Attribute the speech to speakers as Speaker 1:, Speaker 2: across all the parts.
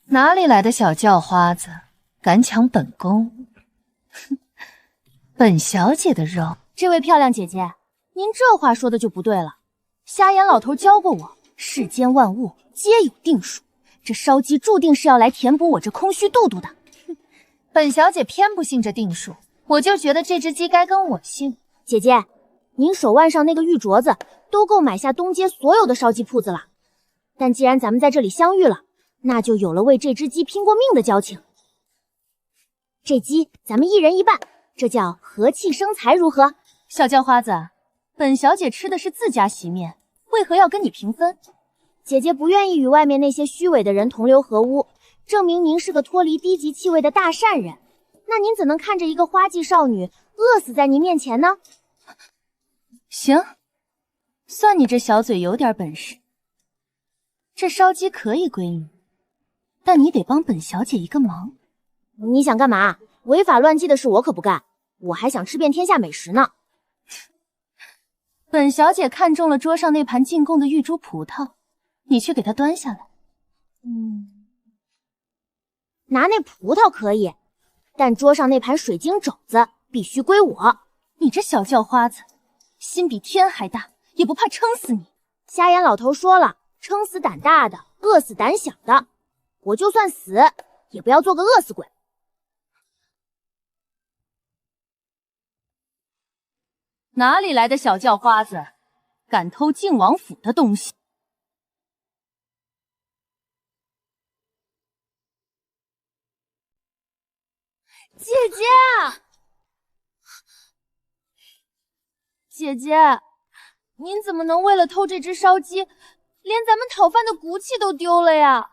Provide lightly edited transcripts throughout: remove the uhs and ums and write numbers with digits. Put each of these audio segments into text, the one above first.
Speaker 1: 哪里来的小叫花子，敢抢本宫？本小姐的肉。
Speaker 2: 这位漂亮姐姐，您这话说的就不对了。瞎眼老头教过我，世间万物皆有定数，这烧鸡注定是要来填补我这空虚肚肚的。
Speaker 1: 本小姐偏不信这定数，我就觉得这只鸡该跟我姓。
Speaker 2: 姐姐，您手腕上那个玉镯子都够买下东街所有的烧鸡铺子了。但既然咱们在这里相遇了，那就有了为这只鸡拼过命的交情。这鸡咱们一人一半，这叫和气生财，如何？
Speaker 1: 小叫花子，本小姐吃的是自家席面，为何要跟你平分？
Speaker 2: 姐姐不愿意与外面那些虚伪的人同流合污，证明您是个脱离低级气味的大善人。那您怎能看着一个花季少女饿死在您面前呢？
Speaker 1: 行，算你这小嘴有点本事。这烧鸡可以归你，但你得帮本小姐一个忙。
Speaker 2: 你想干嘛？违法乱纪的事我可不干，我还想吃遍天下美食呢。
Speaker 1: 本小姐看中了桌上那盘进贡的玉珠葡萄，你去给她端下来。
Speaker 2: 拿那葡萄可以，但桌上那盘水晶肘子必须归我。
Speaker 1: 你这小叫花子，心比天还大，也不怕撑死你。
Speaker 2: 瞎眼老头说了，撑死胆大的，饿死胆小的。我就算死，也不要做个饿死鬼。
Speaker 1: 哪里来的小叫花子，敢偷靖王府的东西？
Speaker 2: 姐姐，姐姐，您怎么能为了偷这只烧鸡，连咱们讨饭的骨气都丢了呀？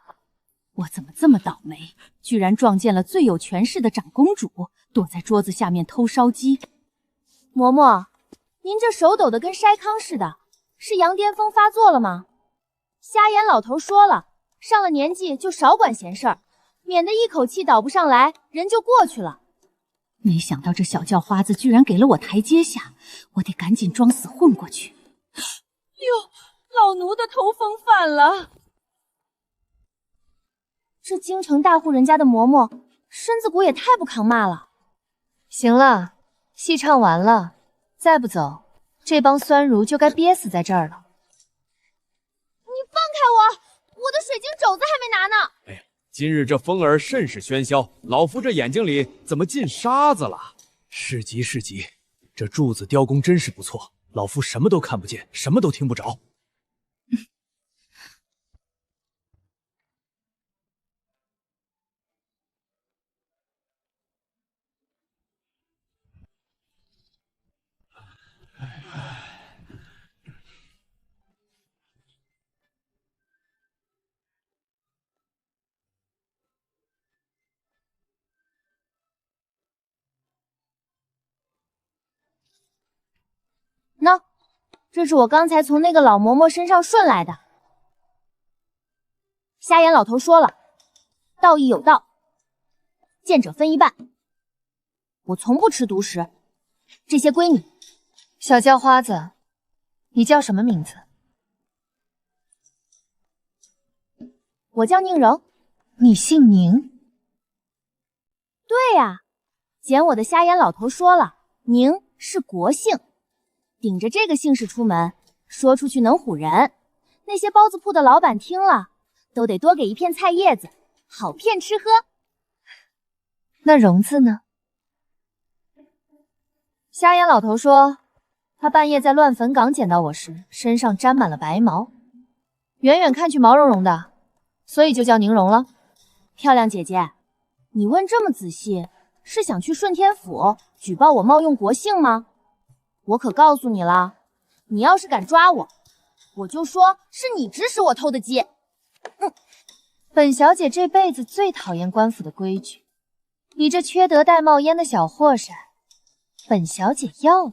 Speaker 1: 我怎么这么倒霉，居然撞见了最有权势的长公主，躲在桌子下面偷烧鸡。
Speaker 2: 嬷嬷，您这手抖得跟筛糠似的，是羊癫疯发作了吗？瞎眼老头说了，上了年纪就少管闲事儿，免得一口气倒不上来，人就过去了。
Speaker 1: 没想到这小叫花子居然给了我台阶下，我得赶紧装死混过去。
Speaker 2: 哟，老奴的头风犯了。这京城大户人家的嬷嬷，身子骨也太不抗骂了。
Speaker 1: 行了，戏唱完了，再不走，这帮酸儒就该憋死在这儿了。
Speaker 2: 你放开我，我的水晶肘子还没拿呢。
Speaker 3: 哎呀，今日这风儿甚是喧嚣，老夫这眼睛里怎么进沙子了？是急是急，这柱子雕工真是不错，老夫什么都看不见，什么都听不着。
Speaker 2: 喏，这是我刚才从那个老嬷嬷身上顺来的。瞎眼老头说了，道义有道，见者分一半。我从不吃独食，这些归你。
Speaker 1: 小叫花子，你叫什么名字？
Speaker 2: 我叫宁柔。
Speaker 1: 你姓宁？
Speaker 2: 对呀，捡我的瞎眼老头说了，宁是国姓。顶着这个姓氏出门，说出去能唬人。那些包子铺的老板听了，都得多给一片菜叶子，好骗吃喝。
Speaker 1: 那荣字呢？瞎眼老头说，他半夜在乱坟岗捡到我时，身上沾满了白毛，远远看去毛茸茸的，所以就叫宁荣了。
Speaker 2: 漂亮姐姐，你问这么仔细，是想去顺天府举报我冒用国姓吗？我可告诉你了，你要是敢抓我，我就说是你指使我偷的鸡。
Speaker 1: 本小姐这辈子最讨厌官府的规矩，你这缺德带冒烟的小货色，本小姐要了。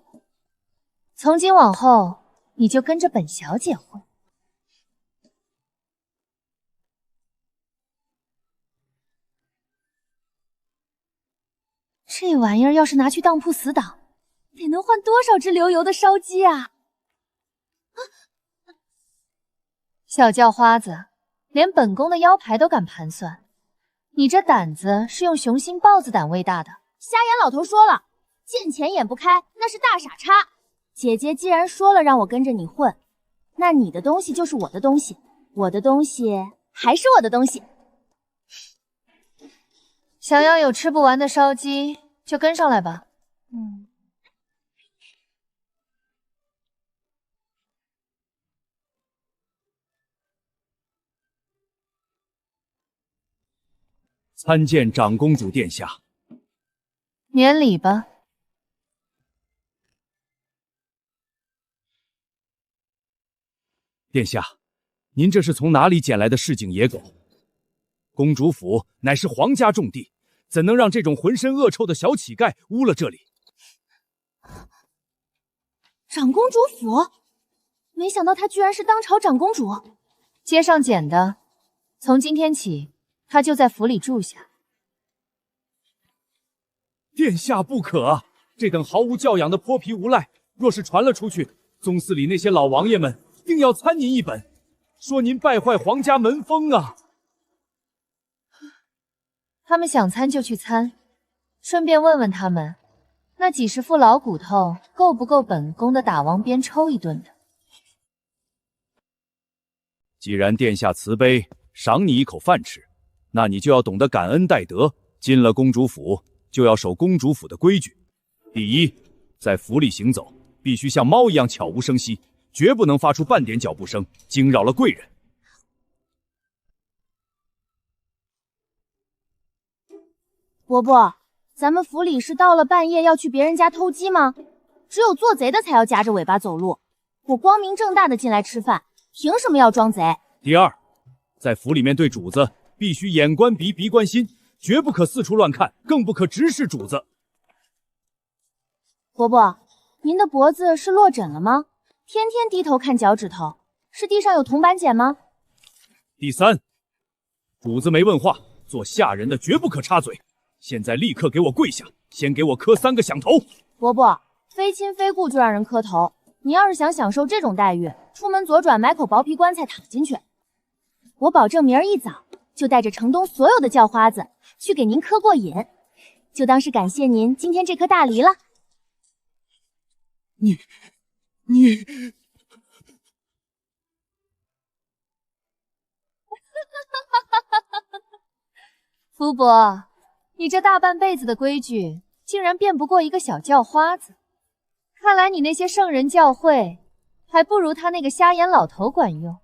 Speaker 1: 从今往后，你就跟着本小姐混。这玩意儿要是拿去当铺死党，得能换多少只流油的烧鸡啊！小叫花子，连本宫的腰牌都敢盘算，你这胆子是用雄心豹子胆喂大的。
Speaker 2: 瞎眼老头说了，见钱眼不开，那是大傻叉。姐姐既然说了让我跟着你混，那你的东西就是我的东西，我的东西还是我的东西。
Speaker 1: 想要有吃不完的烧鸡，就跟上来吧。
Speaker 3: 参见长公主殿下。
Speaker 1: 免礼吧。
Speaker 3: 殿下，您这是从哪里捡来的市井野狗？公主府乃是皇家重地，怎能让这种浑身恶臭的小乞丐污了这里？
Speaker 2: 长公主府，没想到她居然是当朝长公主。
Speaker 1: 街上捡的，从今天起，她就在府里住下。
Speaker 3: 殿下不可啊！这等毫无教养的泼皮无赖，若是传了出去，宗寺里那些老王爷们定要参您一本，说您败坏皇家门风啊！
Speaker 1: 他们想参就去参，顺便问问他们，那几十副老骨头够不够本宫的打王鞭抽一顿的？
Speaker 3: 既然殿下慈悲，赏你一口饭吃，那你就要懂得感恩戴德。进了公主府，就要守公主府的规矩。第一，在府里行走，必须像猫一样悄无声息，绝不能发出半点脚步声，惊扰了贵人。
Speaker 2: 伯伯，咱们府里是到了半夜要去别人家偷鸡吗？只有做贼的才要夹着尾巴走路，我光明正大的进来吃饭，凭什么要装贼？
Speaker 3: 第二，在府里面对主子必须眼观鼻，鼻观心，绝不可四处乱看，更不可直视主子。
Speaker 2: 伯伯，您的脖子是落枕了吗？天天低头看脚趾头，是地上有铜板剪吗？
Speaker 3: 第三，主子没问话，做下人的绝不可插嘴。现在立刻给我跪下，先给我磕3个响头。
Speaker 2: 伯伯，非亲非故就让人磕头，你要是想享受这种待遇，出门左转买口薄皮棺材躺进去。我保证明儿一早就带着城东所有的叫花子去给您磕过瘾，就当是感谢您今天这颗大梨了。
Speaker 3: 你，
Speaker 1: 福伯，你这大半辈子的规矩，竟然辩不过一个小叫花子。看来你那些圣人教诲，还不如他那个瞎眼老头管用。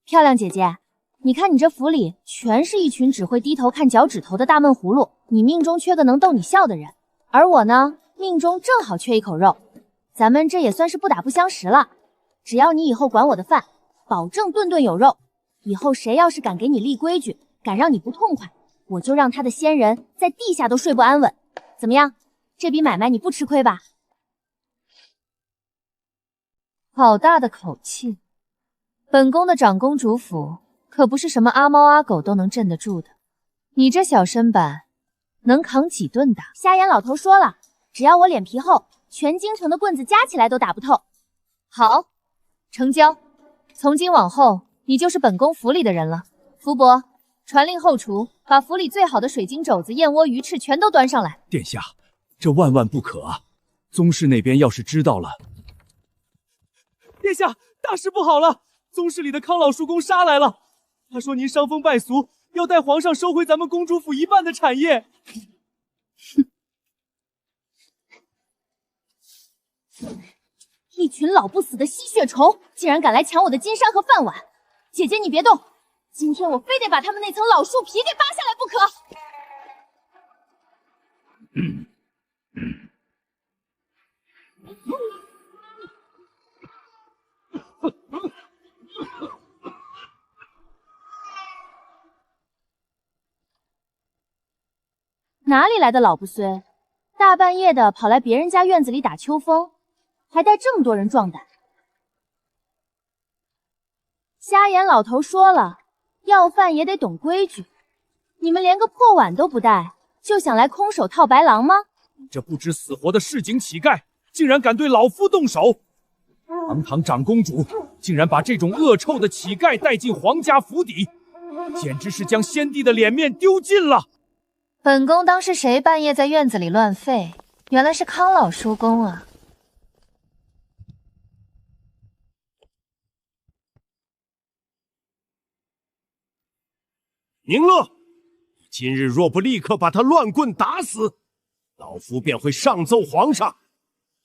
Speaker 2: 漂亮姐姐，你看你这府里全是一群只会低头看脚趾头的大闷葫芦，你命中缺个能逗你笑的人，而我呢，命中正好缺一口肉，咱们这也算是不打不相识了。只要你以后管我的饭，保证顿顿有肉，以后谁要是敢给你立规矩，敢让你不痛快，我就让他的仙人在地下都睡不安稳。怎么样，这笔买卖你不吃亏吧？
Speaker 1: 好大的口气！本宫的长公主府可不是什么阿猫阿狗都能镇得住的，你这小身板能扛几顿打？
Speaker 2: 瞎眼老头说了，只要我脸皮厚，全京城的棍子加起来都打不透。
Speaker 1: 好，成交。从今往后，你就是本宫府里的人了。福伯，传令后厨，把府里最好的水晶肘子、燕窝、鱼翅全都端上来。
Speaker 3: 殿下，这万万不可啊！宗室那边要是知道了……殿下，大事不好了！宗室里的康老叔公杀来了，他说您伤风败俗，要带皇上收回咱们公主府一半的产业。
Speaker 2: 一群老不死的吸血虫，竟然敢来抢我的金山和饭碗！姐姐你别动，今天我非得把他们那层老树皮给扒下来不可！哪里来的老不衰？大半夜的跑来别人家院子里打秋风，还带这么多人壮胆。瞎眼老头说了，要饭也得懂规矩。你们连个破碗都不带，就想来空手套白狼吗？
Speaker 3: 这不知死活的市井乞丐，竟然敢对老夫动手！堂堂长公主，竟然把这种恶臭的乞丐带进皇家府邸，简直是将先帝的脸面丢尽了。
Speaker 1: 本宫当是谁半夜在院子里乱吠，原来是康老叔公啊。
Speaker 4: 宁乐，今日若不立刻把他乱棍打死，老夫便会上奏皇上，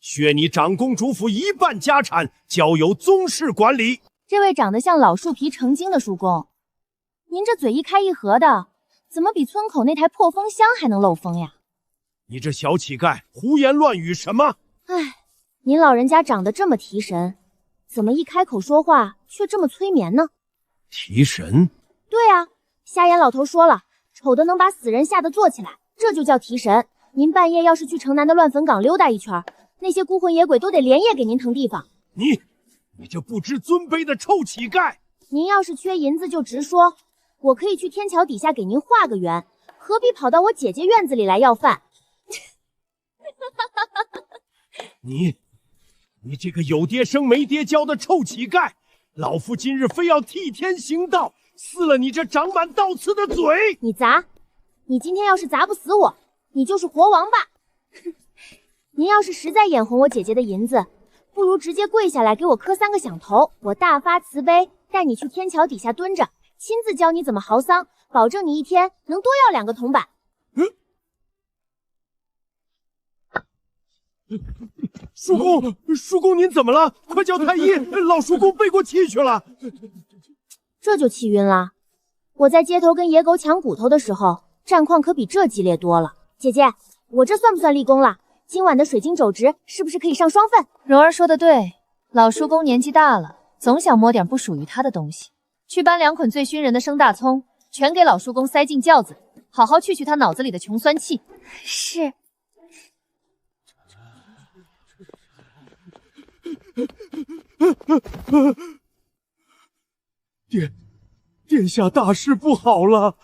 Speaker 4: 削你长公主府一半家产，交由宗室管理。
Speaker 2: 这位长得像老树皮成精的叔公，您这嘴一开一合的，怎么比村口那台破风箱还能漏风呀？
Speaker 4: 你这小乞丐胡言乱语什么？
Speaker 2: 唉，您老人家长得这么提神，怎么一开口说话却这么催眠呢？
Speaker 4: 提神？
Speaker 2: 对啊，瞎眼老头说了，丑的能把死人吓得坐起来，这就叫提神。您半夜要是去城南的乱坟岗溜达一圈，那些孤魂野鬼都得连夜给您腾地方。
Speaker 4: 你这不知尊卑的臭乞丐！
Speaker 2: 您要是缺银子就直说，我可以去天桥底下给您画个圆，何必跑到我姐姐院子里来要饭？
Speaker 4: 你这个有爹生没爹教的臭乞丐！老夫今日非要替天行道，撕了你这长满倒刺的嘴！
Speaker 2: 你砸！你今天要是砸不死我，你就是活王八！您要是实在眼红我姐姐的银子，不如直接跪下来给我磕3个响头，我大发慈悲，带你去天桥底下蹲着，亲自教你怎么嚎丧，保证你一天能多要2个铜板。
Speaker 4: 叔公您怎么了？快叫太医！老叔公背过气去了。
Speaker 2: 这就气晕了。我在街头跟野狗抢骨头的时候，战况可比这激烈多了。姐姐，我这算不算立功了？今晚的水晶肘植是不是可以上双份？
Speaker 1: 蓉儿说的对，老叔公年纪大了，总想摸点不属于他的东西。去搬2捆最熏人的生大葱，全给老叔公塞进轿子，好好去他脑子里的穷酸气。
Speaker 2: 是。
Speaker 4: 殿下大事不好了！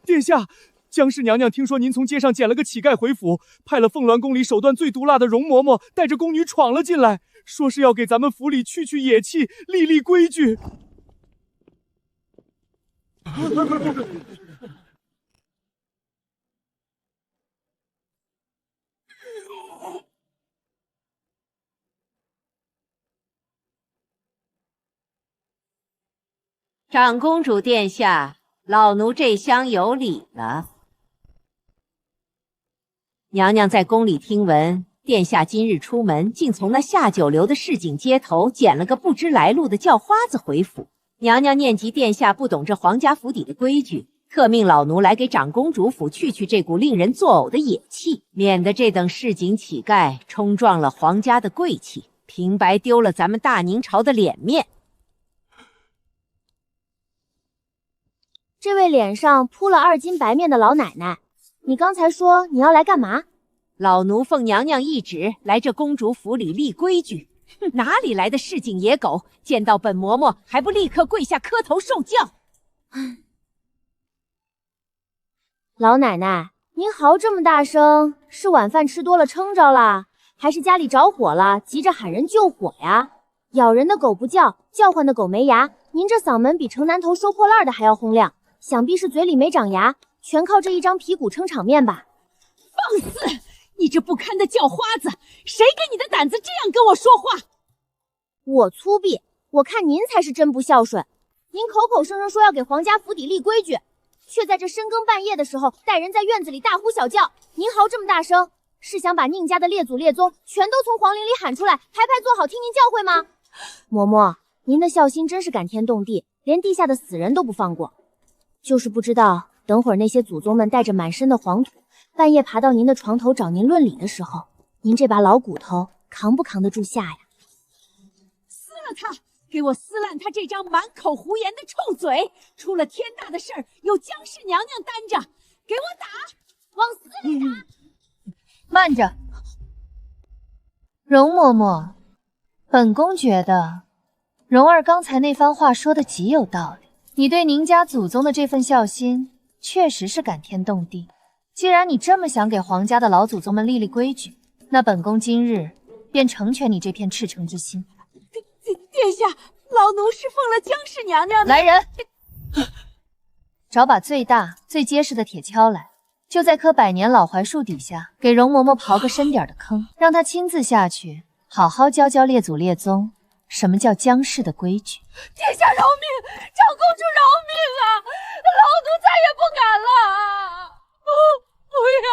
Speaker 3: 殿下，江氏娘娘听说您从街上捡了个乞丐回府，派了凤鸾宫里手段最毒辣的容嬷嬷带着宫女闯了进来，说是要给咱们府里去野气，立规矩。
Speaker 5: 长公主殿下，老奴这厢有礼了。娘娘在宫里听闻，殿下今日出门，竟从那下九流的市井街头捡了个不知来路的叫花子回府。娘娘念及殿下不懂这皇家府邸的规矩，特命老奴来给长公主府去这股令人作呕的野气，免得这等市井乞丐冲撞了皇家的贵气，平白丢了咱们大宁朝的脸面。
Speaker 2: 这位脸上铺了2斤白面的老奶奶，你刚才说你要来干嘛？
Speaker 5: 老奴奉娘娘懿旨，来这公主府里立规矩。哪里来的市井野狗，见到本嬷嬷还不立刻跪下磕头受教？
Speaker 2: 老奶奶，您嚎这么大声，是晚饭吃多了撑着了，还是家里着火了，急着喊人救火呀？咬人的狗不叫，叫唤的狗没牙，您这嗓门比城南头收破烂的还要洪亮，想必是嘴里没长牙，全靠这一张皮鼓撑场面吧？
Speaker 5: 放肆！你这不堪的叫花子，谁给你的胆子这样跟我说话？
Speaker 2: 我粗鄙，我看您才是真不孝顺。您口口声声说要给皇家府邸立规矩，却在这深更半夜的时候带人在院子里大呼小叫。您嚎这么大声，是想把宁家的列祖列宗全都从皇陵里喊出来，排排坐好听您教诲吗？嬷嬷，您的孝心真是感天动地，连地下的死人都不放过。就是不知道等会儿那些祖宗们带着满身的黄土，半夜爬到您的床头找您论理的时候，您这把老骨头扛不扛得住下呀？
Speaker 5: 撕了他！给我撕烂他这张满口胡言的臭嘴！出了天大的事儿，有江氏娘娘担着，给我打！往死里打！
Speaker 1: 慢着，容嬷嬷，本宫觉得蓉儿刚才那番话说的极有道理。你对宁家祖宗的这份孝心，确实是感天动地。既然你这么想给皇家的老祖宗们立规矩，那本宫今日便成全你这片赤诚之心。
Speaker 5: 殿下，老奴是奉了江氏娘娘的。
Speaker 1: 来人，找把最大、最结实的铁锹来，就在棵百年老槐树底下，给容嬷嬷刨个深点的坑，让她亲自下去，好好教教列祖列宗什么叫江氏的规矩。
Speaker 5: 殿下饶命，长公主饶命啊！老奴再也不敢了。不要！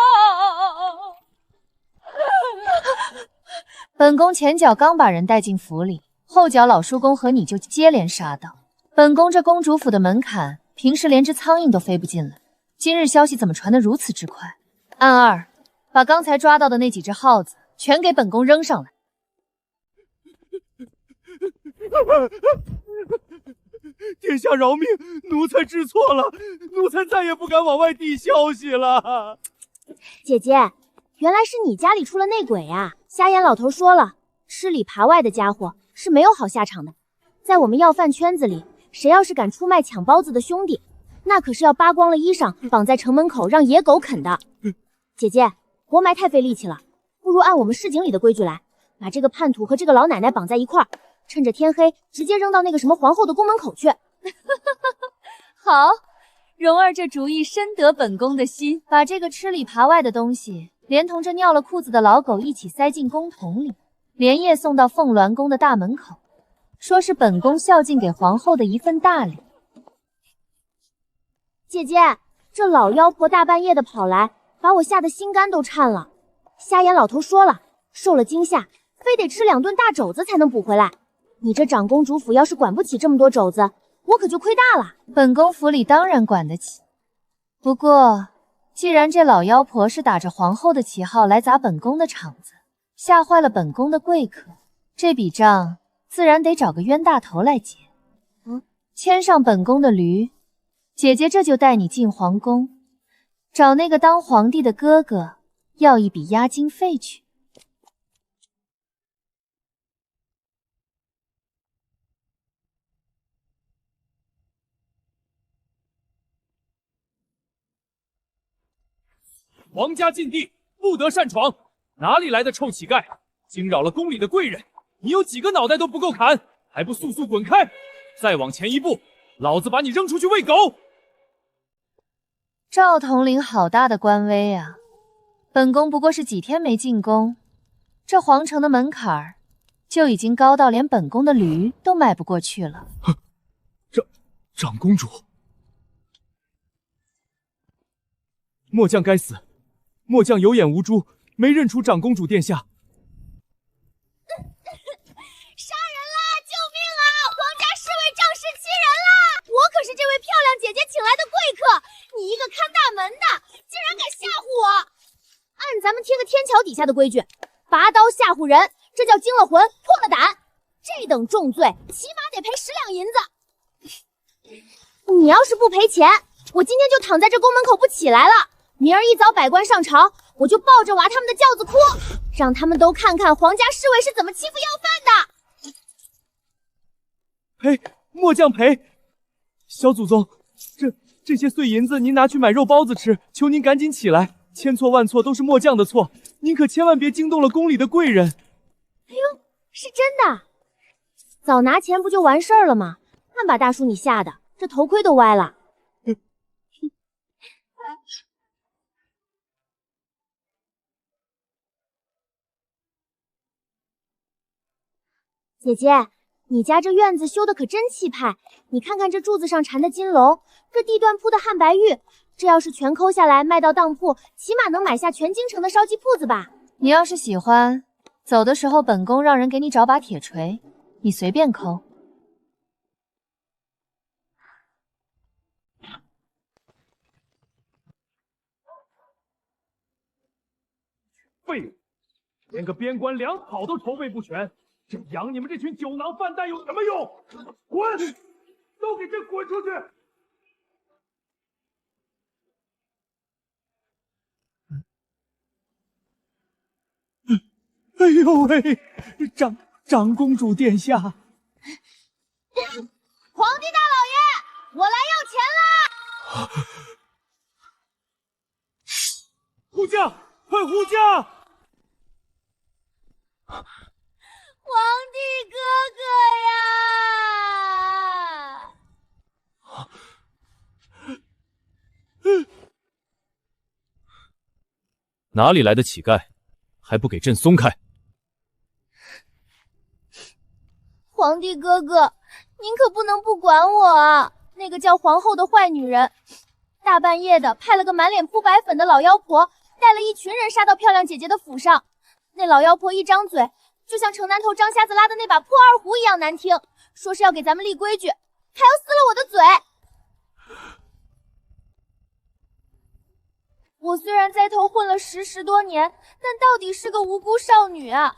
Speaker 1: 本宫前脚刚把人带进府里，后脚老叔公和你就接连杀到。本宫这公主府的门槛，平时连只苍蝇都飞不进来，今日消息怎么传得如此之快？安儿，把刚才抓到的那几只耗子全给本宫扔上来。
Speaker 3: 殿下饶命，奴才知错了，奴才再也不敢往外递消息了。
Speaker 2: 姐姐，原来是你家里出了内鬼啊！瞎眼老头说了，吃里扒外的家伙是没有好下场的。在我们要饭圈子里，谁要是敢出卖抢包子的兄弟，那可是要扒光了衣裳，绑在城门口让野狗啃的。姐姐，活埋太费力气了，不如按我们市井里的规矩来，把这个叛徒和这个老奶奶绑在一块儿，趁着天黑直接扔到那个什么皇后的宫门口去。
Speaker 1: 好，蓉儿这主意深得本宫的心，把这个吃里扒外的东西，连同这尿了裤子的老狗一起塞进公桶里，连夜送到凤鸾宫的大门口，说是本宫孝敬给皇后的一份大礼。
Speaker 2: 姐姐，这老妖婆大半夜的跑来，把我吓得心肝都颤了。瞎眼老头说了，受了惊吓，非得吃2顿大肘子才能补回来。你这长公主府要是管不起这么多肘子，我可就亏大了。
Speaker 1: 本宫府里当然管得起，不过既然这老妖婆是打着皇后的旗号来砸本宫的场子，吓坏了本宫的贵客，这笔账自然得找个冤大头来结。牵上本宫的驴，姐姐这就带你进皇宫，找那个当皇帝的哥哥要一笔押金费去。
Speaker 3: 皇家禁地，不得擅闯！哪里来的臭乞丐，惊扰了宫里的贵人？你有几个脑袋都不够砍，还不速速滚开！再往前一步，老子把你扔出去喂狗！
Speaker 1: 赵统领好大的官威啊！本宫不过是几天没进宫，这皇城的门槛儿就已经高到连本宫的驴都迈不过去了。
Speaker 3: 长公主，末将该死，末将有眼无珠，没认出长公主殿下。
Speaker 2: 杀人啦！救命啊！皇家侍卫仗势欺人啦！我可是这位漂亮姐姐请来的贵客，你一个看大门的，竟然敢吓唬我！按咱们贴个天桥底下的规矩，拔刀吓唬人，这叫惊了魂，破了胆。这等重罪，起码得赔10两银子。你要是不赔钱，我今天就躺在这宫门口不起来了。明儿一早百官上朝，我就抱着娃他们的轿子哭，让他们都看看皇家侍卫是怎么欺负要饭的。
Speaker 3: 赔，末将赔。小祖宗，这些碎银子您拿去买肉包子吃，求您赶紧起来，千错万错都是末将的错，您可千万别惊动了宫里的贵人。
Speaker 2: 哎呦，是真的？早拿钱不就完事儿了吗？看把大叔你吓的，这头盔都歪了。姐姐，你家这院子修的可真气派，你看看这柱子上缠的金龙，这地段铺的汉白玉，这要是全抠下来卖到当铺，起码能买下全京城的烧鸡铺子吧？
Speaker 1: 你要是喜欢，走的时候本宫让人给你找把铁锤，你随便抠。
Speaker 3: 废物，连个边关粮草都筹备不全，这养你们这群酒囊饭袋有什么用？滚！都给朕滚出去！哎呦喂，长公主殿下，
Speaker 2: 皇帝大老爷，我来要钱啦！
Speaker 3: 护驾，快护驾！
Speaker 2: 帝哥哥呀！
Speaker 3: 哪里来的乞丐，还不给朕松开！
Speaker 2: 皇帝哥哥，您可不能不管我啊！那个叫皇后的坏女人，大半夜的派了个满脸铺白粉的老妖婆，带了一群人杀到漂亮姐姐的府上。那老妖婆一张嘴，就像城南头张瞎子拉的那把破二胡一样难听，说是要给咱们立规矩，还要撕了我的嘴。我虽然在头混了10多年，但到底是个无辜少女啊！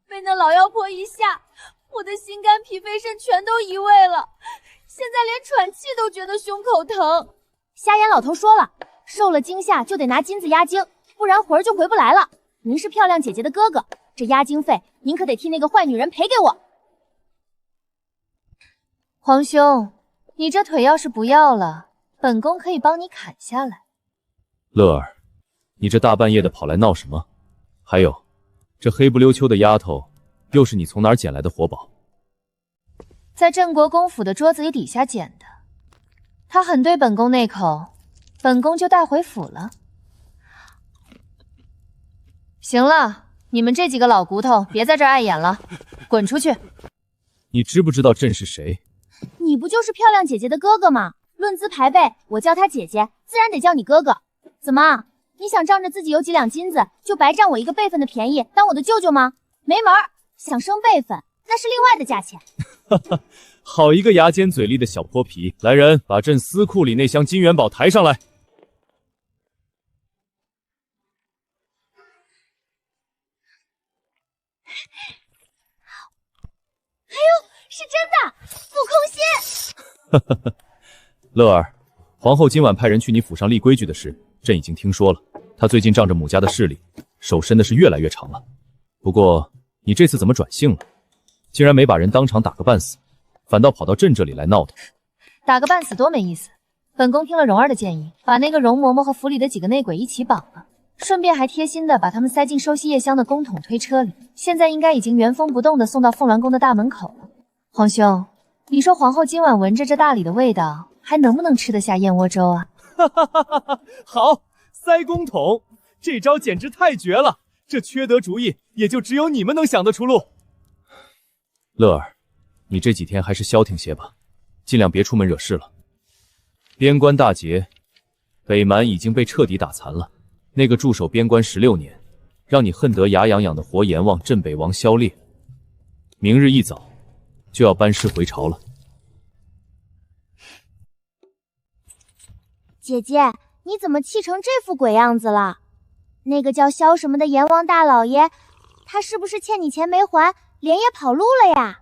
Speaker 2: 被那老妖婆一吓，我的心肝脾肺肾全都移位了，现在连喘气都觉得胸口疼。瞎眼老头说了，受了惊吓就得拿金子压惊，不然魂儿就回不来了。您是漂亮姐姐的哥哥，这押金费您可得替那个坏女人赔给我。
Speaker 1: 皇兄，你这腿要是不要了，本宫可以帮你砍下来。
Speaker 3: 乐儿，你这大半夜的跑来闹什么？还有，这黑不溜秋的丫头，又是你从哪儿捡来的活宝？
Speaker 1: 在镇国公府的桌子里底下捡的。她很对本宫那口，本宫就带回府了。行了，你们这几个老骨头，别在这儿碍眼了，滚出去！
Speaker 3: 你知不知道朕是谁？
Speaker 2: 你不就是漂亮姐姐的哥哥吗？论资排辈，我叫她姐姐，自然得叫你哥哥。怎么，你想仗着自己有几两金子，就白占我一个辈分的便宜，当我的舅舅吗？没门儿！想升辈分，那是另外的价钱。
Speaker 3: 哈哈，好一个牙尖嘴利的小泼皮！来人，把朕司库里那箱金元宝抬上来。
Speaker 2: 哎呦，是真的！傅空心！
Speaker 3: 哈哈哈，乐儿，皇后今晚派人去你府上立规矩的事，朕已经听说了。她最近仗着母家的势力，手伸的是越来越长了。不过你这次怎么转性了？竟然没把人当场打个半死，反倒跑到朕这里来闹腾。
Speaker 1: 打个半死多没意思。本宫听了蓉儿的建议，把那个容嬷嬷和府里的几个内鬼一起绑了，顺便还贴心的把他们塞进收吸夜香的公桶推车里，现在应该已经原封不动的送到凤鸾宫的大门口了。皇兄，你说皇后今晚闻着这大礼的味道，还能不能吃得下燕窝粥啊？
Speaker 3: 哈哈哈哈哈！好，塞公桶，这招简直太绝了！这缺德主意，也就只有你们能想得出路。乐儿，你这几天还是消停些吧，尽量别出门惹事了。边关大捷，北蛮已经被彻底打残了。那个驻守边关16年，让你恨得牙痒痒的活阎王镇北王萧烈，明日一早就要班师回朝了。
Speaker 2: 姐姐，你怎么气成这副鬼样子了？那个叫萧什么的阎王大老爷，他是不是欠你钱没还，连夜跑路了呀？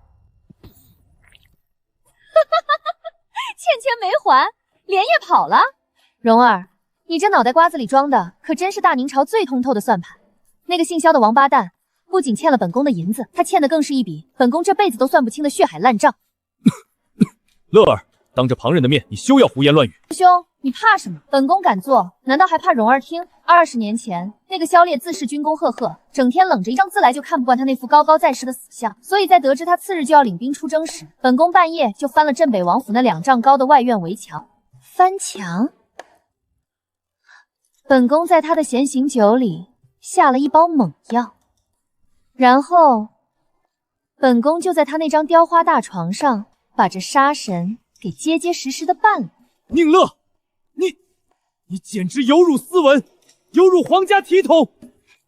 Speaker 1: 欠钱没还，连夜跑了？蓉儿，你这脑袋瓜子里装的可真是大明朝最通透的算盘。那个姓萧的王八蛋，不仅欠了本宫的银子，他欠的更是一笔本宫这辈子都算不清的血海烂账。
Speaker 3: 乐儿，当着旁人的面，你休要胡言乱语。
Speaker 1: 兄，你怕什么？本宫敢做，难道还怕蓉儿听？20年前，那个萧烈自恃军功赫赫，整天冷着一张自来就看不惯他那副高高在世的死相，所以在得知他次日就要领兵出征时，本宫半夜就翻了镇北王府那2丈高的外院围墙。翻墙？本宫在他的闲行酒里下了一包猛药，然后本宫就在他那张雕花大床上把这杀神给结结实实的办了。
Speaker 3: 宁乐，你简直有辱斯文，有辱皇家体统。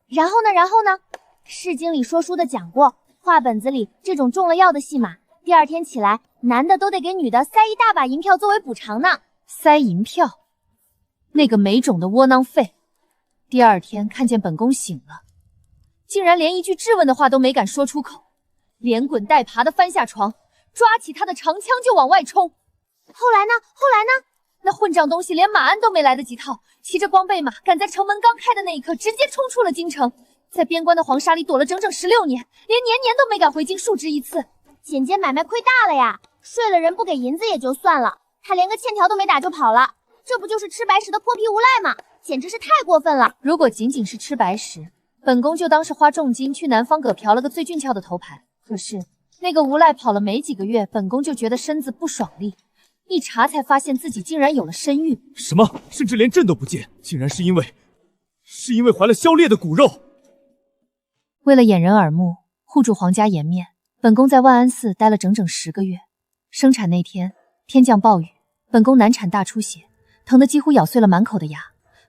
Speaker 2: 然后呢？诗经里说书的讲过，画本子里这种中了药的戏码，第二天起来，男的都得给女的塞一大把银票作为补偿呢。
Speaker 1: 塞银票？那个没种的窝囊废！第二天看见本宫醒了，竟然连一句质问的话都没敢说出口，连滚带爬的翻下床，抓起他的长枪就往外冲。
Speaker 2: 后来呢？
Speaker 1: 那混账东西连马鞍都没来得及套，骑着光背马，赶在城门刚开的那一刻，直接冲出了京城，在边关的黄沙里躲了整整16年，连年年都没敢回京述职一次。
Speaker 2: 简姐买卖亏大了呀！睡了人不给银子也就算了，他连个欠条都没打就跑了，这不就是吃白食的泼皮无赖吗？简直是太过分了！
Speaker 1: 如果仅仅是吃白食，本宫就当是花重金去南方葛嫖了个最俊俏的头牌，可是那个无赖跑了没几个月，本宫就觉得身子不爽利，一查才发现自己竟然有了身孕。
Speaker 3: 什么？甚至连朕都不见，竟然是因为怀了萧烈的骨肉。
Speaker 1: 为了掩人耳目，护住皇家颜面，本宫在万安寺待了整整10个月。生产那天，天降暴雨，本宫难产大出血，疼得几乎咬碎了满口的牙，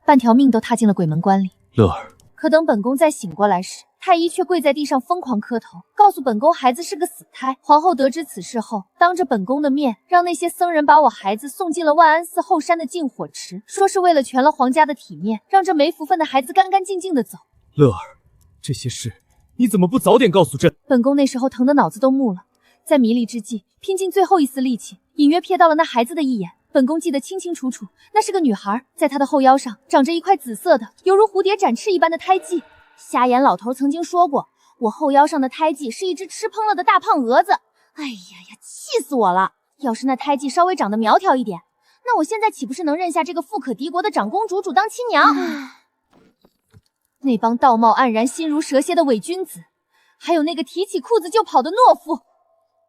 Speaker 1: 半条命都踏进了鬼门关里。
Speaker 3: 乐儿，
Speaker 1: 可等本宫再醒过来时，太医却跪在地上疯狂磕头，告诉本宫孩子是个死胎。皇后得知此事后，当着本宫的面，让那些僧人把我孩子送进了万安寺后山的禁火池，说是为了全了皇家的体面，让这没福分的孩子干干净净的走。
Speaker 3: 乐儿，这些事你怎么不早点告诉朕？
Speaker 1: 本宫那时候疼得脑子都木了，在迷离之际，拼尽最后一丝力气，隐约瞥到了那孩子的一眼。本宫记得清清楚楚，那是个女孩，在她的后腰上长着一块紫色的，犹如蝴蝶展翅一般的胎记。
Speaker 2: 瞎眼老头曾经说过，我后腰上的胎记是一只吃烹了的大胖蛾子。哎呀，气死我了！要是那胎记稍微长得苗条一点，那我现在岂不是能认下这个富可敌国的长公主主当亲娘？
Speaker 1: 那帮道貌岸然、心如蛇蝎的伪君子，还有那个提起裤子就跑的懦夫，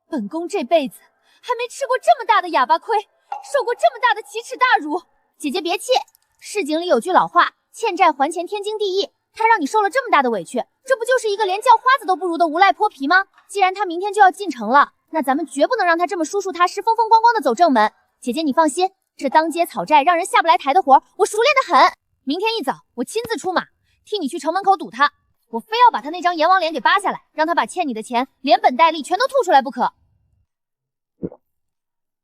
Speaker 1: 本宫这辈子还没吃过这么大的哑巴亏，受过这么大的奇耻大辱。
Speaker 2: 姐姐别气，市井里有句老话，欠债还钱天经地义。他让你受了这么大的委屈，这不就是一个连叫花子都不如的无赖泼皮吗？既然他明天就要进城了，那咱们绝不能让他这么舒舒踏实、风风光光的走正门。姐姐你放心，这当街讨债让人下不来台的活，我熟练的很。
Speaker 1: 明天一早，我亲自出马，替你去城门口堵他。我非要把他那张阎王脸给扒下来，让他把欠你的钱连本带利全都吐出来不可。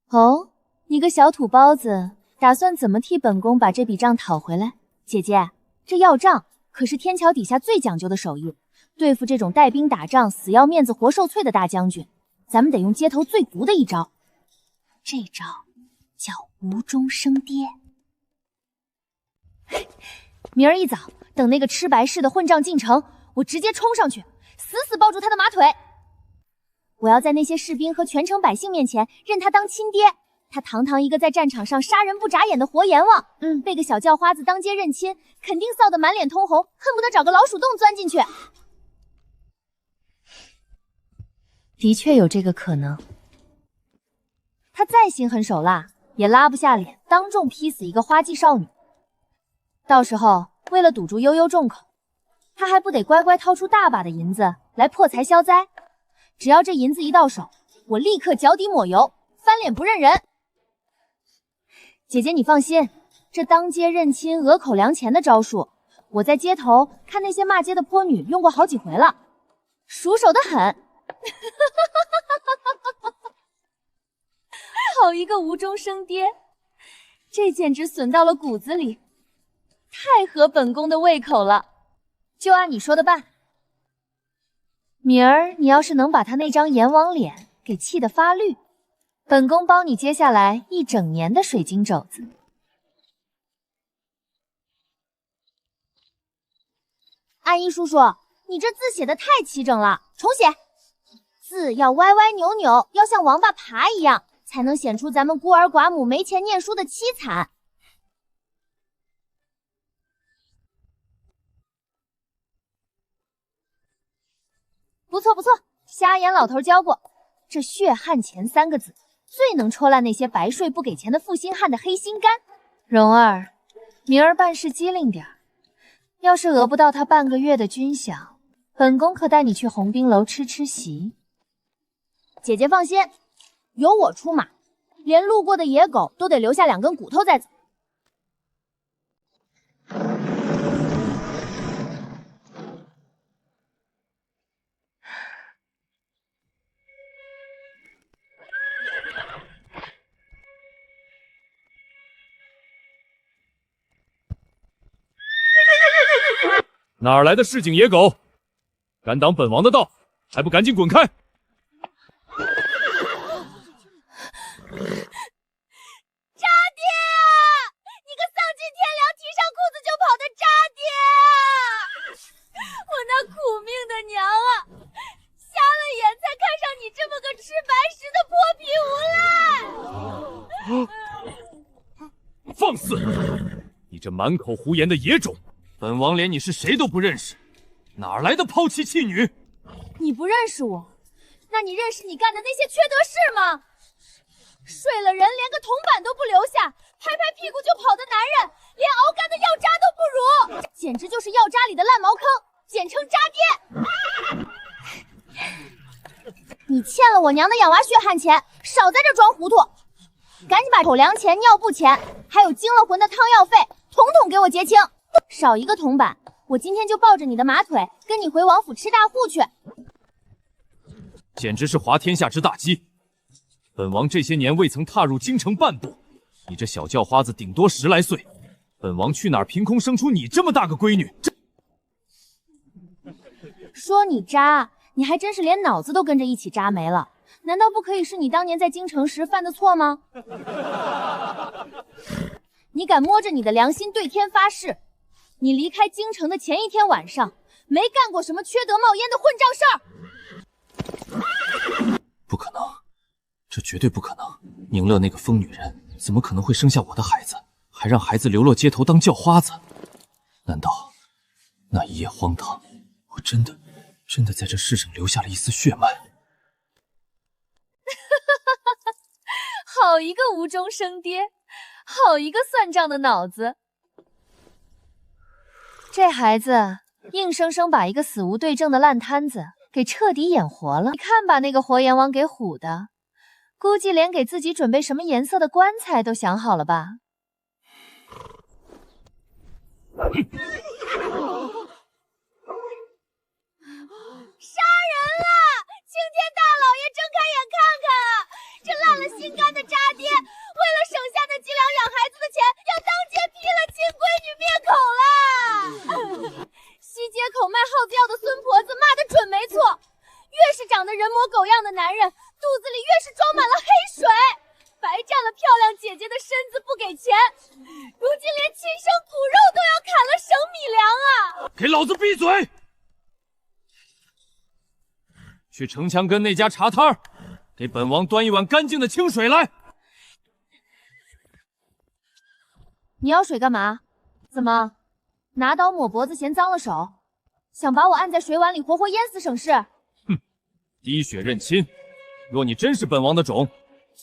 Speaker 1: 哦，你个小土包子，打算怎么替本宫把这笔账讨回来？
Speaker 2: 姐姐，这要账可是天桥底下最讲究的手艺，对付这种带兵打仗、死要面子活受罪的大将军，咱们得用街头最毒的一招。这招叫无中生跌。
Speaker 1: 明儿一早，等那个吃白事的混账进城，我直接冲上去，死死抱住他的马腿。
Speaker 2: 我要在那些士兵和全城百姓面前认他当亲爹。他堂堂一个在战场上杀人不眨眼的活阎王，被个小叫花子当街认亲，肯定臊得满脸通红，恨不得找个老鼠洞钻进去。
Speaker 1: 的确有这个可能。他再心狠手辣，也拉不下脸当众劈死一个花季少女。到时候为了堵住悠悠众口，他还不得乖乖掏出大把的银子来破财消灾？只要这银子一到手，我立刻脚底抹油，翻脸不认人。姐姐你放心，这当街认亲、额口量钱的招数，我在街头看那些骂街的泼女用过好几回了，熟手的很。好一个无中生跌，这简直损到了骨子里，太合本宫的胃口了。就按你说的办。明儿你要是能把他那张阎王脸给气得发绿，本宫包你接下来1整年的水晶肘子。
Speaker 2: 阿姨叔叔，你这字写的太齐整了，重写。字要歪歪扭扭，要像王八爬一样，才能显出咱们孤儿寡母没钱念书的凄惨。
Speaker 1: 不错不错，瞎眼老头教过，这血汗钱3个字最能戳烂那些白睡不给钱的负心汉的黑心肝。蓉儿，明儿办事机灵点儿，要是讹不到他半个月的军饷，本宫可带你去红冰楼吃席。
Speaker 2: 姐姐放心，有我出马，连路过的野狗都得留下2根骨头再走。
Speaker 3: 哪儿来的市井野狗，敢挡本王的道，还不赶紧滚开！
Speaker 2: 渣爹啊！你个丧尽天良、提上裤子就跑的渣爹啊！我那苦命的娘啊，瞎了眼才看上你这么个吃白食的泼皮无赖！
Speaker 3: 放肆！你这满口胡言的野种！本王连你是谁都不认识，哪来的抛妻弃女？
Speaker 1: 你不认识我，
Speaker 2: 那你认识你干的那些缺德事吗？睡了人连个铜板都不留下，拍拍屁股就跑的男人，连熬干的药渣都不如，这简直就是药渣里的烂茅坑，简称渣爹。你欠了我娘的养娃血汗钱，少在这装糊涂，赶紧把口粮钱、尿布钱，还有惊了魂的汤药费，统统给我结清。少一个铜板，我今天就抱着你的马腿，跟你回王府吃大户去。
Speaker 3: 简直是滑天下之大稽！本王这些年未曾踏入京城半步，你这小叫花子顶多10来岁，本王去哪儿凭空生出你这么大个闺女？
Speaker 2: 说你渣，你还真是连脑子都跟着一起渣没了。难道不可以是你当年在京城时犯的错吗？你敢摸着你的良心对天发誓，你离开京城的前一天晚上，没干过什么缺德冒烟的混账事儿？
Speaker 3: 不可能，这绝对不可能！宁乐那个疯女人怎么可能会生下我的孩子，还让孩子流落街头当叫花子？难道那一夜荒唐，我真的在这世上留下了一丝血脉？
Speaker 1: 好一个无中生爹，好一个算账的脑子。这孩子硬生生把一个死无对证的烂摊子给彻底演活了。你看把那个活阎王给唬的，估计连给自己准备什么颜色的棺材都想好了吧？
Speaker 2: 杀人了！青天大老爷睁开眼看看啊！这烂了心肝的渣爹，为了省下那几两养孩子的钱，要当街劈了亲闺女灭口啦！西街口卖耗子药的孙婆子骂得准没错，越是长得人模狗样的男人，肚子里越是装满了黑水，白占了漂亮姐姐的身子不给钱，如今连亲生骨肉都要砍了省米粮啊！
Speaker 3: 给老子闭嘴！去城墙根那家茶摊儿，给本王端一碗干净的清水来。
Speaker 2: 你要水干嘛？怎么，拿刀抹脖子嫌脏了手？想把我按在水碗里活活淹死省事？
Speaker 3: 哼，滴血认亲。若你真是本王的种，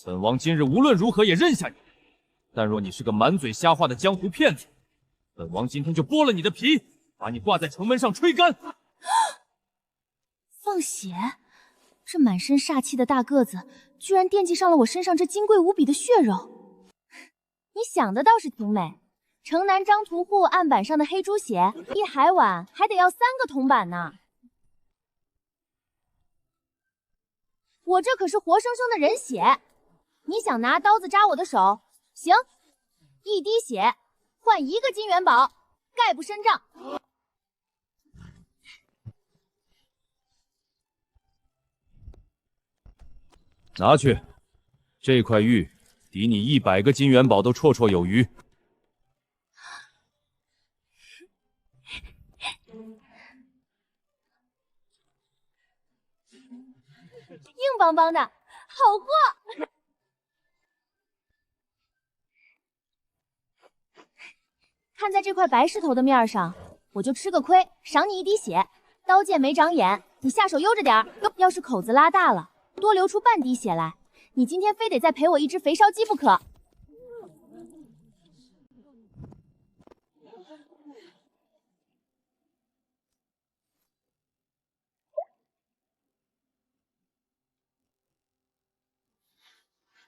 Speaker 3: 本王今日无论如何也认下你。但若你是个满嘴瞎话的江湖骗子，本王今天就剥了你的皮，把你挂在城门上吹干。
Speaker 2: 放血！这满身煞气的大个子，居然惦记上了我身上这金贵无比的血肉。你想的倒是挺美，城南张屠户案板上的黑猪血，一海碗还得要3个铜板呢。我这可是活生生的人血，你想拿刀子扎我的手？行，一滴血换1个金元宝，概不深账。
Speaker 3: 拿去，这块玉抵你100个金元宝都绰绰有余。
Speaker 2: 硬邦邦的，好货！看在这块白石头的面上，我就吃个亏，赏你1滴血。刀剑没长眼，你下手悠着点儿。要是口子拉大了，多流出半滴血来，你今天非得再赔我1只肥烧鸡不可。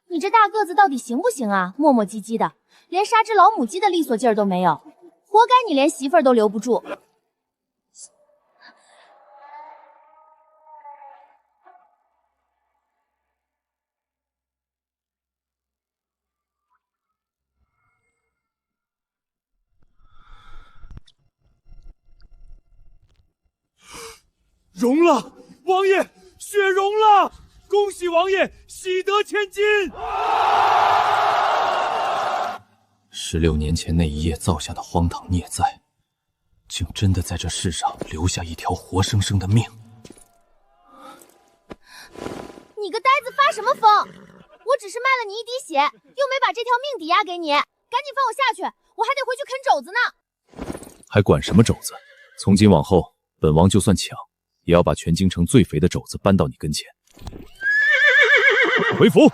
Speaker 2: 你这大个子到底行不行啊？磨磨唧唧的，连杀只老母鸡的利索劲儿都没有，活该你连媳妇儿都留不住。
Speaker 4: 融了，王爷，血融了！恭喜王爷，喜得千金
Speaker 3: ！16年前那一夜造下的荒唐孽债，竟真的在这世上留下一条活生生的命。
Speaker 2: 你个呆子发什么疯？我只是卖了你1滴血，又没把这条命抵押给你，赶紧放我下去，我还得回去啃肘子呢。
Speaker 3: 还管什么肘子？从今往后，本王就算抢，也要把全京城最肥的肘子搬到你跟前。回府。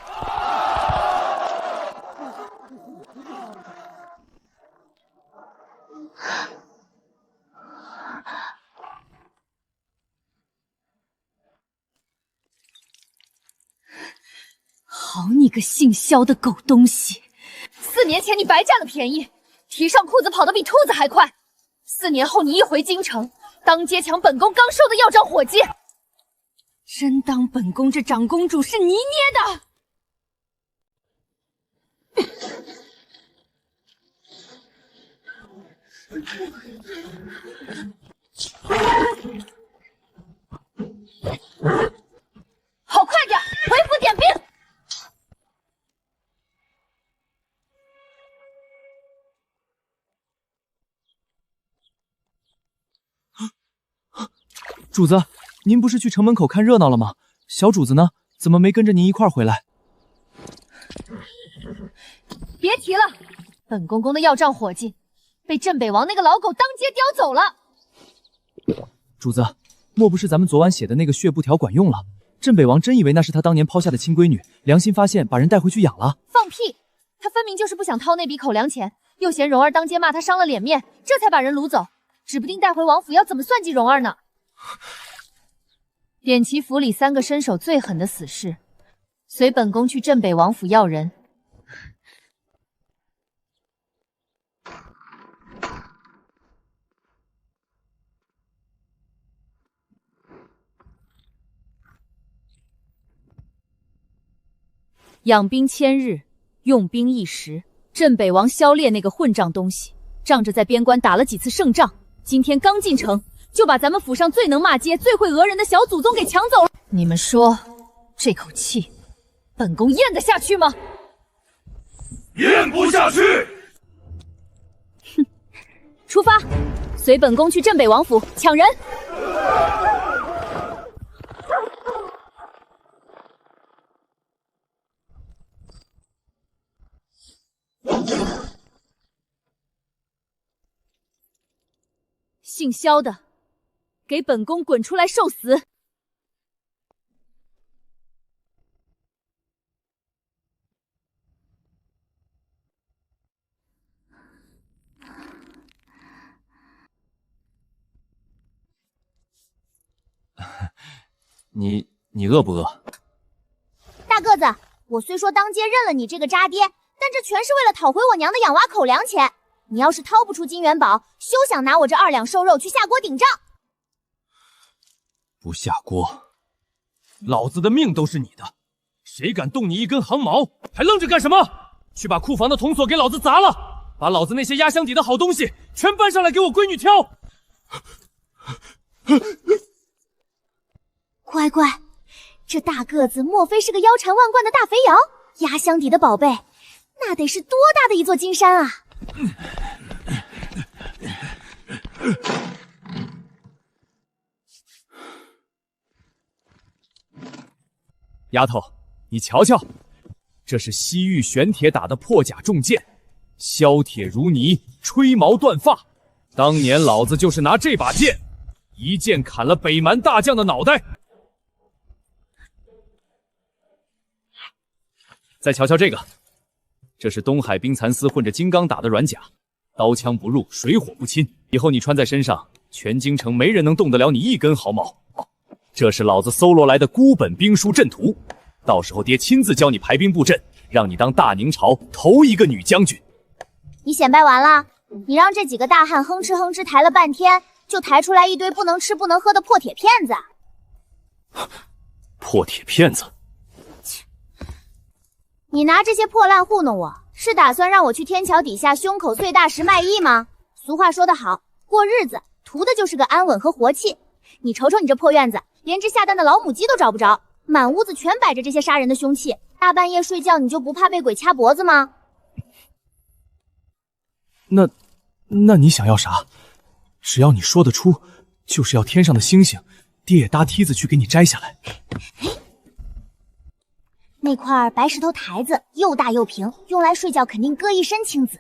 Speaker 1: 好你个姓萧的狗东西！4年前你白占了便宜，提上裤子跑得比兔子还快。4年后你一回京城，当街抢本宫刚收的药账伙计，真当本宫这长公主是泥捏的？好，快点，回府点兵！
Speaker 6: 主子，您不是去城门口看热闹了吗？小主子呢？怎么没跟着您一块儿回来？
Speaker 1: 别提了，本公公的要账伙计被镇北王那个老狗当街叼走了。
Speaker 6: 主子，莫不是咱们昨晚写的那个血布条管用了？镇北王真以为那是他当年抛下的亲闺女，良心发现，把人带回去养了？
Speaker 1: 放屁！他分明就是不想掏那笔口粮钱，又嫌蓉儿当街骂他伤了脸面，这才把人掳走。指不定带回王府要怎么算计蓉儿呢？点齐府里3个身手最狠的死士，随本宫去镇北王府要人。养兵千日，用兵一时。镇北王萧烈那个混账东西，仗着在边关打了几次胜仗，今天刚进城，就把咱们府上最能骂街、最会讹人的小祖宗给抢走了。你们说，这口气，本宫咽得下去吗？
Speaker 3: 咽不下去。
Speaker 1: 哼，出发，随本宫去镇北王府抢人。姓萧的，给本宫滚出来受死！
Speaker 6: 你饿不饿？
Speaker 2: 大个子，我虽说当街认了你这个渣爹，但这全是为了讨回我娘的养娃口粮钱。你要是掏不出金元宝，休想拿我这2两瘦肉去下锅顶账。
Speaker 6: 不下锅，老子的命都是你的！谁敢动你一根航毛，还愣着干什么？去把库房的铜锁给老子砸了，把老子那些压箱底的好东西全搬上来给我闺女挑！
Speaker 2: 乖乖，这大个子莫非是个腰缠万贯的大肥羊？压箱底的宝贝，那得是多大的一座金山啊！
Speaker 3: 丫头，你瞧瞧，这是西域玄铁打的破甲重剑，削铁如泥，吹毛断发。当年老子就是拿这把剑，一剑砍了北蛮大将的脑袋。再瞧瞧这个，这是东海冰蚕丝混着金刚打的软甲，刀枪不入，水火不侵。以后你穿在身上，全京城没人能动得了你一根毫毛。这是老子搜罗来的孤本兵书阵图，到时候爹亲自教你排兵布阵，让你当大宁朝头一个女将军。
Speaker 2: 你显摆完了？你让这几个大汉哼哧哼哧抬了半天，就抬出来一堆不能吃不能喝的破铁片子。
Speaker 3: 破铁片子？
Speaker 2: 你拿这些破烂糊弄我，是打算让我去天桥底下胸口碎大石卖艺吗？俗话说得好，过日子图的就是个安稳和活气。你瞅瞅你这破院子，连只下蛋的老母鸡都找不着，满屋子全摆着这些杀人的凶器，大半夜睡觉你就不怕被鬼掐脖子吗？
Speaker 6: 那你想要啥？只要你说得出，就是要天上的星星，爹也搭梯子去给你摘下来。
Speaker 2: 那块白石头台子又大又平，用来睡觉肯定搁一身青紫。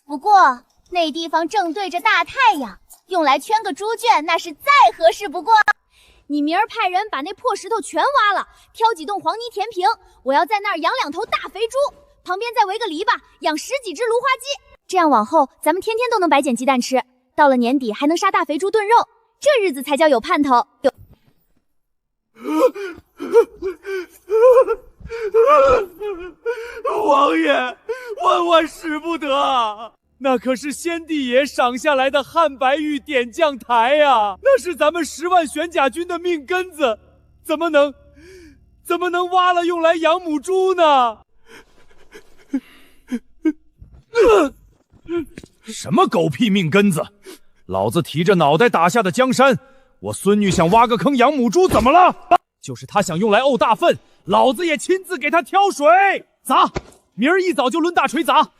Speaker 2: 不过那地方正对着大太阳，用来圈个猪圈那是再合适不过。你明儿派人把那破石头全挖了，挑几栋黄泥填平。我要在那儿养2头大肥猪，旁边再围个篱笆，养10几只芦花鸡。这样往后，咱们天天都能白捡鸡蛋吃。到了年底，还能杀大肥猪炖肉，这日子才叫有盼头。
Speaker 3: 王爷，万万使不得！那可是先帝爷赏下来的汉白玉点将台啊，那是咱们10万玄甲军的命根子，怎么能挖了用来养母猪呢？
Speaker 4: 什么狗屁命根子！老子提着脑袋打下的江山，我孙女想挖个坑养母猪，怎么了？就是他想用来沤大粪，老子也亲自给他挑水砸。明儿一早就抡大锤砸。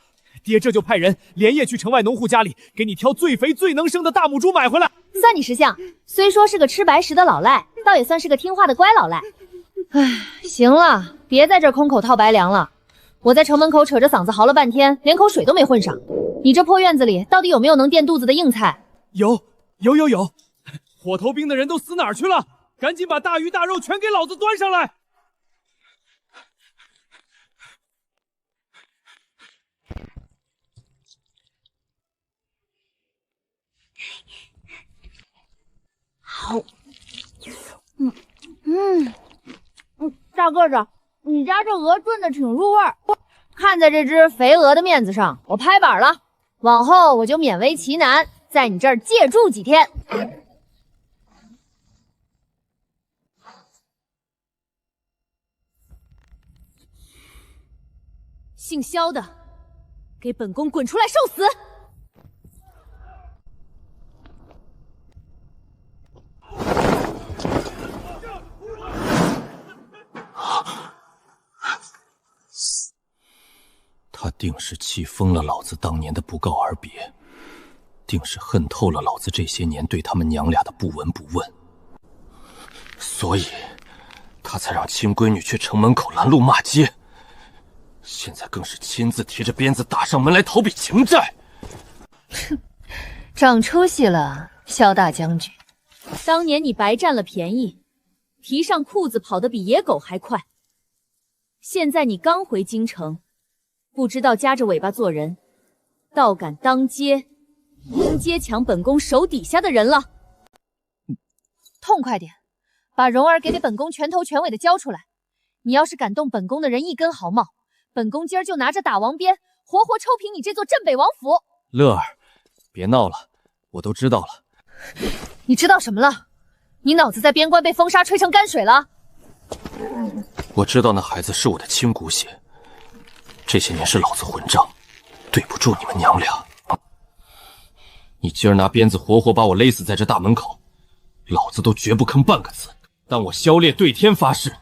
Speaker 4: 爹这就派人连夜去城外农户家里，给你挑最肥最能生的大母猪买回来。
Speaker 2: 算你识相，虽说是个吃白食的老赖，倒也算是个听话的乖老赖。
Speaker 1: 唉，行了，别在这儿空口套白粮了。我在城门口扯着嗓子嚎了半天，连口水都没混上。你这破院子里到底有没有能垫肚子的硬菜？
Speaker 3: 有，火头兵的人都死哪儿去了？赶紧把大鱼大肉全给老子端上来！
Speaker 2: 好，大个子，你家这鹅炖的挺入味儿。
Speaker 1: 看在这只肥鹅的面子上，我拍板了，往后我就勉为其难，在你这儿借住几天。
Speaker 2: 姓萧的，给本宫滚出来受死！
Speaker 6: 他定是气疯了老子当年的不告而别，定是恨透了老子这些年对他们娘俩的不闻不问，所以他才让亲闺女去城门口拦路骂街，现在更是亲自提着鞭子打上门来讨笔情债。
Speaker 1: 哼，长出息了，萧大将军。
Speaker 2: 当年你白占了便宜，提上裤子跑得比野狗还快。现在你刚回京城，不知道夹着尾巴做人，倒敢当街抢本宫手底下的人了。
Speaker 1: 痛快点，把蓉儿给本宫全头全尾的交出来。你要是敢动本宫的人一根毫毛，本宫今儿就拿着打王鞭，活活抽平你这座镇北王府。
Speaker 6: 乐儿，别闹了，我都知道了。
Speaker 1: 你知道什么了？你脑子在边关被风沙吹成泔水了？
Speaker 6: 我知道那孩子是我的亲骨血，这些年是老子混账，对不住你们娘俩。你今儿拿鞭子活活把我勒死在这大门口，老子都绝不吭半个字。但我萧烈对天发誓，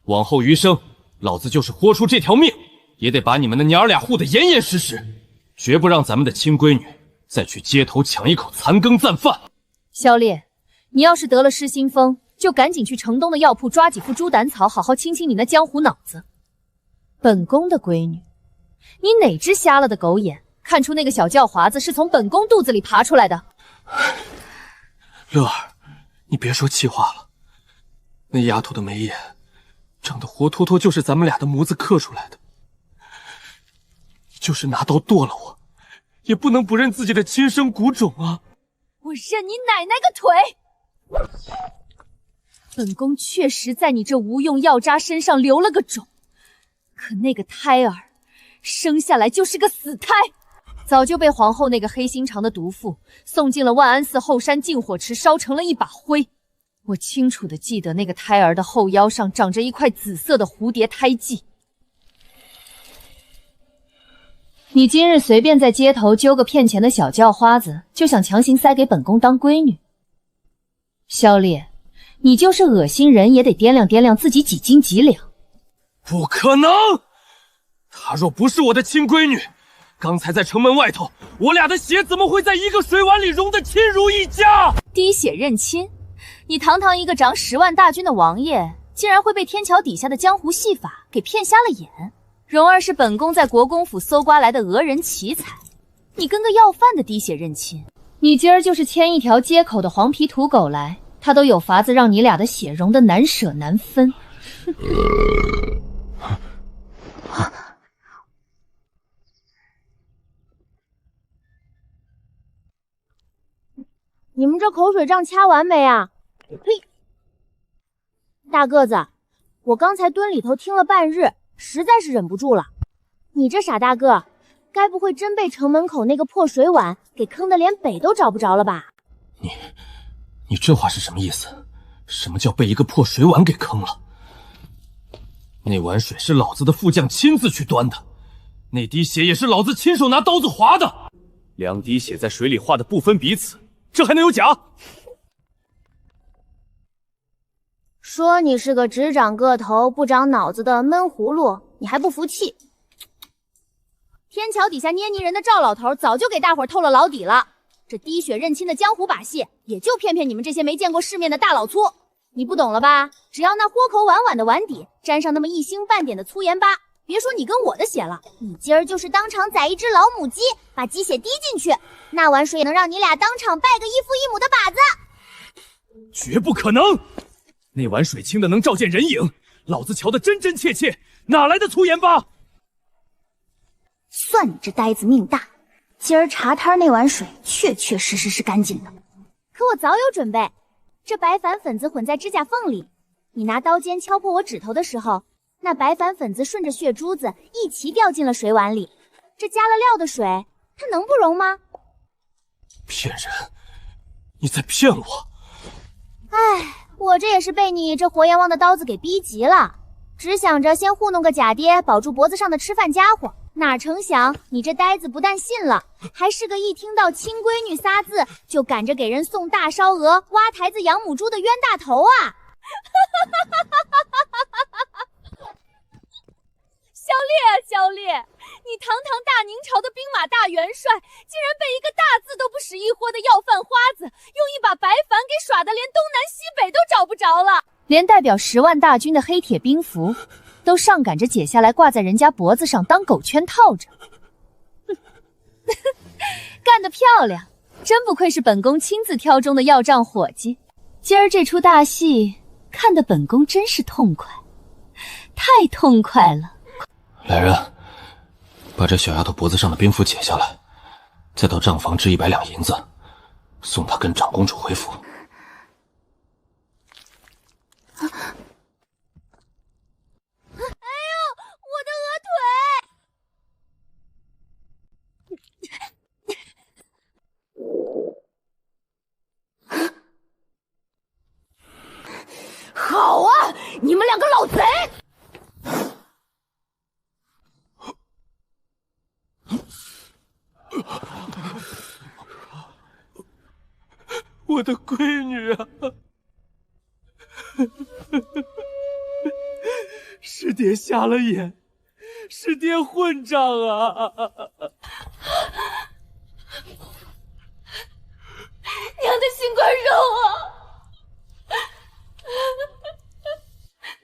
Speaker 6: 往后余生，老子就是豁出这条命，也得把你们的娘俩护得严严实实，绝不让咱们的亲闺女再去街头抢一口残羹暂饭。
Speaker 1: 萧烈，你要是得了失心疯，就赶紧去城东的药铺抓几副猪胆草，好好清清你那江湖脑子。本宫的闺女，你哪只瞎了的狗眼，看出那个小叫华子是从本宫肚子里爬出来的？
Speaker 6: 乐儿，你别说气话了，那丫头的眉眼长得活脱脱就是咱们俩的模子刻出来的，就是拿刀剁了我，也不能不认自己的亲生骨种啊！
Speaker 2: 我认你奶奶个腿！
Speaker 1: 本宫确实在你这无用药渣身上留了个种，可那个胎儿生下来就是个死胎，早就被皇后那个黑心肠的毒妇送进了万安寺后山禁火池，烧成了一把灰。我清楚地记得那个胎儿的后腰上长着一块紫色的蝴蝶胎记。你今日随便在街头揪个骗钱的小叫花子，就想强行塞给本宫当闺女？萧烈，你就是恶心人也得掂量掂量自己几斤几两。
Speaker 6: 不可能！她若不是我的亲闺女，刚才在城门外头，我俩的血怎么会在一个水碗里融得亲如一家？
Speaker 2: 滴血认亲，你堂堂一个掌10万大军的王爷，竟然会被天桥底下的江湖戏法给骗瞎了眼。蓉儿是本宫在国公府搜刮来的俄人奇才，你跟个要饭的滴血认亲？
Speaker 1: 你今儿就是牵一条街口的黄皮土狗来，他都有法子让你俩的血融得难舍难分。
Speaker 2: 你们这口水仗掐完没啊？呸！大个子，我刚才蹲里头听了半日，实在是忍不住了。你这傻大个，该不会真被城门口那个破水碗给坑得连北都找不着了吧？
Speaker 6: 你这话是什么意思？什么叫被一个破水碗给坑了？那碗水是老子的副将亲自去端的，那滴血也是老子亲手拿刀子划的。
Speaker 3: 2滴血在水里化的不分彼此，这还能有假？
Speaker 2: 说你是个只长个头不长脑子的闷葫芦，你还不服气？天桥底下捏泥人的赵老头早就给大伙儿透了老底了，这滴血认亲的江湖把戏，也就骗骗你们这些没见过世面的大老粗。你不懂了吧？只要那豁口碗碗的碗底沾上那么1星半点的粗盐巴，别说你跟我的血了，你今儿就是当场宰一只老母鸡，把鸡血滴进去，那碗水也能让你俩当场拜个1父1母的把子。
Speaker 3: 绝不可能！那碗水清的能照见人影，老子瞧得真真切切，哪来的粗盐巴？
Speaker 2: 算你这呆子命大，今儿茶摊那碗水确确实实是干净的。可我早有准备，这白矾粉子混在指甲缝里，你拿刀尖敲破我指头的时候，那白矾粉子顺着血珠子一齐掉进了水碗里。这加了料的水，它能不溶吗？
Speaker 6: 骗人！你在骗我！
Speaker 2: 唉，我这也是被你这活阎王的刀子给逼急了，只想着先糊弄个假爹，保住脖子上的吃饭家伙。哪成想你这呆子不但信了，还是个一听到亲闺女仨字就赶着给人送大烧鹅、挖台子养母猪的冤大头啊！
Speaker 7: 萧烈啊萧烈，你堂堂大宁朝的兵马大元帅，竟然被一个大字都不识一豁的要饭花子用一把白矾给耍得连东南西北都找不着了，
Speaker 1: 连代表10万大军的黑铁兵符都上赶着解下来挂在人家脖子上当狗圈套着。干得漂亮，真不愧是本宫亲自挑中的要账伙计。今儿这出大戏看得本宫真是痛快，太痛快了。
Speaker 6: 来人，把这小丫头脖子上的兵符解下来，再到账房支100两银子，送她跟长公主回府。
Speaker 7: 好啊，你们两个老贼！
Speaker 6: 我的闺女啊！是爹瞎了眼，是爹混账啊！
Speaker 7: 娘的心块肉啊！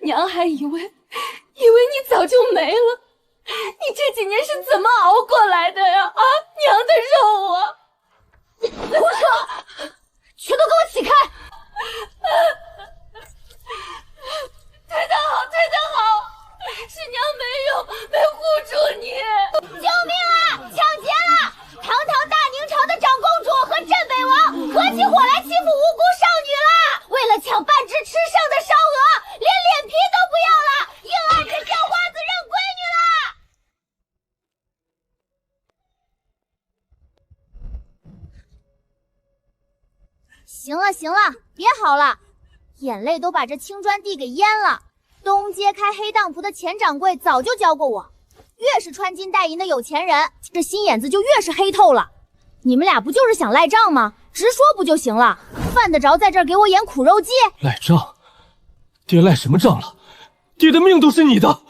Speaker 7: 娘还以为你早就没了，你这几年是怎么熬过来的呀？啊，娘的肉啊！胡说！全都给我起开！对他好，对他好，是娘没护住你！
Speaker 2: 救命啊！抢劫了！堂堂大宁朝的长公主和镇北王合起伙来欺负无辜少女了！为了抢半只吃剩的烧鹅，连脸皮都不要了，硬按着叫花子认闺女了！行了行了，别嚎了，眼泪都把这青砖地给淹了。东街开黑当铺的前掌柜早就教过我，越是穿金戴银的有钱人，这心眼子就越是黑透了。你们俩不就是想赖账吗？直说不就行了？犯得着在这儿给我演苦肉计？
Speaker 6: 赖账？爹赖什么账了？爹的命都是你的。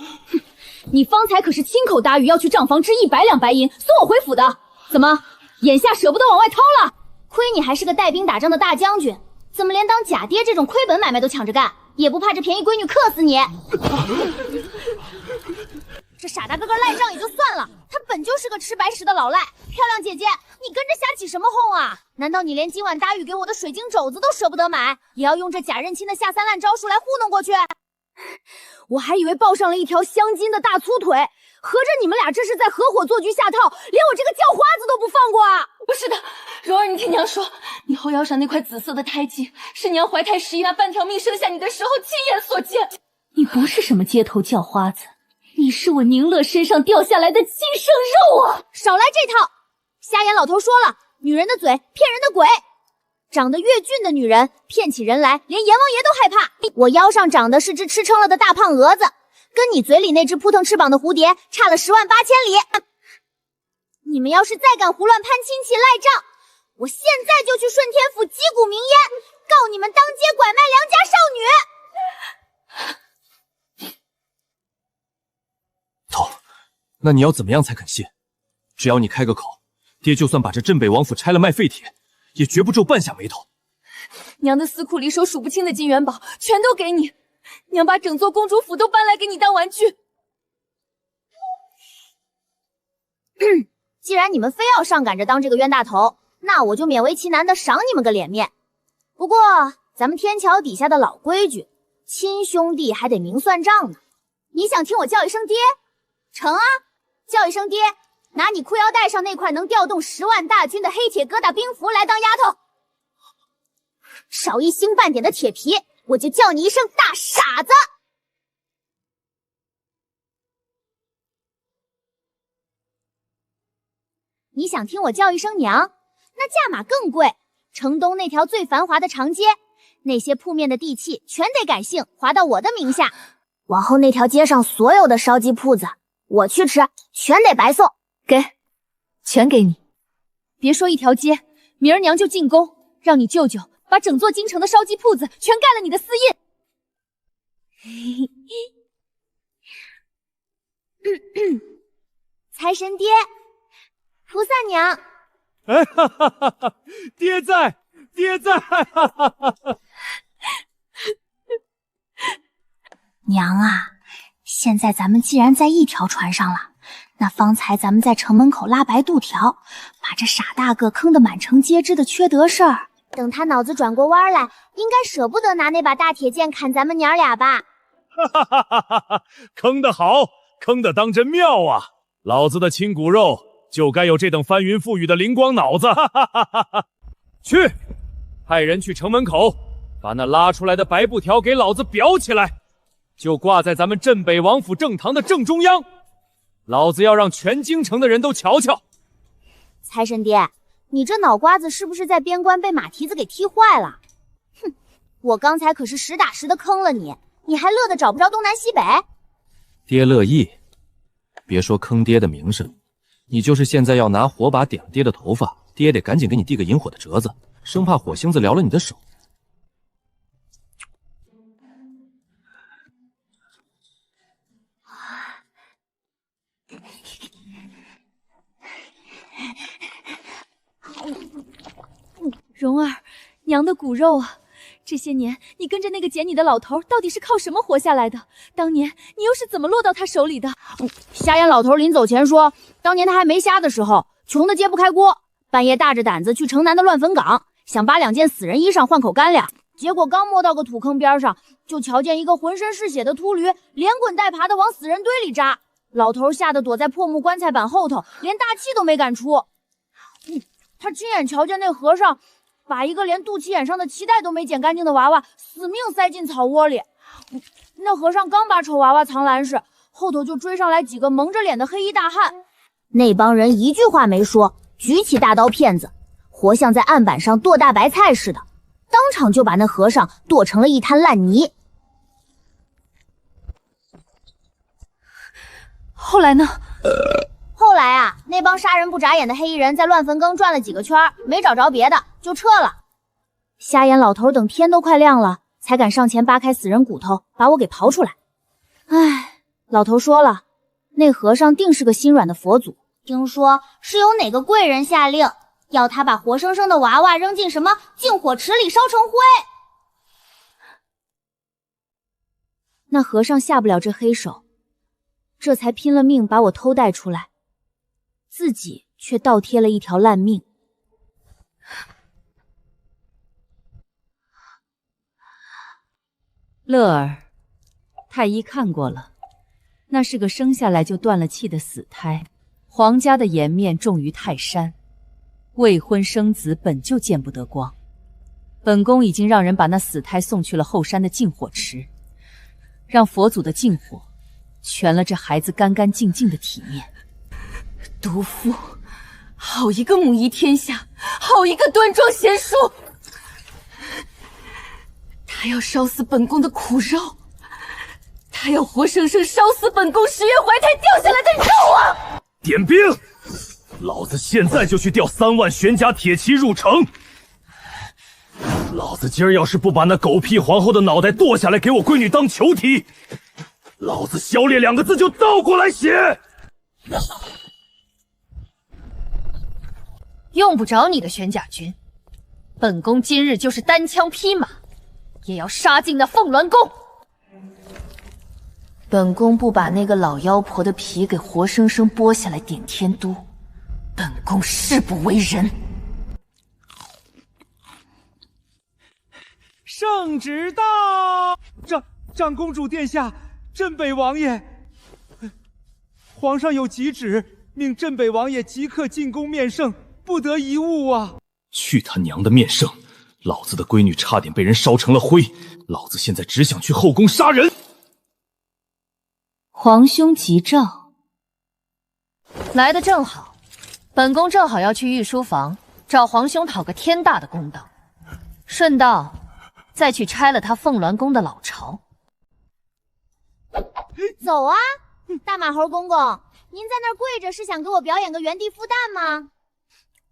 Speaker 7: 你方才可是亲口答语要去账房支100两白银送我回府的，怎么眼下舍不得往外掏了？
Speaker 2: 亏你还是个带兵打仗的大将军，怎么连当假爹这种亏本买卖都抢着干，也不怕这便宜闺女克死你？这傻大个个赖账也就算了，他本就是个吃白食的老赖。漂亮姐姐，你跟着瞎起什么哄啊？难道你连今晚大玉给我的水晶肘子都舍不得买，也要用这假认亲的下三滥招数来糊弄过去？我还以为抱上了一条镶金的大粗腿，合着你们俩这是在合伙做局下套，连我这个叫花子都不放过啊！
Speaker 7: 不是的，蓉儿，你听娘说，你后腰上那块紫色的胎记，是娘怀胎十月那半条命生下你的时候亲眼所见。你不是什么街头叫花子，你是我宁乐身上掉下来的亲生肉啊！
Speaker 2: 少来这套！瞎眼老头说了，女人的嘴骗人的鬼。长得越俊的女人骗起人来，连阎王爷都害怕。我腰上长的是只吃撑了的大胖蛾子，跟你嘴里那只扑腾翅膀的蝴蝶差了108000里。你们要是再敢胡乱攀亲戚赖账，我现在就去顺天府击鼓鸣烟，告你们当街拐卖良家少女。
Speaker 6: 头，那你要怎么样才肯信？只要你开个口，爹就算把这镇北王府拆了卖废铁，也绝不皱半下眉头。
Speaker 7: 娘的私库里手数不清的金元宝全都给你，娘把整座公主府都搬来给你当玩具。
Speaker 2: 既然你们非要上赶着当这个冤大头，那我就勉为其难的赏你们个脸面。不过咱们天桥底下的老规矩，亲兄弟还得明算账呢。你想听我叫一声爹？成啊，叫一声爹，拿你裤腰带上那块能调动10万大军的黑铁疙瘩兵符来当丫头。少一星半点的铁皮，我就叫你一声大傻子。你想听我叫一声娘，那价码更贵。城东那条最繁华的长街，那些铺面的地契全得改姓，划到我的名下。往后那条街上所有的烧鸡铺子，我去吃，全得白送。
Speaker 7: 全给你。
Speaker 1: 别说一条街，明儿娘就进宫，让你舅舅把整座京城的烧鸡铺子全盖了你的私印。
Speaker 2: 财神爹，菩萨娘，
Speaker 3: 哎哈哈哈哈！爹在，爹在！哈哈哈哈！
Speaker 2: 娘啊，现在咱们既然在一条船上了，那方才咱们在城门口拉白渡条，把这傻大个坑得满城皆知的缺德事儿，等他脑子转过弯来，应该舍不得拿那把大铁剑砍咱们娘俩吧？
Speaker 3: 哈哈哈哈哈哈！坑得好，坑得当真妙啊！老子的亲骨肉就该有这等翻云覆雨的灵光脑子！哈哈哈哈哈！去，派人去城门口，把那拉出来的白布条给老子裱起来，就挂在咱们镇北王府正堂的正中央。老子要让全京城的人都瞧瞧。
Speaker 2: 财神爹，你这脑瓜子是不是在边关被马蹄子给踢坏了？哼，我刚才可是实打实的坑了你，你还乐得找不着东南西北？
Speaker 6: 爹乐意，别说坑爹的名声，你就是现在要拿火把点了爹的头发，爹也得赶紧给你递个引火的折子，生怕火星子燎了你的手。
Speaker 1: 蓉儿，娘的骨肉啊！这些年你跟着那个捡你的老头，到底是靠什么活下来的？当年你又是怎么落到他手里的？
Speaker 2: 瞎眼老头临走前说，当年他还没瞎的时候，穷得揭不开锅，半夜大着胆子去城南的乱坟岗，想扒2件死人衣裳换口干粮。结果刚摸到个土坑边上，就瞧见一个浑身是血的秃驴连滚带爬的往死人堆里扎。老头吓得躲在破木棺材板后头，连大气都没敢出。他亲眼瞧见那和尚把一个连肚脐眼上的脐带都没剪干净的娃娃死命塞进草窝里。那和尚刚把丑娃娃藏蓝氏，后头就追上来几个蒙着脸的黑衣大汉。那帮人一句话没说，举起大刀片子，活像在案板上剁大白菜似的，当场就把那和尚剁成了一滩烂泥。
Speaker 1: 后来呢？
Speaker 2: 后来啊，那帮杀人不眨眼的黑衣人在乱坟岗转了几个圈，没找着别的，就撤了。瞎眼老头等天都快亮了，才敢上前扒开死人骨头，把我给刨出来。唉，老头说了，那和尚定是个心软的佛祖，听说是有哪个贵人下令，要他把活生生的娃娃扔进什么净火池里烧成灰。那和尚下不了这黑手，这才拼了命把我偷带出来。自己却倒贴了一条烂命。
Speaker 5: 乐儿，太医看过了，那是个生下来就断了气的死胎。皇家的颜面重于泰山，未婚生子本就见不得光。本宫已经让人把那死胎送去了后山的净火池，让佛祖的净火全了这孩子干干净净的体面。
Speaker 7: 毒妇，好一个母仪天下，好一个端庄贤淑！他要烧死本宫的苦肉，他要活生生烧死本宫10月怀胎掉下来的肉啊！
Speaker 3: 点兵！老子现在就去调3万玄甲铁骑入城。老子今儿要是不把那狗屁皇后的脑袋剁下来给我闺女当球踢，老子消烈2个字就倒过来写。
Speaker 1: 用不着你的玄甲军，本宫今日就是单枪匹马，也要杀进那凤鸾宫。本宫不把那个老妖婆的皮给活生生剥下来点天都，本宫誓不为人。
Speaker 6: 圣旨到！长公主殿下，镇北王爷，皇上有急旨，命镇北王爷即刻进宫面圣，不得贻误啊！
Speaker 3: 去他娘的面圣！老子的闺女差点被人烧成了灰，老子现在只想去后宫杀人。
Speaker 5: 皇兄急召，
Speaker 1: 来得正好，本宫正好要去御书房找皇兄讨个天大的公道，顺道再去拆了他凤鸾宫的老巢。
Speaker 2: 走啊，大马猴公公，您在那儿跪着是想给我表演个原地孵蛋吗？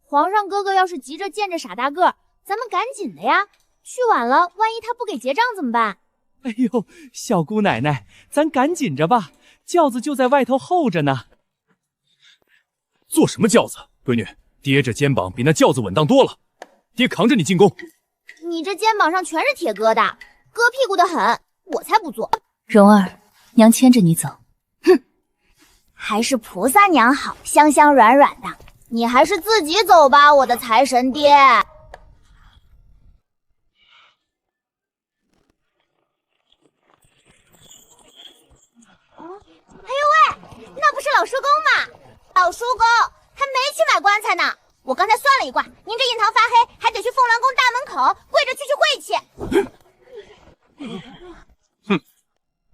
Speaker 2: 皇上哥哥要是急着见着傻大个，咱们赶紧的呀，去晚了万一他不给结账怎么办？
Speaker 6: 哎呦，小姑奶奶，咱赶紧着吧，轿子就在外头候着呢。
Speaker 3: 坐什么轿子？闺女，爹这肩膀比那轿子稳当多了，爹扛着你进宫。
Speaker 2: 你这肩膀上全是铁疙瘩，硌屁股的很，我才不坐。
Speaker 5: 蓉儿，娘牵着你走。
Speaker 2: 哼，还是菩萨娘好，香香软软的。你还是自己走吧，我的财神爹。哎呦喂，那不是老叔公吗？老叔公还没去买棺材呢。我刚才算了一卦，您这印堂发黑，还得去凤鸾宫大门口跪着去晦气。
Speaker 3: 哼，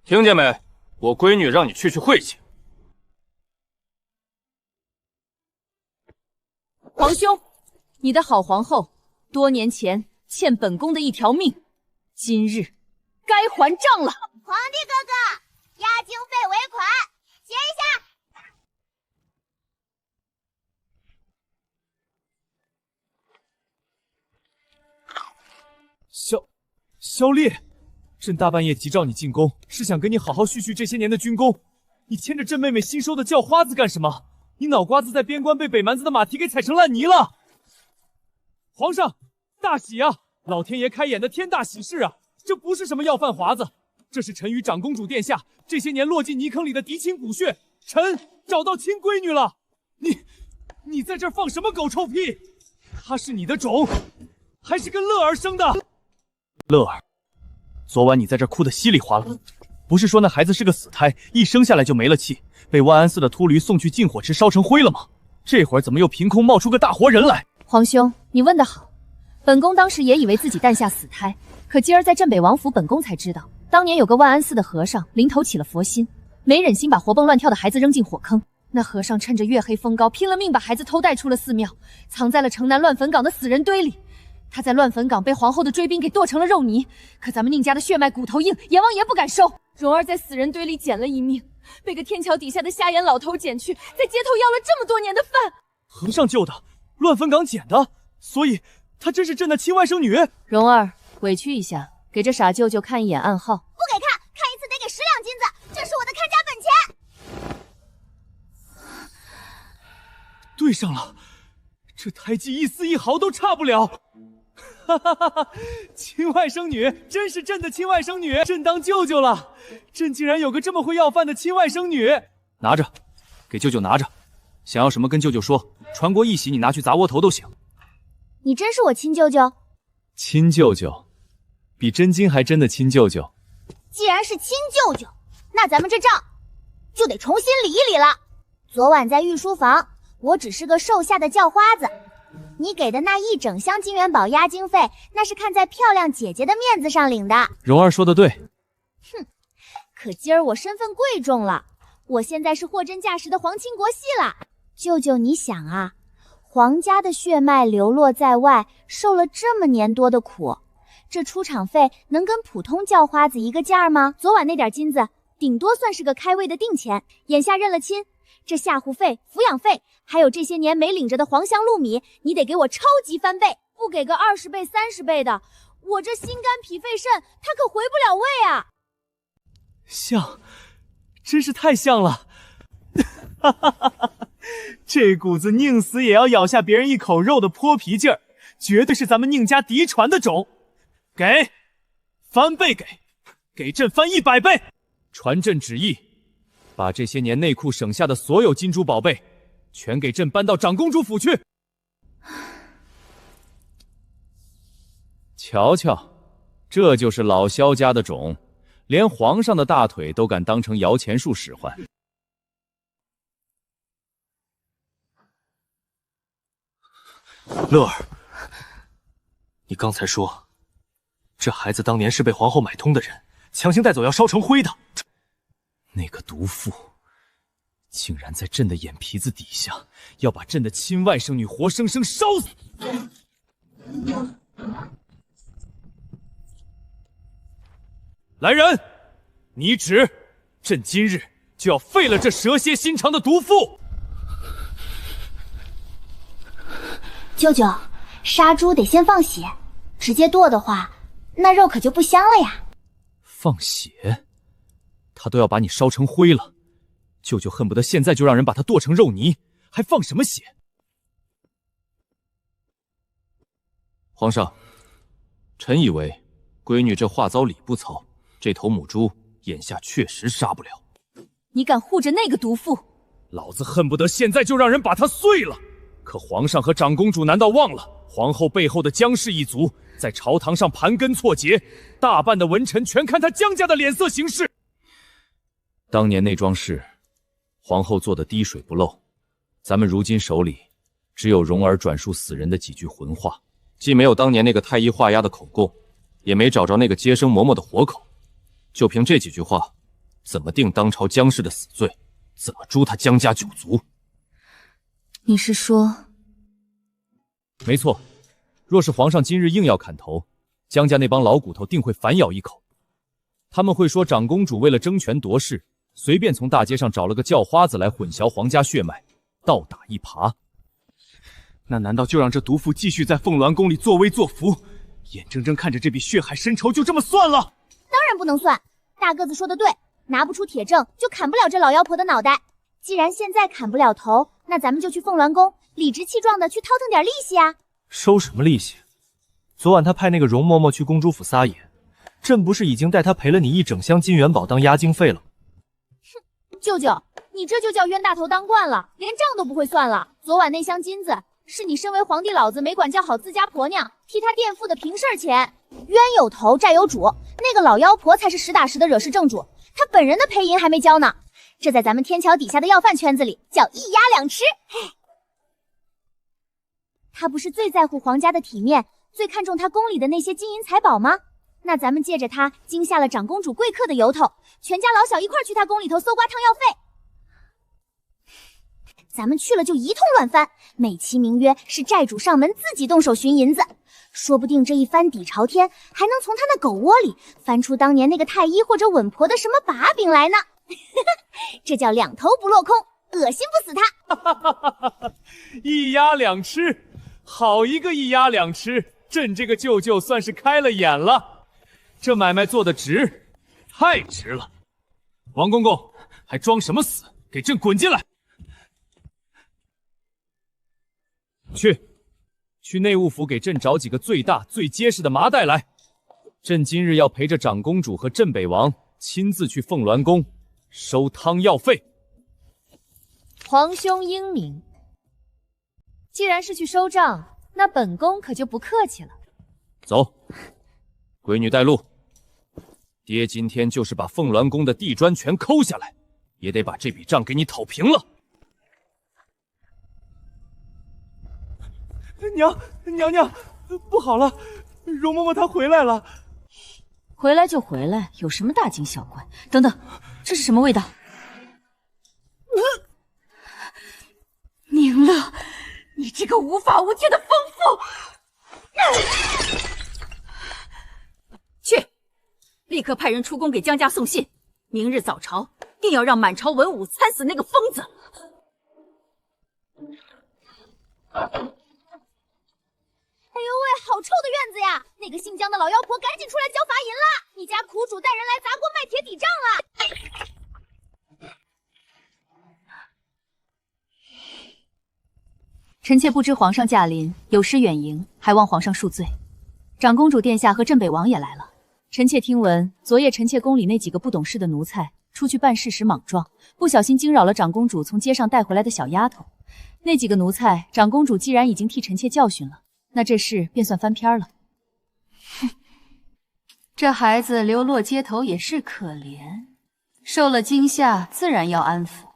Speaker 3: 听见没？我闺女让你去晦气。
Speaker 5: 皇兄，你的好皇后多年前欠本宫的一条命，今日该还账了。
Speaker 2: 皇帝哥哥，押经费尾款，结一下。
Speaker 6: 萧烈，朕大半夜急召你进宫，是想跟你好好叙叙这些年的军功。你牵着朕妹妹新收的叫花子干什么？你脑瓜子在边关被北蛮子的马蹄给踩成烂泥了！皇上，大喜啊！老天爷开眼的天大喜事啊！这不是什么要饭华子，这是臣与长公主殿下这些年落进泥坑里的嫡亲骨血，臣找到亲闺女了！你在这儿放什么狗臭屁？她是你的种，还是跟乐儿生的？
Speaker 3: 乐儿，昨晚你在这哭得稀里哗啦，不是说那孩子是个死胎，一生下来就没了气，被万安寺的秃驴送去净火池烧成灰了吗？这会儿怎么又凭空冒出个大活人来？
Speaker 1: 皇兄，你问得好，本宫当时也以为自己诞下死胎，可今儿在镇北王府，本宫才知道，当年有个万安寺的和尚临头起了佛心，没忍心把活蹦乱跳的孩子扔进火坑。那和尚趁着月黑风高，拼了命把孩子偷带出了寺庙，藏在了城南乱坟岗的死人堆里。他在乱坟岗被皇后的追兵给剁成了肉泥，可咱们宁家的血脉骨头硬，阎王爷不敢收。蓉儿在死人堆里捡了一命，被个天桥底下的瞎眼老头捡去，在街头要了这么多年的饭。
Speaker 6: 和尚救的，乱坟岗捡的，所以她真是朕的亲外甥女。
Speaker 1: 蓉儿，委屈一下，给这傻舅舅看一眼暗号。
Speaker 2: 不给看，看一次得给10两金子，这是我的看家本钱。
Speaker 6: 对上了，这胎记一丝一毫都差不了。哈哈哈哈！亲外甥女，真是朕的亲外甥女，朕当舅舅了。朕竟然有个这么会要饭的亲外甥女。
Speaker 3: 拿着，给舅舅拿着。想要什么跟舅舅说，传国一喜你拿去砸窝头都行。
Speaker 2: 你真是我亲舅舅？
Speaker 3: 亲舅舅，比真金还真的亲舅舅。
Speaker 2: 既然是亲舅舅，那咱们这账就得重新理一理了。昨晚在御书房，我只是个瘦下的叫花子，你给的那1整箱金元宝押金费，那是看在漂亮姐姐的面子上领的。
Speaker 3: 蓉儿说的对。
Speaker 2: 哼，可今儿我身份贵重了，我现在是货真价实的皇亲国戚了。舅舅，你想啊，皇家的血脉流落在外，受了这么年多的苦，这出场费能跟普通叫花子一个价吗？昨晚那点金子，顶多算是个开胃的定钱，眼下认了亲，这吓唬费、抚养费，还有这些年没领着的黄香禄米，你得给我超级翻倍，不给个20倍、30倍的，我这心肝脾肺肾，它可回不了位啊！
Speaker 6: 像，真是太像了！哈哈哈哈！这股子宁死也要咬下别人一口肉的泼皮劲儿，绝对是咱们宁家嫡传的种。给，翻倍给朕翻100倍！
Speaker 3: 传朕旨意，把这些年内库省下的所有金珠宝贝，全给朕搬到长公主府去。瞧瞧，这就是老萧家的种，连皇上的大腿都敢当成摇钱树使唤。
Speaker 6: 乐儿，你刚才说，这孩子当年是被皇后买通的人，强行带走要烧成灰的。
Speaker 3: 那个毒妇，竟然在朕的眼皮子底下，要把朕的亲外甥女活生生烧死！来人，拟旨，朕今日就要废了这蛇蝎心肠的毒妇！
Speaker 2: 舅舅，杀猪得先放血，直接剁的话，那肉可就不香了呀。
Speaker 3: 放血？他都要把你烧成灰了，舅舅恨不得现在就让人把他剁成肉泥，还放什么血？皇上，臣以为闺女这话糙理不糙，这头母猪眼下确实杀不了。
Speaker 1: 你敢护着那个毒妇？
Speaker 3: 老子恨不得现在就让人把他碎了。可皇上和长公主难道忘了皇后背后的姜氏一族在朝堂上盘根错节，大半的文臣全看他姜家的脸色行事。当年那桩事，皇后做的滴水不漏，咱们如今手里只有蓉儿转述死人的几句魂话，既没有当年那个太医画押的口供，也没找着那个接生嬷嬷的活口，就凭这几句话，怎么定当朝姜氏的死罪？怎么诛他姜家9族？
Speaker 1: 你是说？
Speaker 3: 没错，若是皇上今日硬要砍头，姜家那帮老骨头定会反咬一口。他们会说长公主为了争权夺势，随便从大街上找了个叫花子来混淆皇家血脉，倒打一耙。
Speaker 6: 那难道就让这毒妇继续在凤鸾宫里作威作福，眼睁睁看着这笔血海深仇就这么算了？
Speaker 2: 当然不能算，大个子说的对，拿不出铁证就砍不了这老妖婆的脑袋。既然现在砍不了头，那咱们就去凤鸾宫，理直气壮的去掏腾点利息啊！
Speaker 6: 收什么利息？昨晚他派那个容嬷嬷去公主府撒野，朕不是已经带他赔了你1整箱金元宝当押金费了？
Speaker 2: 哼，舅舅，你这就叫冤大头当惯了，连账都不会算了。昨晚那箱金子是你身为皇帝老子没管教好自家婆娘，替他垫付的平事儿钱。冤有头债有主，那个老妖婆才是实打实的惹事正主，她本人的赔银还没交呢。这在咱们天桥底下的要饭圈子里叫一鸭两吃。他不是最在乎皇家的体面，最看重他宫里的那些金银财宝吗？那咱们借着他惊吓了长公主贵客的由头，全家老小一块去他宫里头搜刮烫药费。咱们去了就一通乱翻，美其名曰是债主上门自己动手寻银子，说不定这一翻底朝天，还能从他那狗窝里翻出当年那个太医或者稳婆的什么把柄来呢。这叫两头不落空，恶心不死他。
Speaker 3: 一鸭两吃，好一个一鸭两吃！朕这个舅舅算是开了眼了，这买卖做得值，太值了。王公公，还装什么死？给朕滚进来！去内务府给朕找几个最大最结实的麻袋来。朕今日要陪着长公主和镇北王亲自去凤鸾宫收汤药费。
Speaker 1: 皇兄英明。既然是去收账，那本宫可就不客气了。
Speaker 3: 走，闺女带路。爹今天就是把凤鸾宫的地砖全抠下来，也得把这笔账给你讨平了。
Speaker 6: 娘，不好了，容嬷嬷她回来了。
Speaker 7: 回来就回来，有什么大惊小怪？等等，这是什么味道？宁乐，你这个无法无天的疯妇！去，立刻派人出宫给江家送信，明日早朝定要让满朝文武参死那个疯子。
Speaker 2: 哎呦喂，好臭的院子呀！那个姓江的老妖婆，赶紧出来交罚银啦！你家苦主带人来砸锅卖铁抵账了。
Speaker 7: 臣妾不知皇上驾临，有失远迎，还望皇上恕罪。长公主殿下和镇北王也来了。臣妾听闻，昨夜臣妾宫里那几个不懂事的奴才出去办事时莽撞，不小心惊扰了长公主从街上带回来的小丫头。那几个奴才，长公主既然已经替臣妾教训了，那这事便算翻篇了。哼，这孩子流落街头也是可怜，受了惊吓，自然要安抚。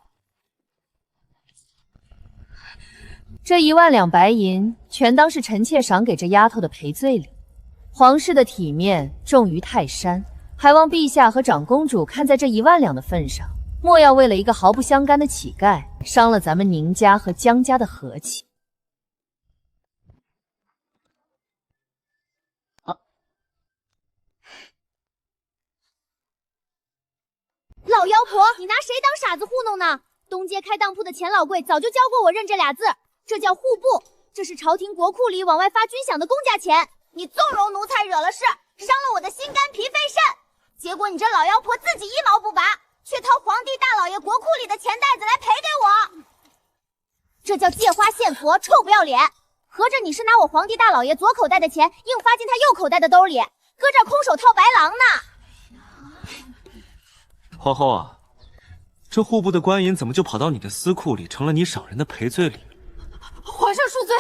Speaker 1: 这1万两白银，全当是臣妾赏给这丫头的赔罪礼。皇室的体面重于泰山，还望陛下和长公主看在这1万两的份上，莫要为了一个毫不相干的乞丐，伤了咱们宁家和江家的和气。
Speaker 2: 老妖婆，你拿谁当傻子糊弄呢？东街开当铺的钱老贵早就教过我认这俩字，这叫户部，这是朝廷国库里往外发军饷的公家钱。你纵容奴才惹了事，伤了我的心肝脾肺肾，结果你这老妖婆自己一毛不拔，却掏皇帝大老爷国库里的钱袋子来赔给我，这叫借花献佛，臭不要脸！合着你是拿我皇帝大老爷左口袋的钱硬发进他右口袋的兜里，搁这空手套白狼呢？
Speaker 8: 皇后啊，这户部的官银怎么就跑到你的私库里，成了你赏人的赔罪礼？
Speaker 7: 皇上恕罪，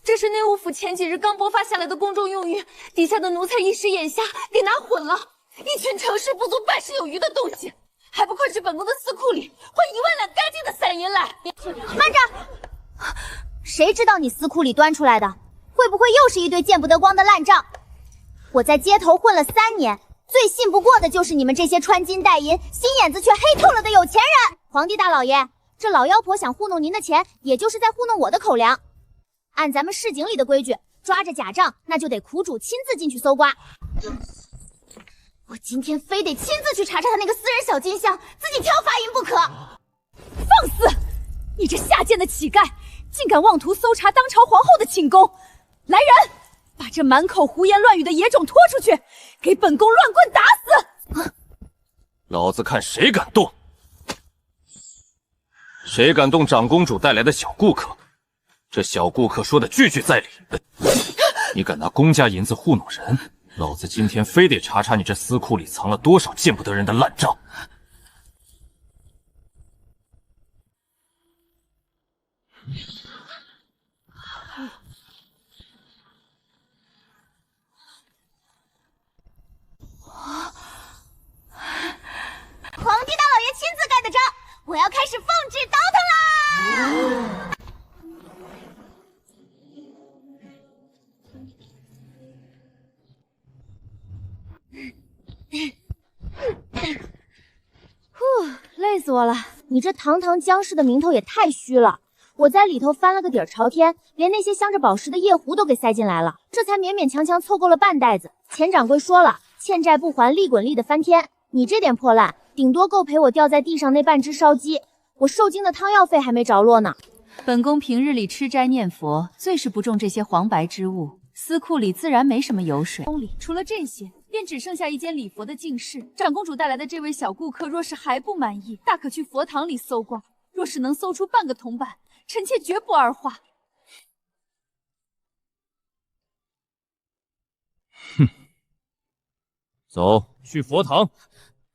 Speaker 7: 这是内务府前几日刚拨发下来的公众用语，底下的奴才一时眼瞎，给拿混了，一群成事不足败事有余的东西，还不快去本宫的私库里换1万两干净的散银来！
Speaker 2: 慢着，谁知道你私库里端出来的，会不会又是一堆见不得光的烂账？我在街头混了3年。最信不过的就是你们这些穿金戴银、心眼子却黑透了的有钱人。皇帝大老爷，这老妖婆想糊弄您的钱，也就是在糊弄我的口粮。按咱们市井里的规矩，抓着假账，那就得苦主亲自进去搜刮。我今天非得亲自去查查他那个私人小金箱，自己挑罚银不可。
Speaker 7: 放肆！你这下贱的乞丐，竟敢妄图搜查当朝皇后的寝宫！来人！把这满口胡言乱语的野种拖出去，给本宫乱棍打死！
Speaker 3: 老子看谁敢动！谁敢动长公主带来的小顾客？这小顾客说的句句在理。你敢拿公家银子糊弄人，老子今天非得查查你这私库里藏了多少见不得人的烂账！
Speaker 2: 皇帝大老爷亲自盖的章，我要开始奉旨倒腾啦！累死我了！你这堂堂江氏的名头也太虚了。我在里头翻了个底儿朝天，连那些镶着宝石的夜壶都给塞进来了，这才勉勉强强凑够了半袋子。钱掌柜说了，欠债不还，利滚利的翻天。你这点破烂，顶多够赔我掉在地上那半只烧鸡，我受惊的汤药费还没着落呢。
Speaker 7: 本宫平日里吃斋念佛，最是不重这些黄白之物，私库里自然没什么油水。宫里除了这些，便只剩下一间礼佛的净室。长公主带来的这位小顾客，若是还不满意，大可去佛堂里搜刮。若是能搜出半个铜板，臣妾绝不二话。
Speaker 3: 哼，走去佛堂。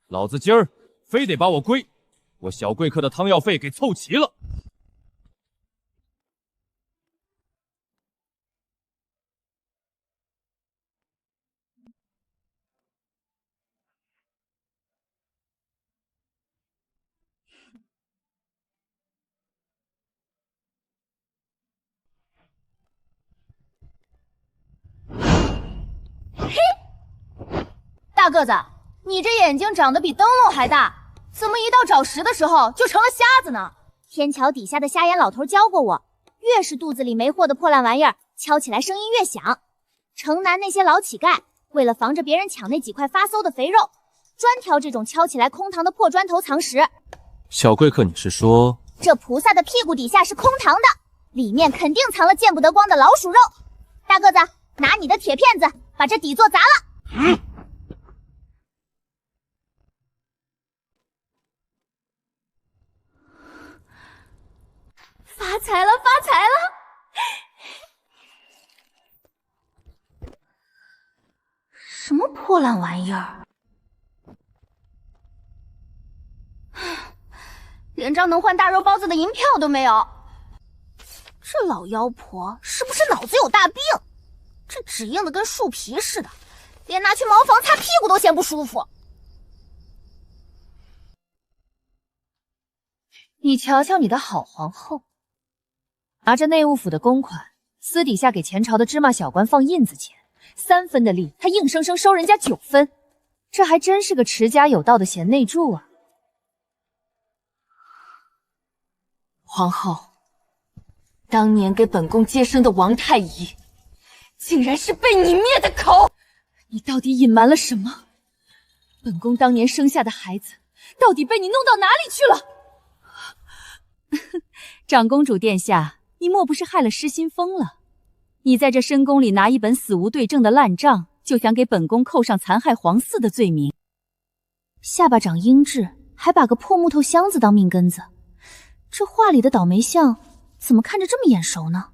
Speaker 3: 老子今儿非得把我小贵客的汤药费给凑齐了。
Speaker 2: 嘿，大个子，你这眼睛长得比灯笼还大，怎么一到找食的时候就成了瞎子呢？天桥底下的瞎眼老头教过我，越是肚子里没货的破烂玩意儿，敲起来声音越响。城南那些老乞丐，为了防着别人抢那几块发馊的肥肉，专挑这种敲起来空膛的破砖头藏食。
Speaker 6: 小贵客，你是说
Speaker 2: 这菩萨的屁股底下是空膛的，里面肯定藏了见不得光的老鼠肉。大个子，拿你的铁片子把这底座砸了。
Speaker 7: 发财了，发财了！
Speaker 2: 什么破烂玩意儿？连张能换大肉包子的银票都没有。这老妖婆是不是脑子有大病？这纸硬的跟树皮似的，连拿去茅房擦屁股都嫌不舒服。
Speaker 1: 你瞧瞧你的好皇后，拿着内务府的公款，私底下给前朝的芝麻小官放印子钱，3分的利，她硬生生收人家9分，这还真是个持家有道的贤内助啊！
Speaker 7: 皇后，当年给本宫接生的王太医，竟然是被你灭的口！
Speaker 1: 你到底隐瞒了什么？本宫当年生下的孩子，到底被你弄到哪里去了？长公主殿下，你莫不是害了失心疯了？你在这深宫里拿一本死无对证的烂账，就想给本宫扣上残害皇嗣的罪名？下巴长鹰痣，还把个破木头箱子当命根子，这画里的倒霉相怎么看着这么眼熟呢？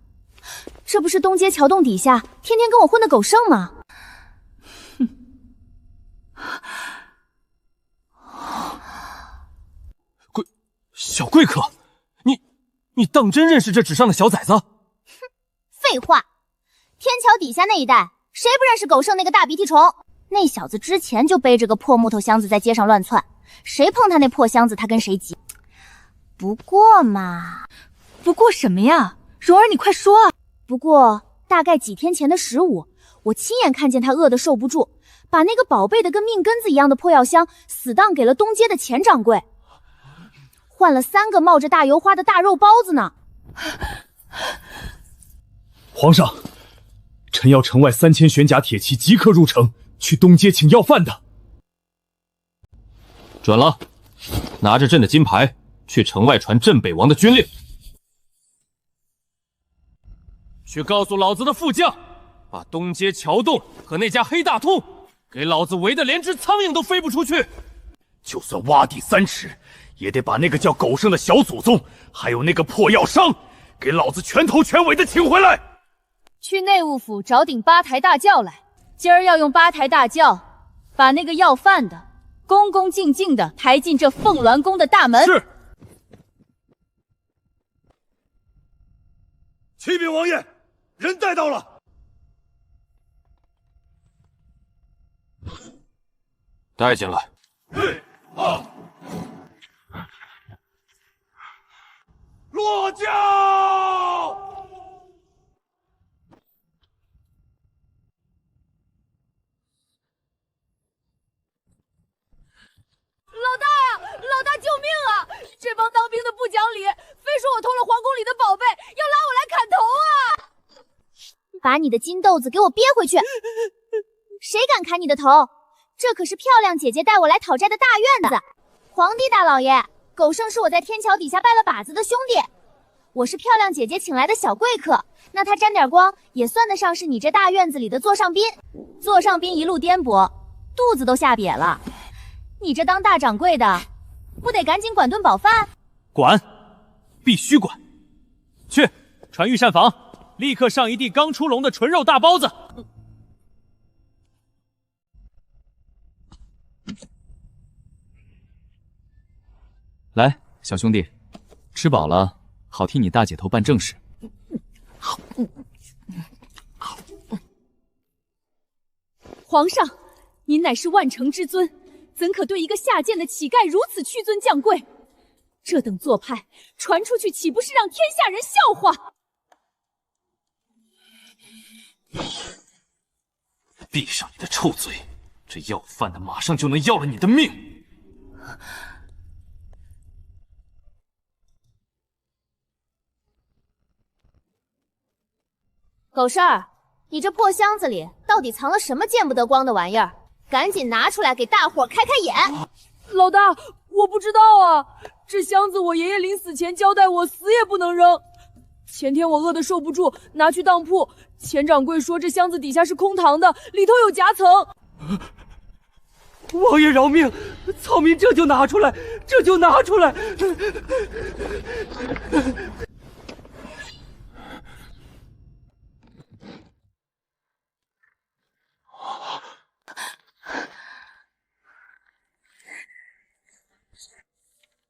Speaker 1: 这不是东街桥洞底下天天跟我混的狗剩吗？
Speaker 6: 小贵客，你当真认识这纸上的小崽子？
Speaker 2: 哼，废话，天桥底下那一带谁不认识狗剩那个大鼻涕虫？那小子之前就背着个破木头箱子在街上乱窜，谁碰他那破箱子他跟谁急。不过什么呀？蓉儿你快说啊！不过大概几天前的15，我亲眼看见他饿得受不住，把那个宝贝的跟命根子一样的破药箱死当给了东街的钱掌柜，换了3个冒着大油花的大肉包子呢。
Speaker 3: 皇上，臣要城外3000玄甲铁骑即刻入城，去东街请要饭的。
Speaker 6: 准了，拿着朕的金牌去城外传镇北王的军令，去告诉老子的副将，把东街桥洞和那家黑大通给老子围得连只苍蝇都飞不出去。
Speaker 3: 就算挖地3尺，也得把那个叫狗剩的小祖宗，还有那个破药商，给老子全头全尾的请回来。
Speaker 1: 去内务府找顶8抬大轿来，今儿要用8抬大轿，把那个要饭的恭恭敬敬的抬进这凤鸾宫的大门。
Speaker 3: 是。启禀王爷，人带到了。
Speaker 6: 带进来。
Speaker 3: 落轿！
Speaker 7: 老大救命啊！这帮当兵的不讲理，非说我偷了皇宫里的宝贝，要拉我来砍头啊！
Speaker 2: 把你的金豆子给我憋回去！谁敢砍你的头？这可是漂亮姐姐带我来讨债的大院子。皇帝大老爷，狗剩是我在天桥底下拜了把子的兄弟，我是漂亮姐姐请来的小贵客，那他沾点光也算得上是你这大院子里的座上宾。座上宾一路颠簸，肚子都吓瘪了。你这当大掌柜的，不得赶紧管顿饱饭？
Speaker 3: 管，必须管。去传御膳房，立刻上一地刚出笼的纯肉大包子。
Speaker 9: 来，小兄弟，吃饱了，好替你大姐头办正事。
Speaker 1: 皇上，您乃是万乘之尊，怎可对一个下贱的乞丐如此屈尊降贵？这等做派传出去，岂不是让天下人笑话？
Speaker 8: 闭上你的臭嘴！这要饭的马上就能要了你的命！
Speaker 2: 狗剩儿，你这破箱子里到底藏了什么见不得光的玩意儿？赶紧拿出来给大伙开开眼！
Speaker 7: 老大，我不知道啊，这箱子我爷爷临死前交代我死也不能扔。前天我饿得受不住，拿去当铺。钱掌柜说这箱子底下是空膛的，里头有夹层。
Speaker 6: 王爷饶命！草民这就拿出来，这就拿出来！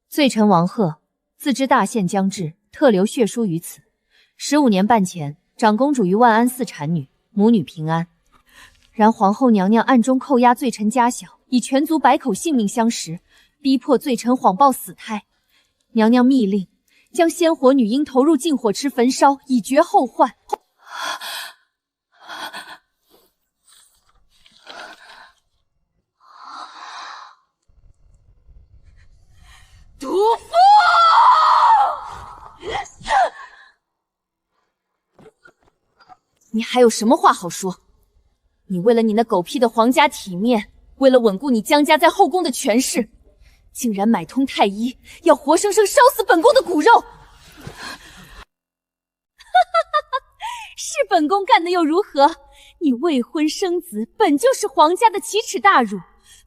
Speaker 1: 罪臣王贺自知大限将至，特留血书于此。15年半前，长公主于万安寺产女，母女平安。然皇后娘娘暗中扣押罪臣家小，以全族百口性命相识，逼迫罪臣谎报死胎。娘娘密令将鲜活女婴投入禁火池焚烧，以绝后患。
Speaker 7: 毒妇！
Speaker 1: 你还有什么话好说？你为了你那狗屁的皇家体面，为了稳固你江家在后宫的权势，竟然买通太医，要活生生烧死本宫的骨肉！是本宫干的又如何？你未婚生子，本就是皇家的奇耻大辱。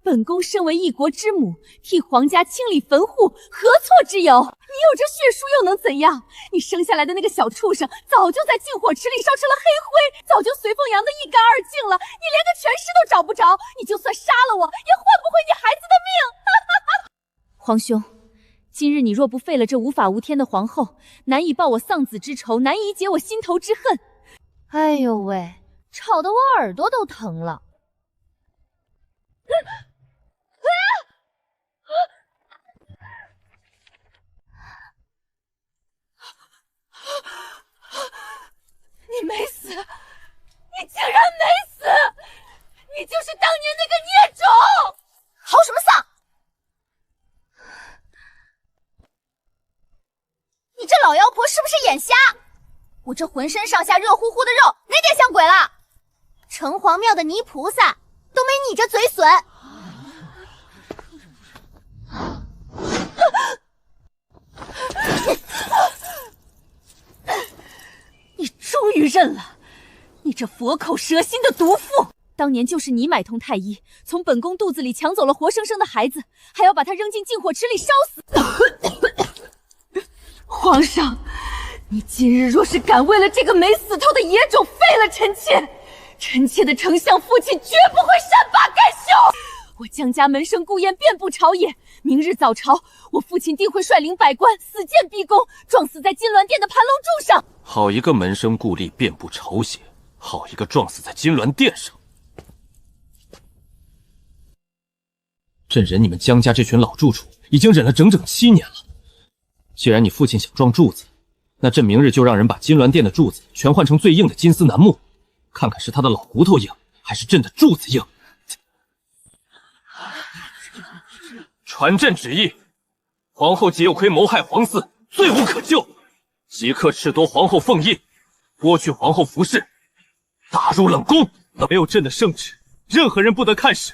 Speaker 1: 本宫身为一国之母，替皇家清理坟户，何错之有？你有这血书又能怎样？你生下来的那个小畜生，早就在禁火池里烧成了黑灰，早就随风扬得一干二净了。你连个全尸都找不着，你就算杀了我，也换不回你孩子的命！皇兄，今日你若不废了这无法无天的皇后，难以报我丧子之仇，难以解我心头之恨。哎呦喂，吵得我耳朵都疼了。
Speaker 7: 你没死，你竟然没死！你就是当年那个孽种！
Speaker 2: 嚎什么丧？你这老妖婆是不是眼瞎？我这浑身上下热乎乎的肉，哪点像鬼了？城隍庙的泥菩萨都没你这嘴损！
Speaker 1: 你终于认了，你这佛口蛇心的毒妇！当年就是你买通太医，从本宫肚子里抢走了活生生的孩子，还要把他扔进禁火池里烧死。
Speaker 7: 皇上，你今日若是敢为了这个没死透的野种废了臣妾，臣妾的丞相父亲绝不会善罢甘休。
Speaker 1: 我江家门生顾燕遍布朝野，明日早朝，我父亲定会率领百官死谏逼宫，撞死在金銮殿的盘龙柱上。
Speaker 8: 好一个门生故吏遍布朝野，好一个撞死在金銮殿上！朕忍你们江家这群老住处已经忍了整整7年了。既然你父亲想撞柱子，那朕明日就让人把金銮殿的柱子全换成最硬的金丝楠木，看看是他的老骨头硬，还是朕的柱子硬。传朕旨意，皇后节有亏谋害皇嗣，罪无可救，即刻褫夺皇后凤印，剥去皇后服饰，打入冷宫。
Speaker 6: 没有朕的圣旨，任何人不得看使。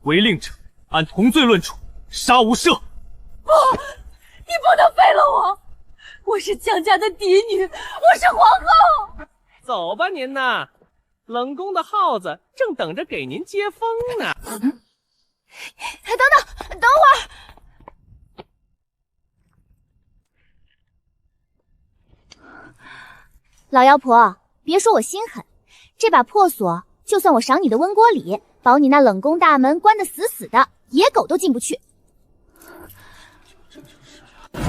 Speaker 6: 违令者按同罪论处，杀无赦。
Speaker 7: 不，你不能废了我！我是江家的嫡女，我是皇后。
Speaker 10: 走吧您呐，冷宫的耗子正等着给您接风呢。
Speaker 2: 等会儿！老妖婆，别说我心狠，这把破锁就算我赏你的温锅礼，保你那冷宫大门关得死死的，野狗都进不去。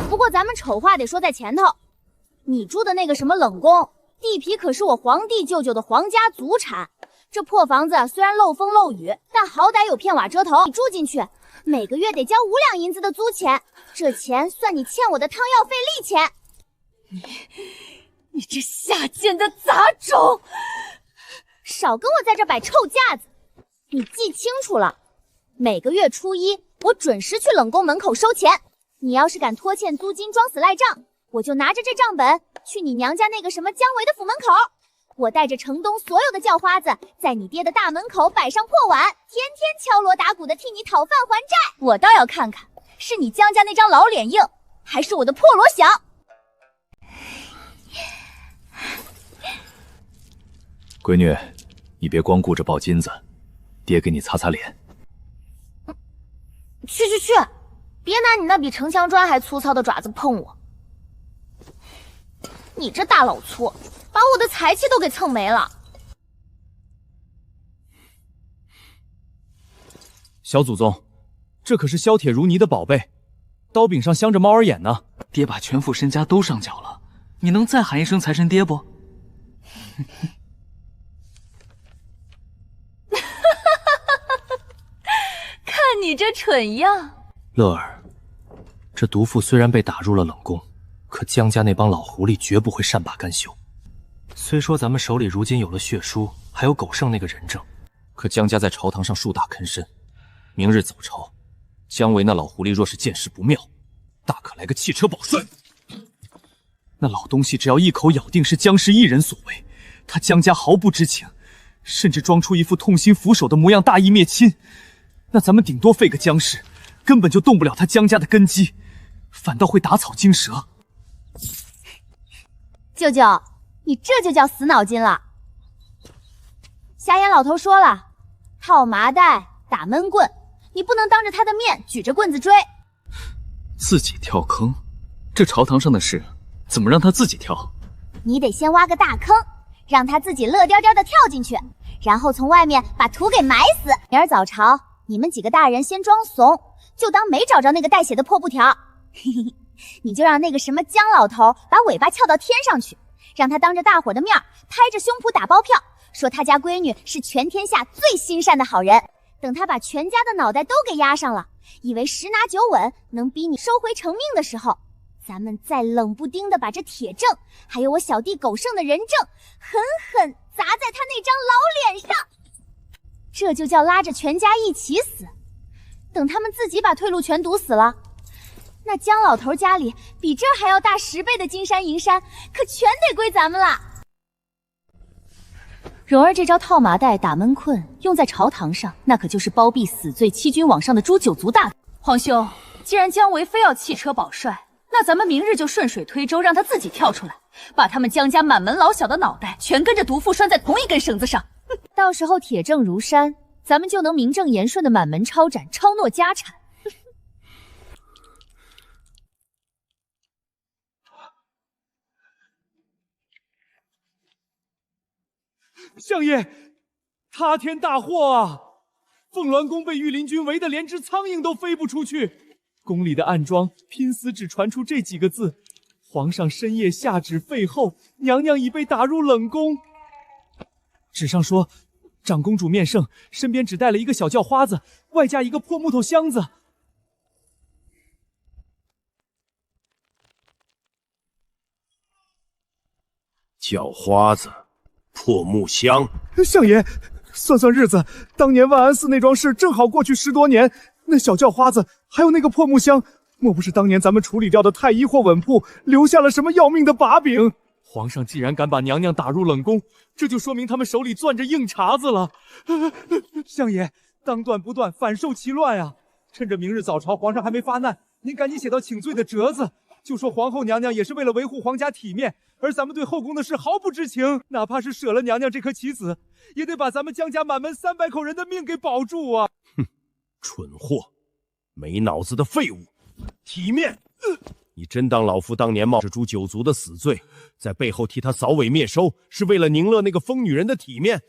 Speaker 2: 不过咱们丑话得说在前头，你住的那个什么冷宫，地皮可是我皇帝舅舅的皇家祖产。这破房子虽然漏风漏雨，但好歹有片瓦遮头，你住进去，每个月得交5两银子的租钱，这钱算你欠我的汤药费利钱。
Speaker 7: 你这下贱的杂种！
Speaker 2: 少跟我在这摆臭架子，你记清楚了，每个月初一我准时去冷宫门口收钱。你要是敢拖欠租金装死赖账，我就拿着这账本去你娘家那个什么姜维的府门口。我带着城东所有的叫花子，在你爹的大门口摆上破碗，天天敲锣打鼓的替你讨饭还债。我倒要看看，是你姜家那张老脸硬，还是我的破锣响。
Speaker 3: 闺女，你别光顾着抱金子，爹给你擦擦脸。
Speaker 2: 去，别拿你那比城墙砖还粗糙的爪子碰我。你这大老粗，把我的财气都给蹭没了。
Speaker 6: 小祖宗，这可是削铁如泥的宝贝，刀柄上镶着猫儿眼呢。
Speaker 9: 爹把全副身家都上缴了，你能再喊一声财神爹不？
Speaker 7: 看你这蠢样！
Speaker 8: 乐儿，这毒妇虽然被打入了冷宫，可姜家那帮老狐狸绝不会善罢甘休。虽说咱们手里如今有了血书，还有狗剩那个人证，可姜家在朝堂上树大啃深，明日早朝，姜维那老狐狸若是见势不妙，大可来个汽车保帅。那老东西只要一口咬定是姜氏一人所为，他姜家毫不知情，甚至装出一副痛心俯首的模样，大义灭亲，那咱们顶多废个姜氏，根本就动不了他姜家的根基，反倒会打草惊蛇。
Speaker 2: 舅舅，你这就叫死脑筋了。瞎眼老头说了，套麻袋打闷棍，你不能当着他的面举着棍子追。
Speaker 9: 自己跳坑？这朝堂上的事怎么让他自己跳？
Speaker 2: 你得先挖个大坑，让他自己乐颠颠的跳进去，然后从外面把土给埋死。明儿早朝，你们几个大人先装怂，就当没找着那个带血的破布条。嘿嘿，你就让那个什么姜老头把尾巴翘到天上去，让他当着大伙的面拍着胸脯打包票，说他家闺女是全天下最心善的好人。等他把全家的脑袋都给压上了，以为十拿九稳能逼你收回成命的时候，咱们再冷不丁的把这铁证还有我小弟狗剩的人证狠狠砸在他那张老脸上，这就叫拉着全家一起死。等他们自己把退路全堵死了，那姜老头家里比这还要大10倍的金山银山可全得归咱们了。
Speaker 1: 蓉儿这招套麻袋打闷棍用在朝堂上，那可就是包庇死罪欺君罔上的诛九族大。
Speaker 7: 皇兄，既然姜维非要弃车保帅，那咱们明日就顺水推舟，让他自己跳出来，把他们姜家满门老小的脑袋全跟着毒妇拴在同一根绳子上。
Speaker 1: 到时候铁证如山，咱们就能名正言顺的满门抄斩，抄诺家产。
Speaker 6: 相爷，塌天大祸啊！凤鸾宫被御林军围得连只苍蝇都飞不出去，宫里的暗桩拼死只传出这几个字：皇上深夜下旨废后，娘娘已被打入冷宫。纸上说，长公主面圣，身边只带了一个小叫花子，外加一个破木头箱子。
Speaker 4: 叫花子，破木箱。
Speaker 6: 相爷，算算日子，当年万安寺那桩事正好过去10多年，那小叫花子还有那个破木箱，莫不是当年咱们处理掉的太医或稳铺留下了什么要命的把柄？皇上既然敢把娘娘打入冷宫，这就说明他们手里攥着硬茬子了。相爷，当断不断，反受其乱啊！趁着明日早朝，皇上还没发难，您赶紧写到请罪的折子，就说皇后娘娘也是为了维护皇家体面，而咱们对后宫的事毫不知情，哪怕是舍了娘娘这颗棋子，也得把咱们姜家满门300口人的命给保住啊！
Speaker 4: 哼，蠢货，没脑子的废物，体面！你真当老夫当年冒着诛九族的死罪，在背后替他扫尾灭收，是为了宁乐那个疯女人的体面？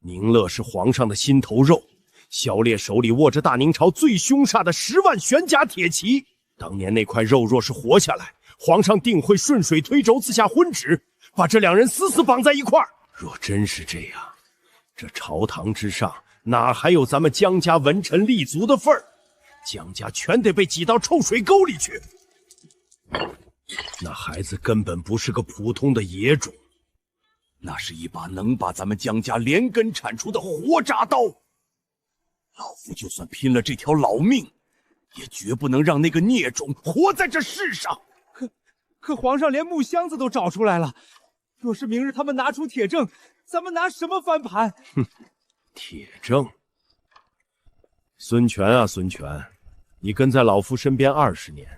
Speaker 4: 宁乐是皇上的心头肉，萧烈手里握着大宁朝最凶煞的10万玄甲铁骑，当年那块肉若是活下来，皇上定会顺水推舟赐下昏旨，把这2人死死绑在一块儿。若真是这样，这朝堂之上哪还有咱们姜家文臣立足的份儿？姜家全得被挤到臭水沟里去。那孩子根本不是个普通的野种，那是一把能把咱们江家连根铲除的活铡刀。老夫就算拼了这条老命，也绝不能让那个孽种活在这世上。
Speaker 6: 可皇上连木箱子都找出来了，若是明日他们拿出铁证，咱们拿什么翻盘？
Speaker 4: 哼，铁证。孙权啊，孙权，你跟在老夫身边20年，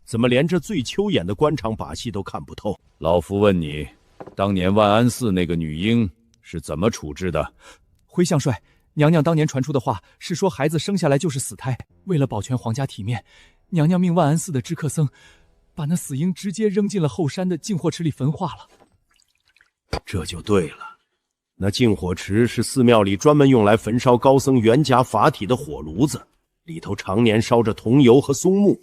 Speaker 4: 怎么连这最秋眼的官场把戏都看不透？
Speaker 3: 老夫问你，当年万安寺那个女婴是怎么处置的？
Speaker 6: 回相帅，娘娘当年传出的话是说孩子生下来就是死胎，为了保全皇家体面，娘娘命万安寺的知客僧把那死婴直接扔进了后山的净火池里焚化了。
Speaker 4: 这就对了。那净火池是寺庙里专门用来焚烧高僧元甲法体的火炉子，里头常年烧着桐油和松木。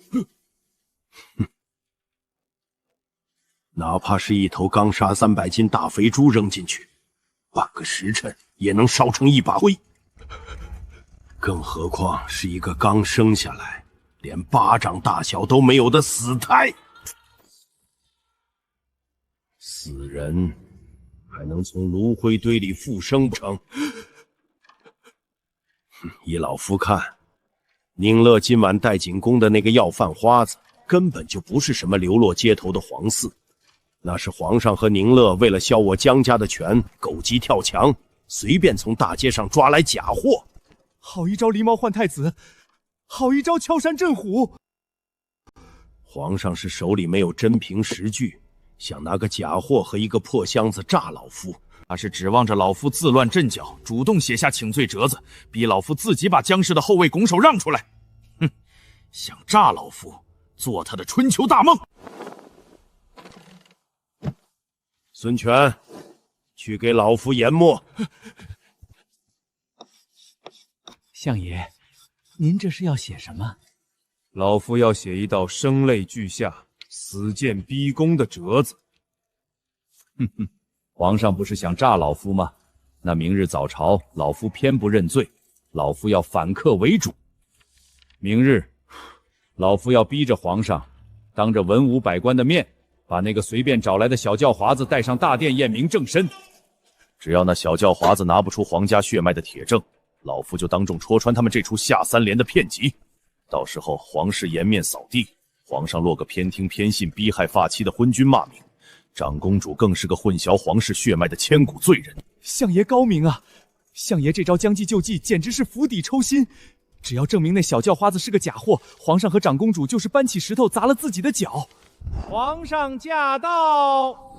Speaker 4: 哪怕是一头刚杀300斤大肥猪扔进去，半个时辰也能烧成一把灰。更何况是一个刚生下来连巴掌大小都没有的死胎。死人还能从炉灰堆里复生不成？依老夫看，宁乐今晚带进宫的那个要饭花子，根本就不是什么流落街头的皇嗣，那是皇上和宁乐为了消我江家的权，狗急跳墙，随便从大街上抓来假货。
Speaker 6: 好一招狸猫换太子，好一招敲山震虎。
Speaker 4: 皇上是手里没有真凭实据，想拿个假货和一个破箱子诈老夫，
Speaker 3: 他是指望着老夫自乱阵脚，主动写下请罪折子，逼老夫自己把江氏的后位拱手让出来。哼，想诈老夫，做他的春秋大梦。
Speaker 4: 孙权，去给老夫研墨。
Speaker 6: 相爷，您这是要写什么？
Speaker 3: 老夫要写一道声泪俱下、死谏逼宫的折子。哼哼，皇上不是想诈老夫吗？那明日早朝，老夫偏不认罪，老夫要反客为主。明日，老夫要逼着皇上，当着文武百官的面，把那个随便找来的小叫华子带上大殿验明正身。只要那小叫华子拿不出皇家血脉的铁证，老夫就当众戳穿他们这出下3联的骗局。到时候皇室颜面扫地，皇上落个偏听偏信、逼害发妻的昏君骂名，长公主更是个混淆皇室血脉的千古罪人。
Speaker 6: 相爷高明啊！相爷这招将计就计，简直是釜底抽薪。只要证明那小叫花子是个假货，皇上和长公主就是搬起石头砸了自己的脚。
Speaker 10: 皇上驾到！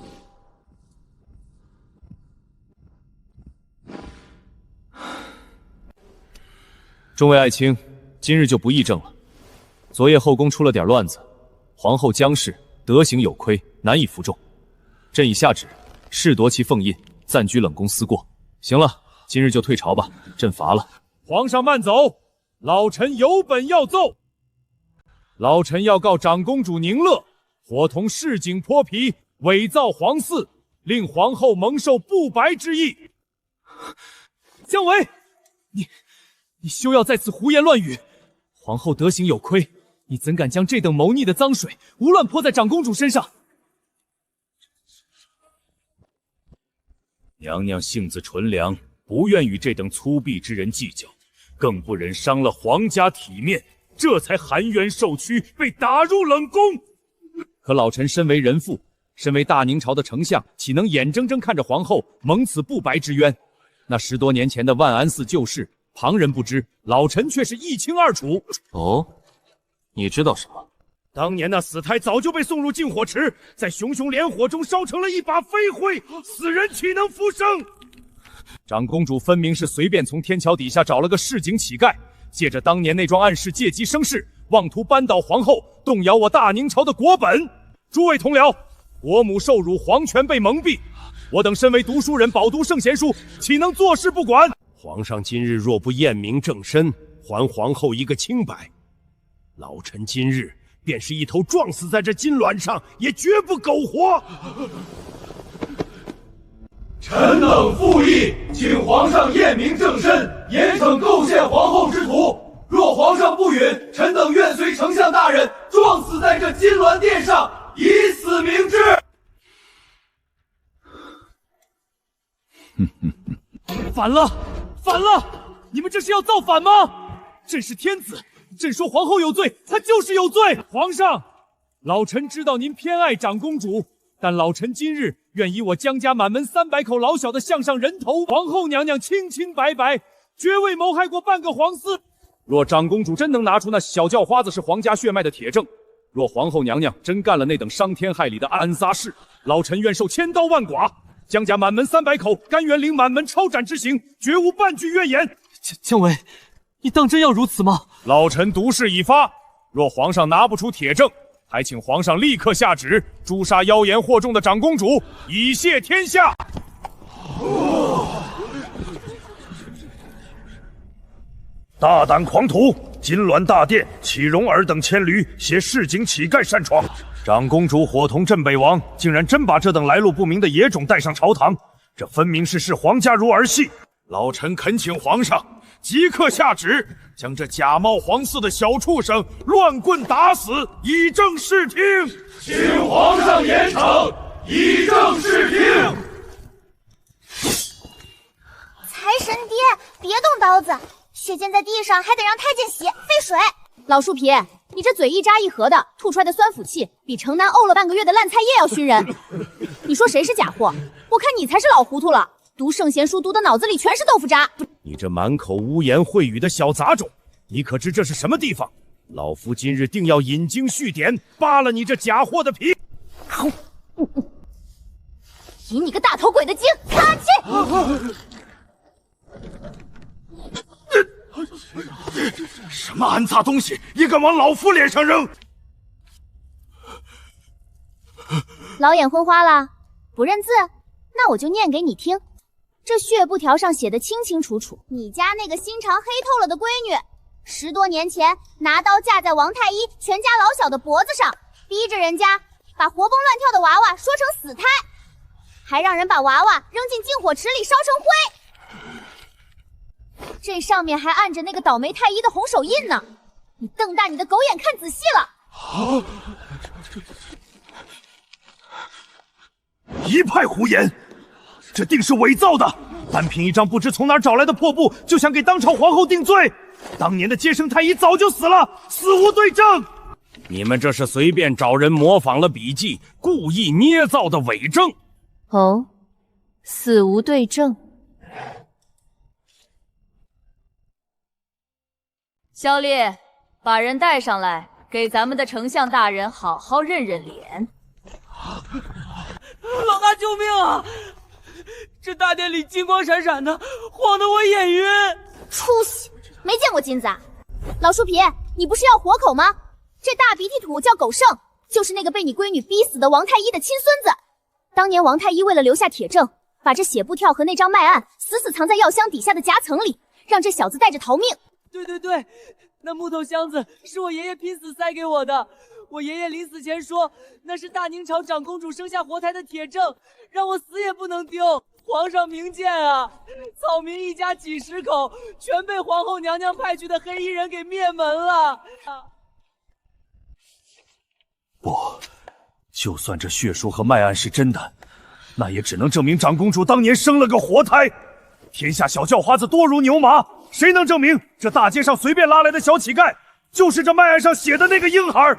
Speaker 3: 众位爱卿，今日就不议政了。昨夜后宫出了点乱子，皇后江氏德行有亏，难以服众。朕已下旨，褫夺其凤印，暂居冷宫思过。行了，今日就退朝吧，朕乏了。
Speaker 6: 皇上慢走，老臣有本要奏。老臣要告长公主宁乐伙同市井泼皮，伪造皇嗣，令皇后蒙受不白之意。姜维，你休要在此胡言乱语！皇后德行有亏，你怎敢将这等谋逆的脏水胡乱泼在长公主身上？
Speaker 3: 娘娘性子纯良，不愿与这等粗鄙之人计较，更不忍伤了皇家体面，这才含冤受屈，被打入冷宫。可老臣身为人父，身为大宁朝的丞相，岂能眼睁睁看着皇后蒙此不白之冤？那10多年前的万安寺旧事，旁人不知，老臣却是一清二楚。
Speaker 8: 哦，你知道什么？
Speaker 6: 当年那死胎早就被送入净火池，在熊熊烈火中烧成了一把飞灰，死人岂能复生？长公主分明是随便从天桥底下找了个市井乞丐，借着当年那桩暗事借机生事，妄图扳倒皇后，动摇我大宁朝的国本。诸位同僚，国母受辱，皇权被蒙蔽，我等身为读书人，饱读圣贤书，岂能坐视不管？
Speaker 4: 皇上今日若不验明正身，还皇后一个清白，老臣今日便是一头撞死在这金卵上，也绝不苟活。
Speaker 6: 臣等附议，请皇上验明正身，严惩构陷皇后之徒。若皇上不允，臣等愿随丞相大人撞死在这金銮殿上，以死明志。反了，反了！你们这是要造反吗？朕是天子，朕说皇后有罪，她就是有罪。皇上，老臣知道您偏爱长公主，但老臣今日愿以我江家满门300口老小的项上人头，皇后娘娘清清白白，绝未谋害过半个皇嗣。若长公主真能拿出那小叫花子是皇家血脉的铁证，若皇后娘娘真干了那等伤天害理的暗杀事，老臣愿受千刀万剐。江家满门300口，甘愿领满门抄斩之刑，绝无半句怨言。
Speaker 8: 姜维，你当真要如此吗？
Speaker 3: 老臣毒誓已发，若皇上拿不出铁证，还请皇上立刻下旨诛杀妖言惑众的长公主，以谢天下。
Speaker 4: 大胆狂徒！金銮大殿，启容尔等千驴携市井乞丐擅闯，长公主伙同镇北王，竟然真把这等来路不明的野种带上朝堂，这分明是视皇家如儿戏。老臣恳请皇上即刻下旨，将这假冒皇嗣的小畜生乱棍打死，以正视听。
Speaker 6: 请皇上严惩，以正视听。
Speaker 2: 财神爹，别动刀子，血溅在地上，还得让太监洗，费水。老树皮，你这嘴一扎一合的，吐出来的酸腐气，比城南沤了半个月的烂菜叶要熏人。你说谁是假货？我看你才是老糊涂了。读圣贤书读的脑子里全是豆腐渣。
Speaker 4: 你这满口污言秽语的小杂种，你可知这是什么地方？老夫今日定要引经据典，扒了你这假货的皮！
Speaker 2: 引你个大头鬼的经！看去！
Speaker 4: 什么安杂东西也敢往老夫脸上扔！
Speaker 2: 老眼昏花了，不认字？那我就念给你听。这血布条上写的清清楚楚，你家那个心肠黑透了的闺女，10多年前拿刀架在王太医全家老小的脖子上，逼着人家把活蹦乱跳的娃娃说成死胎，还让人把娃娃扔进净火池里烧成灰。这上面还按着那个倒霉太医的红手印呢，你瞪大你的狗眼看仔细了。
Speaker 4: 一派胡言，这定是伪造的。单凭一张不知从哪儿找来的破布，就想给当朝皇后定罪？当年的接生太医早就死了，死无对证。你们这是随便找人模仿了笔记，故意捏造的伪证。
Speaker 1: 哦，死无对证。
Speaker 7: 萧烈，把人带上来，给咱们的丞相大人好好认认脸。
Speaker 10: 老大救命啊！这大殿里金光闪闪的，晃得我眼晕。
Speaker 2: 出息，没见过金子啊！老树皮，你不是要活口吗？这大鼻涕土叫狗剩，就是那个被你闺女逼死的王太医的亲孙子。当年王太医为了留下铁证，把这血布条和那张脉案死死藏在药箱底下的夹层里，让这小子带着逃命。
Speaker 10: 对，那木头箱子是我爷爷拼死塞给我的。我爷爷临死前说，那是大宁朝长公主生下活胎的铁证，让我死也不能丢。皇上明鉴啊，草民一家几10口，全被皇后娘娘派去的黑衣人给灭门了。
Speaker 4: 不，就算这血书和脉案是真的，那也只能证明长公主当年生了个活胎。天下小叫花子多如牛马，谁能证明这大街上随便拉来的小乞丐就是这脉案上写的那个婴孩？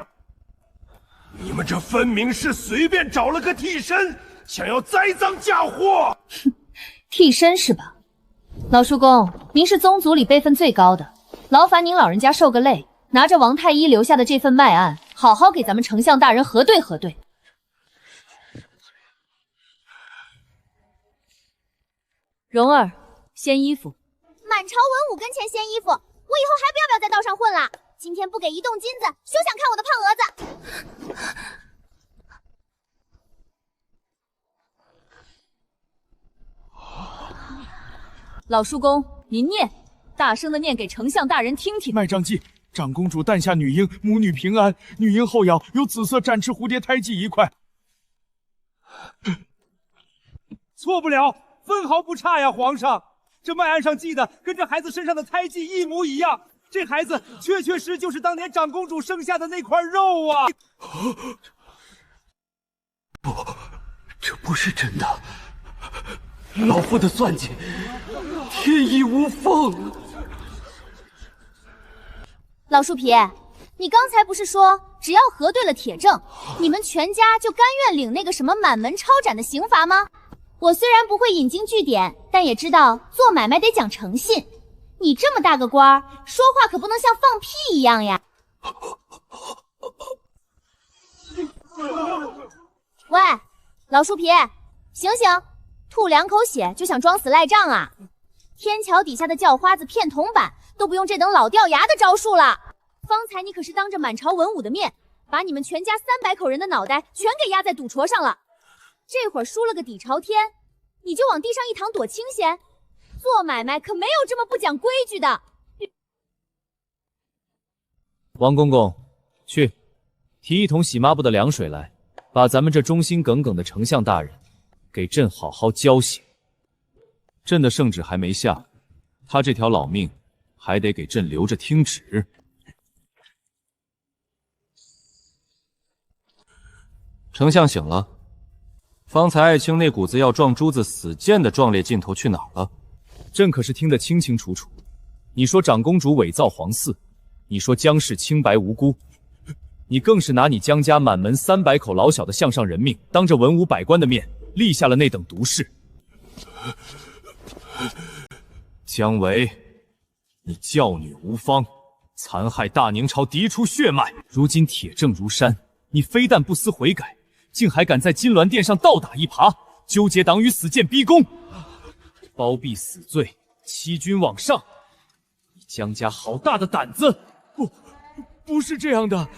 Speaker 4: 你们这分明是随便找了个替身，想要栽赃嫁祸。
Speaker 1: 替身是吧？老叔公，您是宗族里辈分最高的，劳烦您老人家受个累，拿着王太医留下的这份脉案，好好给咱们丞相大人核对核对。蓉儿，掀衣服。
Speaker 2: 满朝文武跟前掀衣服，我以后还不要在道上混了？今天不给一动金子，休想看我的胖蛾子！
Speaker 7: 老叔公，您念，大声的念给丞相大人听听。
Speaker 11: 脉章记，长公主诞下女婴，母女平安。女婴后腰有紫色展翅蝴蝶胎记1块。
Speaker 6: 错不了，分毫不差呀，皇上。这脉案上记的跟这孩子身上的胎记一模一样，这孩子确确实就是当年长公主生下的那块肉啊！
Speaker 11: 不，这不是真的。
Speaker 8: 老夫的算计天衣无缝。
Speaker 2: 老树皮，你刚才不是说只要核对了铁证，你们全家就甘愿领那个什么满门抄斩的刑罚吗？我虽然不会引经据典，但也知道做买卖得讲诚信。你这么大个官儿，说话可不能像放屁一样呀！喂，老树皮，醒醒！吐2口血就想装死赖账啊？天桥底下的叫花子骗铜板都不用这等老掉牙的招数了。方才你可是当着满朝文武的面，把你们全家300口人的脑袋全给压在赌戳上了。这会儿输了个底朝天，你就往地上一躺躲清闲？做买卖可没有这么不讲规矩的。
Speaker 3: 王公公，去提1桶洗抹布的凉水来，把咱们这忠心耿耿的丞相大人给朕好好浇醒。朕的圣旨还没下，他这条老命还得给朕留着听旨。
Speaker 8: 丞相醒了。方才爱卿那股子要撞珠子死谏的壮烈劲头去哪儿了？
Speaker 3: 朕可是听得清清楚楚。你说长公主伪造皇嗣，你说姜氏清白无辜，你更是拿你姜家满门300口老小的项上人命，当着文武百官的面立下了那等毒誓。姜维，你教女无方，残害大宁朝嫡出血脉，如今铁证如山，你非但不思悔改，竟还敢在金銮殿上倒打一耙，纠结党羽死谏逼宫，包庇死罪，欺君罔上。你姜家好大的胆子！
Speaker 6: 不是这样的。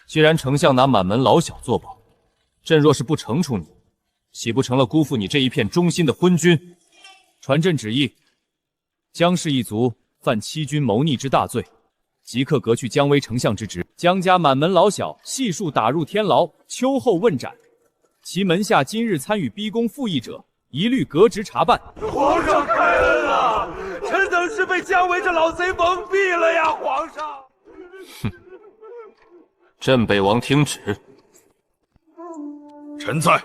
Speaker 8: 既然丞相拿满门老小作保，朕若是不惩处你，岂不成了辜负你这一片忠心的昏君？
Speaker 3: 传朕旨意，姜氏一族犯欺君谋逆之大罪，即刻革去姜维丞相之职，姜家满门老小悉数打入天牢，秋后问斩。其门下今日参与逼宫附议者，一律革职查办。
Speaker 4: 皇上开恩了，臣等是被姜维这老贼蒙蔽了呀！皇上，
Speaker 8: 哼，朕北王听旨。
Speaker 11: 臣在。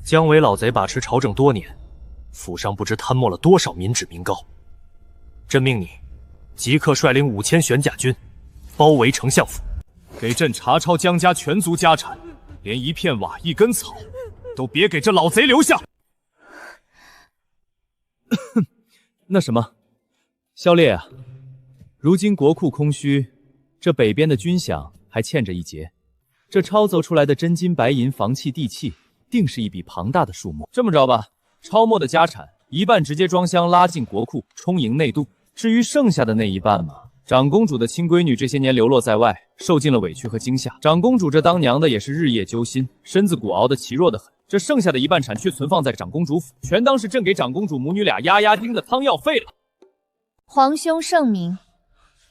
Speaker 12: 姜维老贼把持朝政多年，府上不知贪没了多少民脂民膏。朕命你即刻率领5000玄甲军，包围丞相府，
Speaker 3: 给朕查抄姜家全族家产，连一片瓦一根草都别给这老贼留下。那什么，萧烈啊，如今国库空虚，这北边的军饷还欠着一截，这抄走出来的真金白银、房契地契，定是一笔庞大的数目。这么着吧，抄没的家产一半直接装箱拉进国库，充盈内督。至于剩下的那一半嘛，长公主的亲闺女这些年流落在外，受尽了委屈和惊吓。长公主这当娘的也是日夜揪心，身子骨熬得奇弱得很。这剩下的一半产却存放在长公主府，全当是朕给长公主母女俩压压惊的汤药费了。
Speaker 1: 皇兄圣明，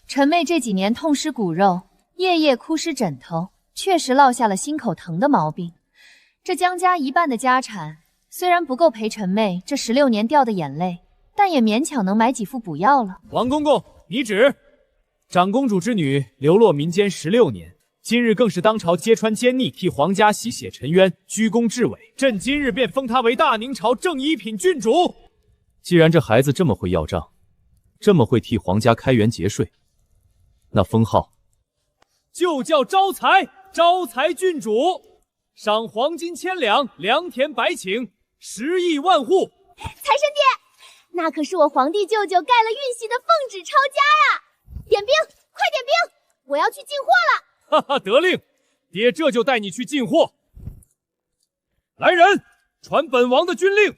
Speaker 1: 臣妹这几年痛失骨肉，夜夜哭湿枕头，确实落下了心口疼的毛病。这姜家一半的家产，虽然不够赔臣妹这16年掉的眼泪，但也勉强能买几副补药了。
Speaker 3: 王公公，你旨。长公主之女流落民间16年，今日更是当朝揭穿奸逆，替皇家洗血沉冤，居功至伟。朕今日便封她为大宁朝正一品郡主。既然这孩子这么会要账，这么会替皇家开源节税，那封号就叫招财，招财郡主，赏黄金1000两，良田百顷，10亿万户。
Speaker 2: 财神爷，那可是我皇帝舅舅盖了运玺的奉旨抄家呀！点兵，快点兵，我要去进货了。
Speaker 3: 哈哈，得令，爹这就带你去进货。来人，传本王的军令，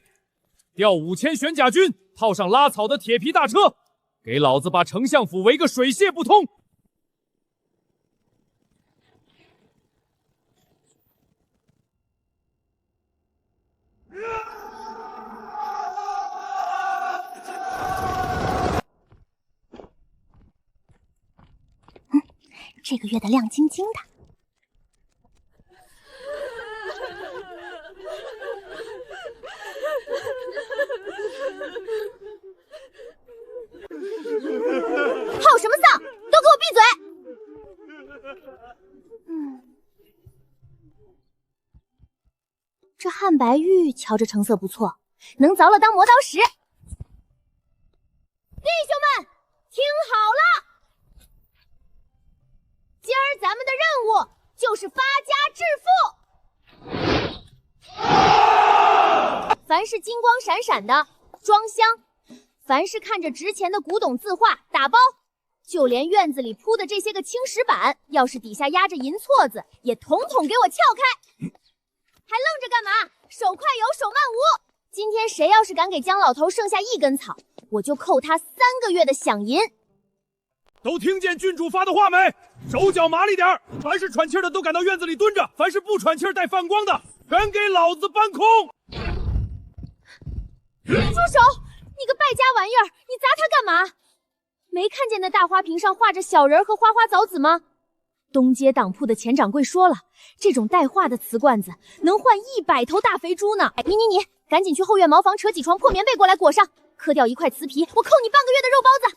Speaker 3: 调5000玄甲军，套上拉草的铁皮大车，给老子把丞相府围个水泄不通。
Speaker 2: 这个月的亮晶晶的。号什么丧？都给我闭嘴！这汉白玉瞧着成色不错，能凿了当磨刀石。弟兄们，听好了，今儿咱们的任务就是发家致富。凡是金光闪闪的装箱，凡是看着值钱的古董字画打包，就连院子里铺的这些个青石板，要是底下压着银撮子，也统统给我撬开！还愣着干嘛？手快有，手慢无！今天谁要是敢给姜老头剩下一根草，我就扣他3个月的饷银。
Speaker 6: 都听见郡主发的话没？手脚麻利点儿，凡是喘气的都赶到院子里蹲着，凡是不喘气带泛光的，全给老子搬空！
Speaker 2: 住手！你个败家玩意儿，你砸他干嘛？没看见那大花瓶上画着小人和花花枣子吗？东街当铺的钱掌柜说了，这种带画的瓷罐子能换100头大肥猪呢。你赶紧去后院茅房扯几床破棉被过来裹上，磕掉1块瓷皮，我扣你半个月的肉包子。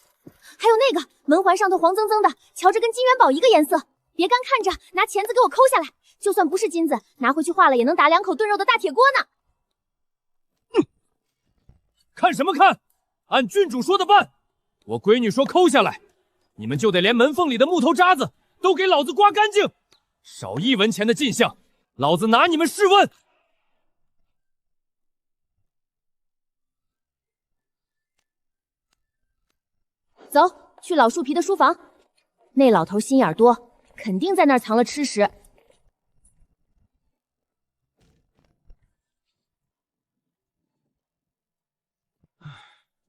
Speaker 2: 还有那个门环上头黄锃锃的，瞧着跟金元宝一个颜色，别干看着，拿钳子给我抠下来。就算不是金子，拿回去化了也能打2口炖肉的大铁锅呢。
Speaker 6: 看什么看？按郡主说的办。我闺女说抠下来，你们就得连门缝里的木头渣子都给老子刮干净，少1文钱的进项，老子拿你们试问。
Speaker 2: 走，去老树皮的书房，那老头心眼多，肯定在那儿藏了吃食。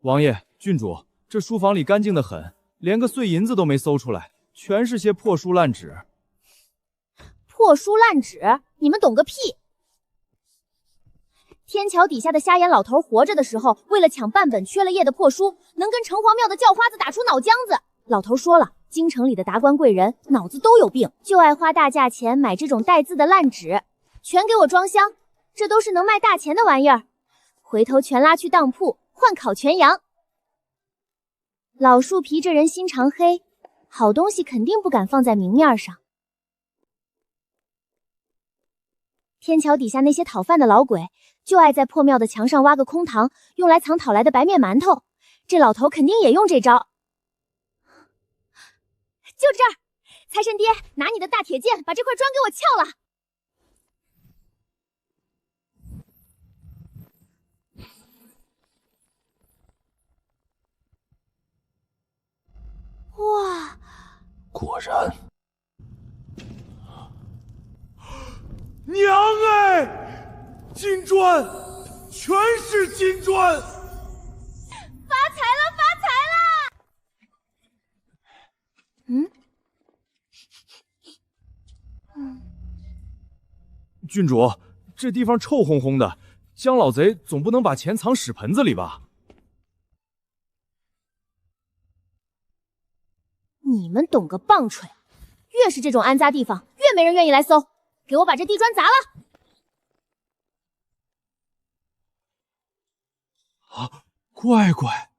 Speaker 3: 王爷、郡主，这书房里干净得很，连个碎银子都没搜出来，全是些破书烂纸。
Speaker 2: 破书烂纸，你们懂个屁！天桥底下的瞎眼老头活着的时候，为了抢半本缺了页的破书，能跟城隍庙的叫花子打出脑浆子。老头说了，京城里的达官贵人脑子都有病，就爱花大价钱买这种带字的烂纸，全给我装箱，这都是能卖大钱的玩意儿，回头全拉去当铺换烤全羊。老树皮这人心肠黑，好东西肯定不敢放在明面上。天桥底下那些讨饭的老鬼，就爱在破庙的墙上挖个空堂，用来藏讨来的白面馒头。这老头肯定也用这招。就这儿，财神爹，拿你的大铁剑把这块砖给我撬了。哇，
Speaker 12: 果然。
Speaker 11: 娘哎，金砖，全是金砖！
Speaker 2: 发财了，发财了！
Speaker 3: 郡主，这地方臭烘烘的，姜老贼总不能把钱藏屎盆子里吧？
Speaker 2: 你们懂个棒槌！越是这种安扎地方，越没人愿意来搜。给我把这地砖砸了！
Speaker 6: 啊，乖乖，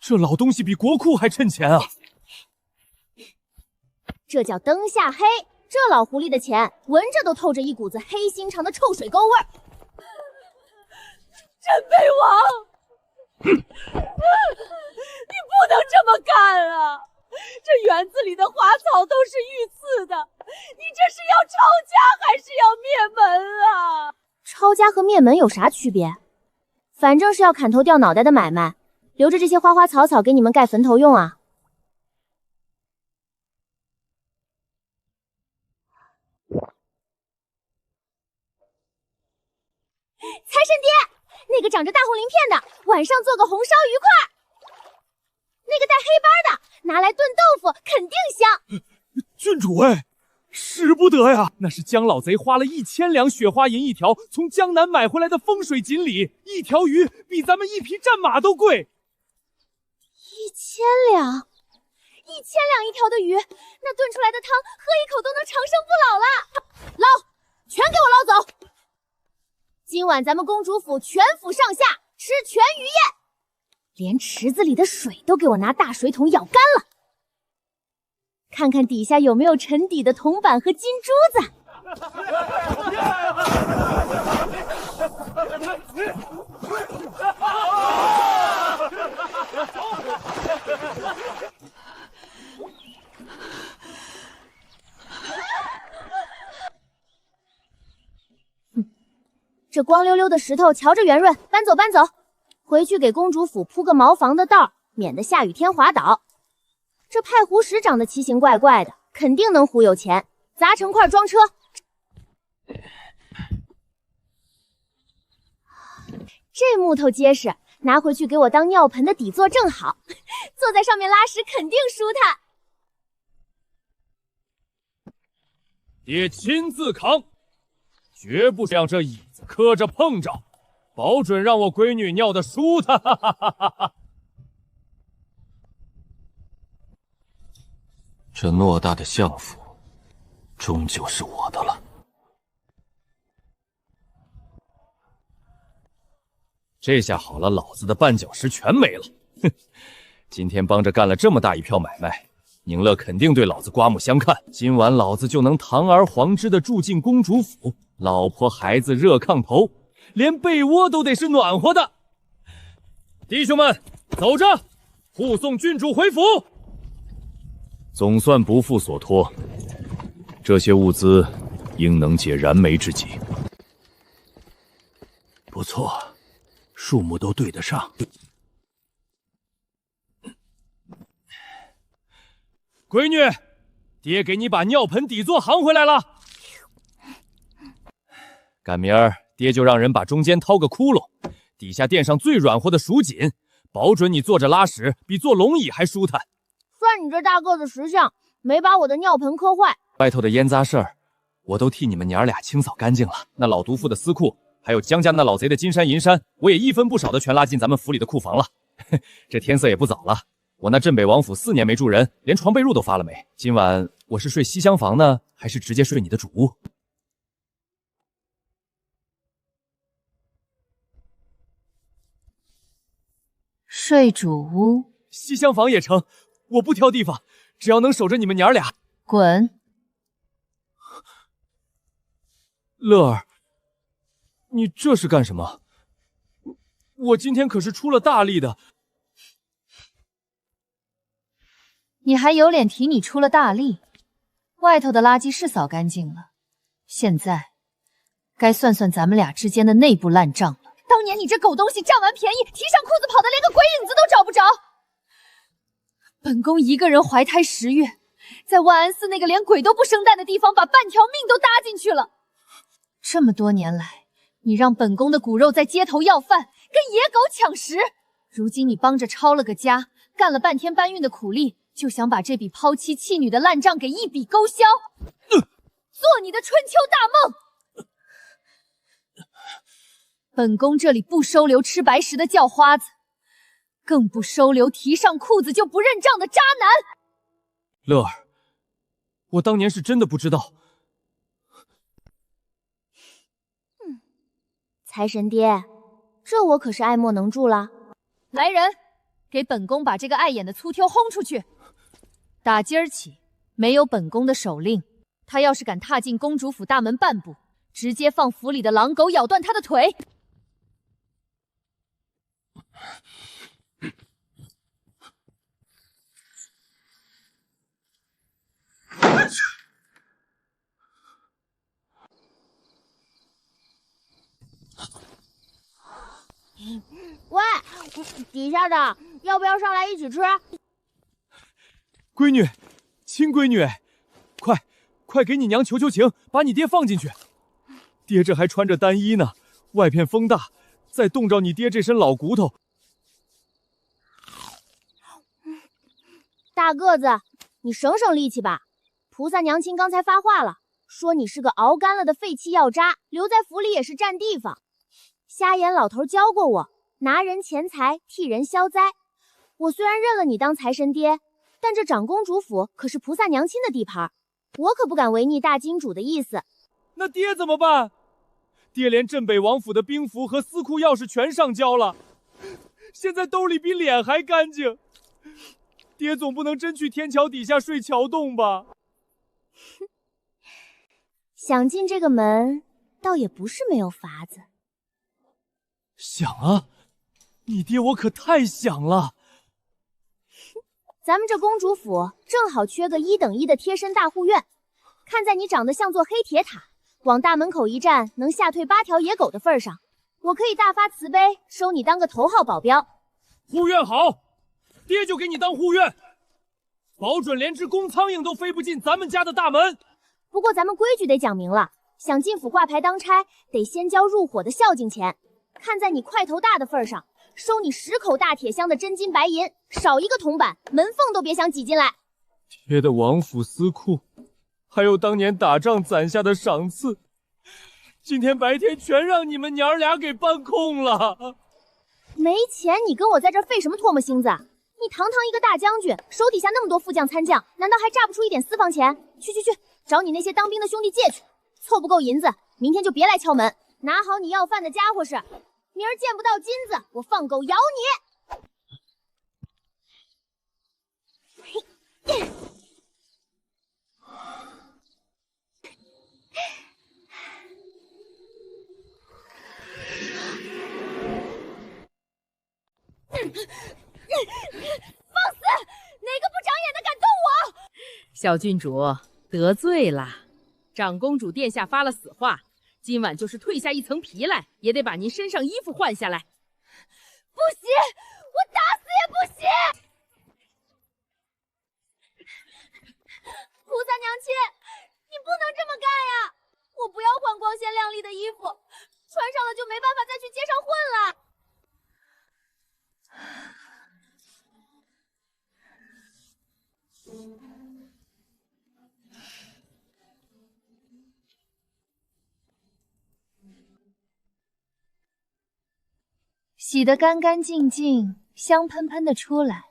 Speaker 6: 这老东西比国库还趁钱啊！
Speaker 2: 这叫灯下黑，这老狐狸的钱闻着都透着一股子黑心肠的臭水沟味儿。
Speaker 7: 真卑王，你不能这么干啊！这园子里的花草都是御赐的，你这是要抄家还是要灭门啊？
Speaker 2: 抄家和灭门有啥区别？反正是要砍头掉脑袋的买卖，留着这些花花草草给你们盖坟头用啊！财神爹，那个长着大红鳞片的，晚上做个红烧鱼块；那个带黑斑的，拿来炖豆腐肯定香。
Speaker 6: 郡主哎，使不得呀！那是姜老贼花了1000两雪花银一条，从江南买回来的风水锦鲤，一条鱼比咱们一匹战马都贵。
Speaker 2: 1000两，1000两一条的鱼，那炖出来的汤喝一口都能长生不老了。捞，全给我捞走！今晚咱们公主府全府上下吃全鱼宴，连池子里的水都给我拿大水桶舀干了。看看底下有没有沉底的铜板和金珠子。这光溜溜的石头瞧着圆润，搬走搬走，回去给公主府铺个茅房的道，免得下雨天滑倒。这派湖石长得奇形怪怪的，肯定能忽悠钱，砸成块装车。这木头结实，拿回去给我当尿盆的底座正好，坐在上面拉屎肯定舒坦。
Speaker 6: 爹亲自扛，绝不让这椅子磕着碰着，保准让我闺女尿得舒坦。哈哈哈哈哈！
Speaker 8: 这偌大的相府，终究是我的了。
Speaker 6: 这下好了，老子的绊脚石全没了。哼，今天帮着干了这么大一票买卖，宁乐肯定对老子刮目相看。今晚老子就能堂而皇之的住进公主府，老婆孩子热炕头，连被窝都得是暖和的。弟兄们，走着，护送郡主回府。
Speaker 3: 总算不负所托，这些物资应能解燃眉之急。
Speaker 4: 不错，数目都对得上。
Speaker 6: 闺女，爹给你把尿盆底座扛回来了。赶明儿爹就让人把中间掏个窟窿，底下垫上最软和的蜀锦，保准你坐着拉屎比坐龙椅还舒坦。
Speaker 2: 算你这大个子识相，没把我的尿盆磕坏。
Speaker 6: 外头的烟杂事儿，我都替你们娘俩清扫干净了。那老毒妇的私库，还有江家那老贼的金山银山，我也一分不少的全拉进咱们府里的库房了。这天色也不早了，我那镇北王府4年没住人，连床被褥都发了没？今晚我是睡西厢房呢，还是直接睡你的主屋？
Speaker 1: 睡主屋，
Speaker 6: 西厢房也成，我不挑地方，只要能守着你们娘俩。
Speaker 1: 滚！
Speaker 6: 乐儿，你这是干什么？我今天可是出了大力的。
Speaker 1: 你还有脸提你出了大力？外头的垃圾是扫干净了，现在该算算咱们俩之间的内部烂账了。
Speaker 7: 当年你这狗东西占完便宜，提上裤子跑的连个鬼影子都找不着。
Speaker 1: 本宫一个人怀胎10月，在万安寺那个连鬼都不生蛋的地方，把半条命都搭进去了。这么多年来，你让本宫的骨肉在街头要饭，跟野狗抢食。如今你帮着抄了个家，干了半天搬运的苦力，就想把这笔抛妻弃女的烂账给一笔勾销，做你的春秋大梦。本宫这里不收留吃白食的叫花子，更不收留提上裤子就不认账的渣男。
Speaker 6: 乐儿，我当年是真的不知道。
Speaker 2: 财神爹，这我可是爱莫能助了。
Speaker 1: 来人，给本宫把这个碍眼的粗挑轰出去！打今儿起，没有本宫的手令，他要是敢踏进公主府大门半步，直接放府里的狼狗咬断他的腿！
Speaker 2: 喂，底下的要不要上来一起吃？
Speaker 6: 闺女，亲闺女，快给你娘求求情，把你爹放进去。爹这还穿着单衣呢，外边风大，再冻着你爹这身老骨头。
Speaker 2: 大个子，你省省力气吧。菩萨娘亲刚才发话了，说你是个熬干了的废弃药渣，留在府里也是占地方。瞎眼老头教过我，拿人钱财替人消灾。我虽然认了你当财神爹，但这长公主府可是菩萨娘亲的地盘，我可不敢违逆大金主的意思。
Speaker 6: 那爹怎么办？爹连镇北王府的兵符和私库钥匙全上交了，现在兜里比脸还干净。爹总不能真去天桥底下睡桥洞吧？
Speaker 2: 想进这个门，倒也不是没有法子。
Speaker 6: 想啊，你爹我可太想了。
Speaker 2: 咱们这公主府正好缺个1等1的贴身大护院，看在你长得像座黑铁塔，往大门口一站能吓退8条野狗的份上，我可以大发慈悲，收你当个头号保镖。
Speaker 6: 护院好，爹就给你当护院，保准连只公苍蝇都飞不进咱们家的大门。
Speaker 2: 不过咱们规矩得讲明了，想进府挂牌当差，得先交入伙的孝敬钱。看在你块头大的份上，收你10口大铁箱的真金白银，少一个铜板，门缝都别想挤进来。
Speaker 6: 爹的王府私库，还有当年打仗攒下的赏赐，今天白天全让你们娘儿俩给搬空了。
Speaker 2: 没钱你跟我在这费什么唾沫星子？你堂堂一个大将军，手底下那么多副将参将，难道还榨不出一点私房钱？去，找你那些当兵的兄弟借去，凑不够银子，明天就别来敲门。拿好你要饭的家伙事，明儿见不到金子，我放狗咬你！放肆！哪个不长眼的敢动我？
Speaker 5: 小郡主得罪了，长公主殿下发了死话，今晚就是蜕下一层皮来，也得把您身上衣服换下来。
Speaker 2: 不行，我打死也不行！菩萨娘亲，你不能这么干呀！我不要换光鲜亮丽的衣服，穿上了就没办法再去街上混了。
Speaker 1: 洗得干干净净，香喷喷的出来，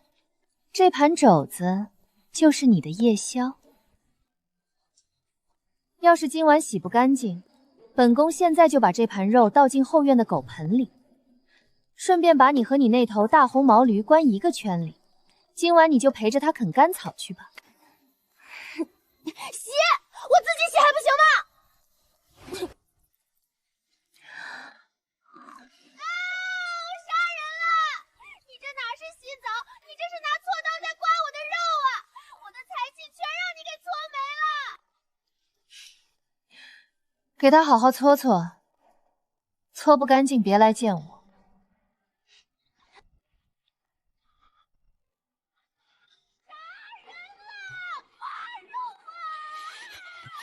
Speaker 1: 这盘肘子就是你的夜宵。要是今晚洗不干净，本宫现在就把这盘肉倒进后院的狗盆里，顺便把你和你那头大红毛驴关一个圈里。今晚你就陪着它啃干草去吧。
Speaker 2: 洗，我自己洗还不行吗？
Speaker 1: 给他好好搓搓，搓不干净别来见我。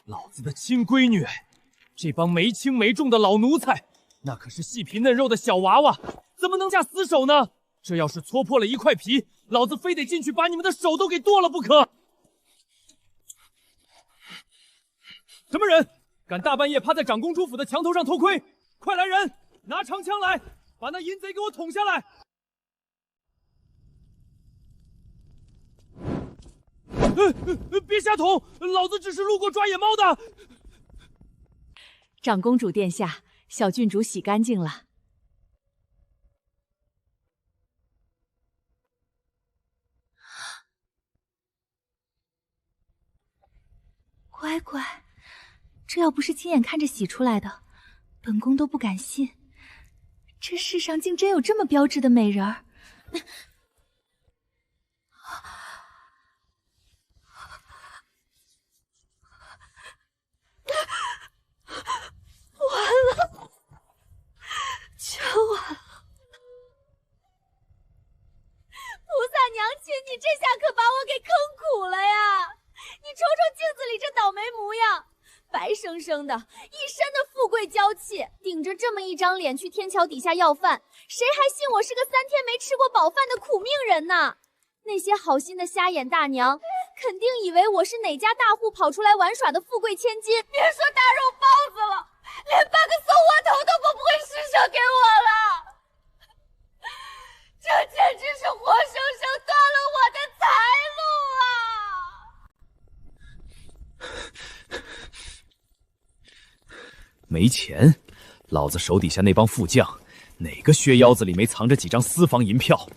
Speaker 6: 老子的亲闺女，这帮没轻没重的老奴才，那可是细皮嫩肉的小娃娃，怎么能下死手呢？这要是搓破了一块皮，老子非得进去把你们的手都给剁了不可！什么人？敢大半夜趴在长公主府的墙头上偷窥！快来人，拿长枪来，把那淫贼给我捅下来！别瞎捅，老子只是路过抓野猫的。
Speaker 5: 长公主殿下，小郡主洗干净了。
Speaker 1: 乖乖。这要不是亲眼看着洗出来的，本宫都不敢信，这世上竟真有这么标致的美人儿。完了，全完了！
Speaker 2: 菩萨娘亲，你这下可把我给坑苦了呀！你瞅瞅镜子里这倒霉模样。白生生的，一身的富贵娇气，顶着这么一张脸去天桥底下要饭，谁还信我是个3天没吃过饱饭的苦命人呢？那些好心的瞎眼大娘，肯定以为我是哪家大户跑出来玩耍的富贵千金。别说大肉包子了，连半个松窝头都不会施舍给我了。这简直是活生生断了我的财路啊！
Speaker 3: 没钱，老子手底下那帮副将，哪个靴腰子里没藏着几张私房银票？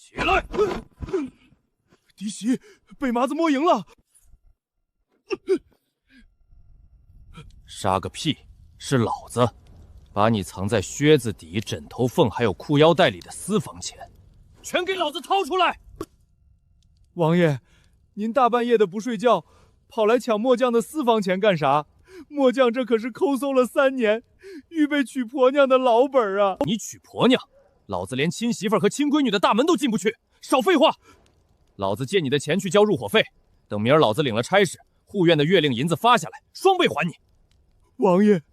Speaker 4: 起来！
Speaker 11: 嫡媳，北麻子摸赢了。
Speaker 8: 杀个屁！是老子把你藏在靴子底、枕头缝还有裤腰带里的私房钱，
Speaker 6: 全给老子掏出来！
Speaker 11: 王爷，您大半夜的不睡觉，跑来抢末将的私房钱干啥？末将这可是抠搜了3年，预备娶婆娘的老本啊！
Speaker 8: 你娶婆娘，老子连亲媳妇和亲闺女的大门都进不去！少废话！老子借你的钱去交入伙费，等明儿老子领了差事，护院的月令银子发下来，双倍还你。
Speaker 11: 王爷，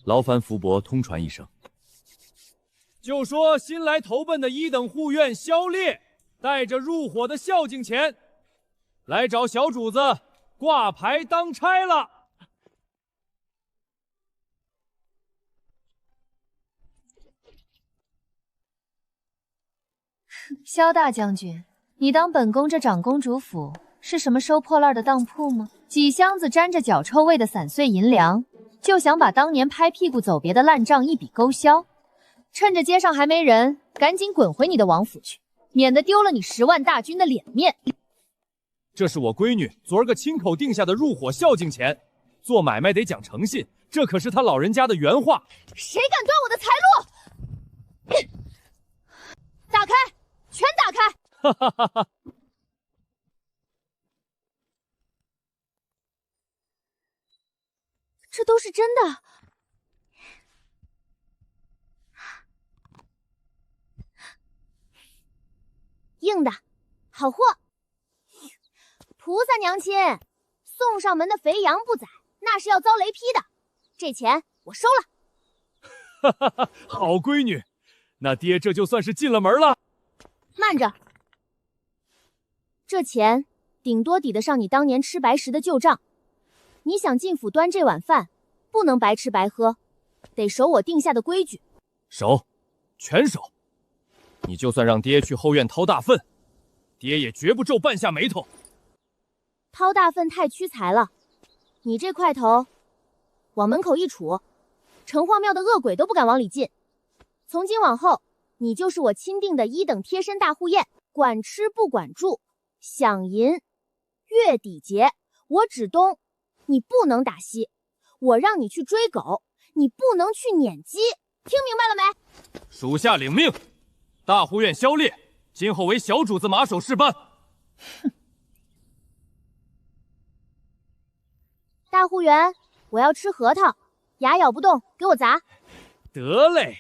Speaker 3: 劳烦福伯通传一声。
Speaker 6: 就说新来投奔的1等护院萧烈，带着入伙的孝敬钱，来找小主子挂牌当差了。
Speaker 1: 萧大将军，你当本宫这长公主府是什么收破烂的当铺吗？几箱子沾着脚臭味的散碎银两，就想把当年拍屁股走别的烂账一笔勾销？趁着街上还没人，赶紧滚回你的王府去，免得丢了你10万大军的脸面。
Speaker 6: 这是我闺女昨儿个亲口定下的入伙孝敬钱，做买卖得讲诚信，这可是她老人家的原话。
Speaker 2: 谁敢断我的财路？打开，全打开！
Speaker 6: 哈哈哈哈！
Speaker 2: 这都是真的。硬的，好货。菩萨娘亲，送上门的肥羊不宰，那是要遭雷劈的。这钱我收了。
Speaker 6: 哈哈哈，好闺女，那爹这就算是进了门了。
Speaker 2: 慢着，这钱顶多抵得上你当年吃白食的旧账。你想进府端这碗饭，不能白吃白喝，得守我定下的规矩。
Speaker 6: 守，全守。你就算让爹去后院掏大粪，爹也绝不皱半下眉头。
Speaker 2: 掏大粪太屈才了，你这块头，往门口一杵，城隍庙的恶鬼都不敢往里进。从今往后，你就是我钦定的1等贴身大户宴，管吃不管住，饷银月底结，我指东，你不能打西。我让你去追狗，你不能去撵鸡，听明白了没？
Speaker 6: 属下领命。大护院萧烈，今后为小主子马首是瞻。
Speaker 2: 哼！大护园，我要吃核桃，牙咬不动，给我砸。
Speaker 6: 得嘞。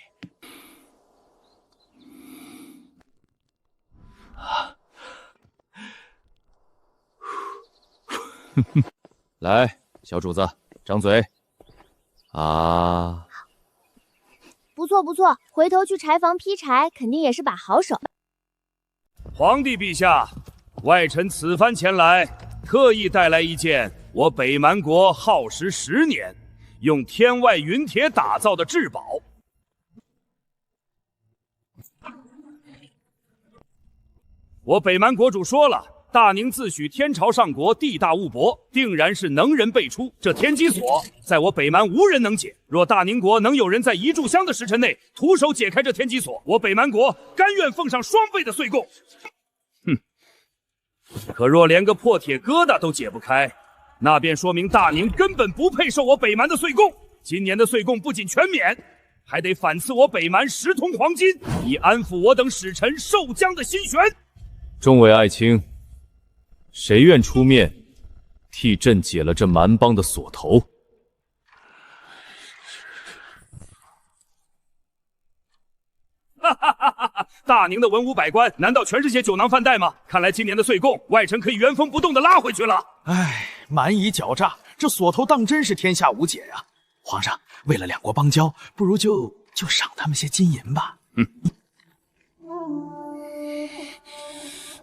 Speaker 8: 来，小主子，张嘴。啊！
Speaker 2: 不错不错，回头去柴房劈柴，肯定也是把好手。
Speaker 3: 皇帝陛下，外臣此番前来，特意带来一件我北蛮国耗时10年，用天外陨铁打造的至宝。我北蛮国主说了，大宁自诩天朝上国，地大物博，定然是能人辈出。这天机锁，在我北蛮无人能解。若大宁国能有人在1炷香的时辰内徒手解开这天机锁，我北蛮国甘愿奉上双倍的岁贡。哼！可若连个破铁疙瘩都解不开，那便说明大宁根本不配受我北蛮的岁贡。今年的岁贡不仅全免，还得反赐我北蛮10铜黄金，以安抚我等使臣受疆的心弦。
Speaker 8: 众位爱卿，谁愿出面替朕解了这蛮帮的锁头？
Speaker 3: 哈哈哈哈哈！大宁的文武百官难道全是些酒囊饭袋吗？看来今年的岁贡，外臣可以原封不动的拉回去了。
Speaker 11: 唉，蛮夷狡诈，这锁头当真是天下无解呀！皇上，为了两国邦交，不如就赏他们些金银吧。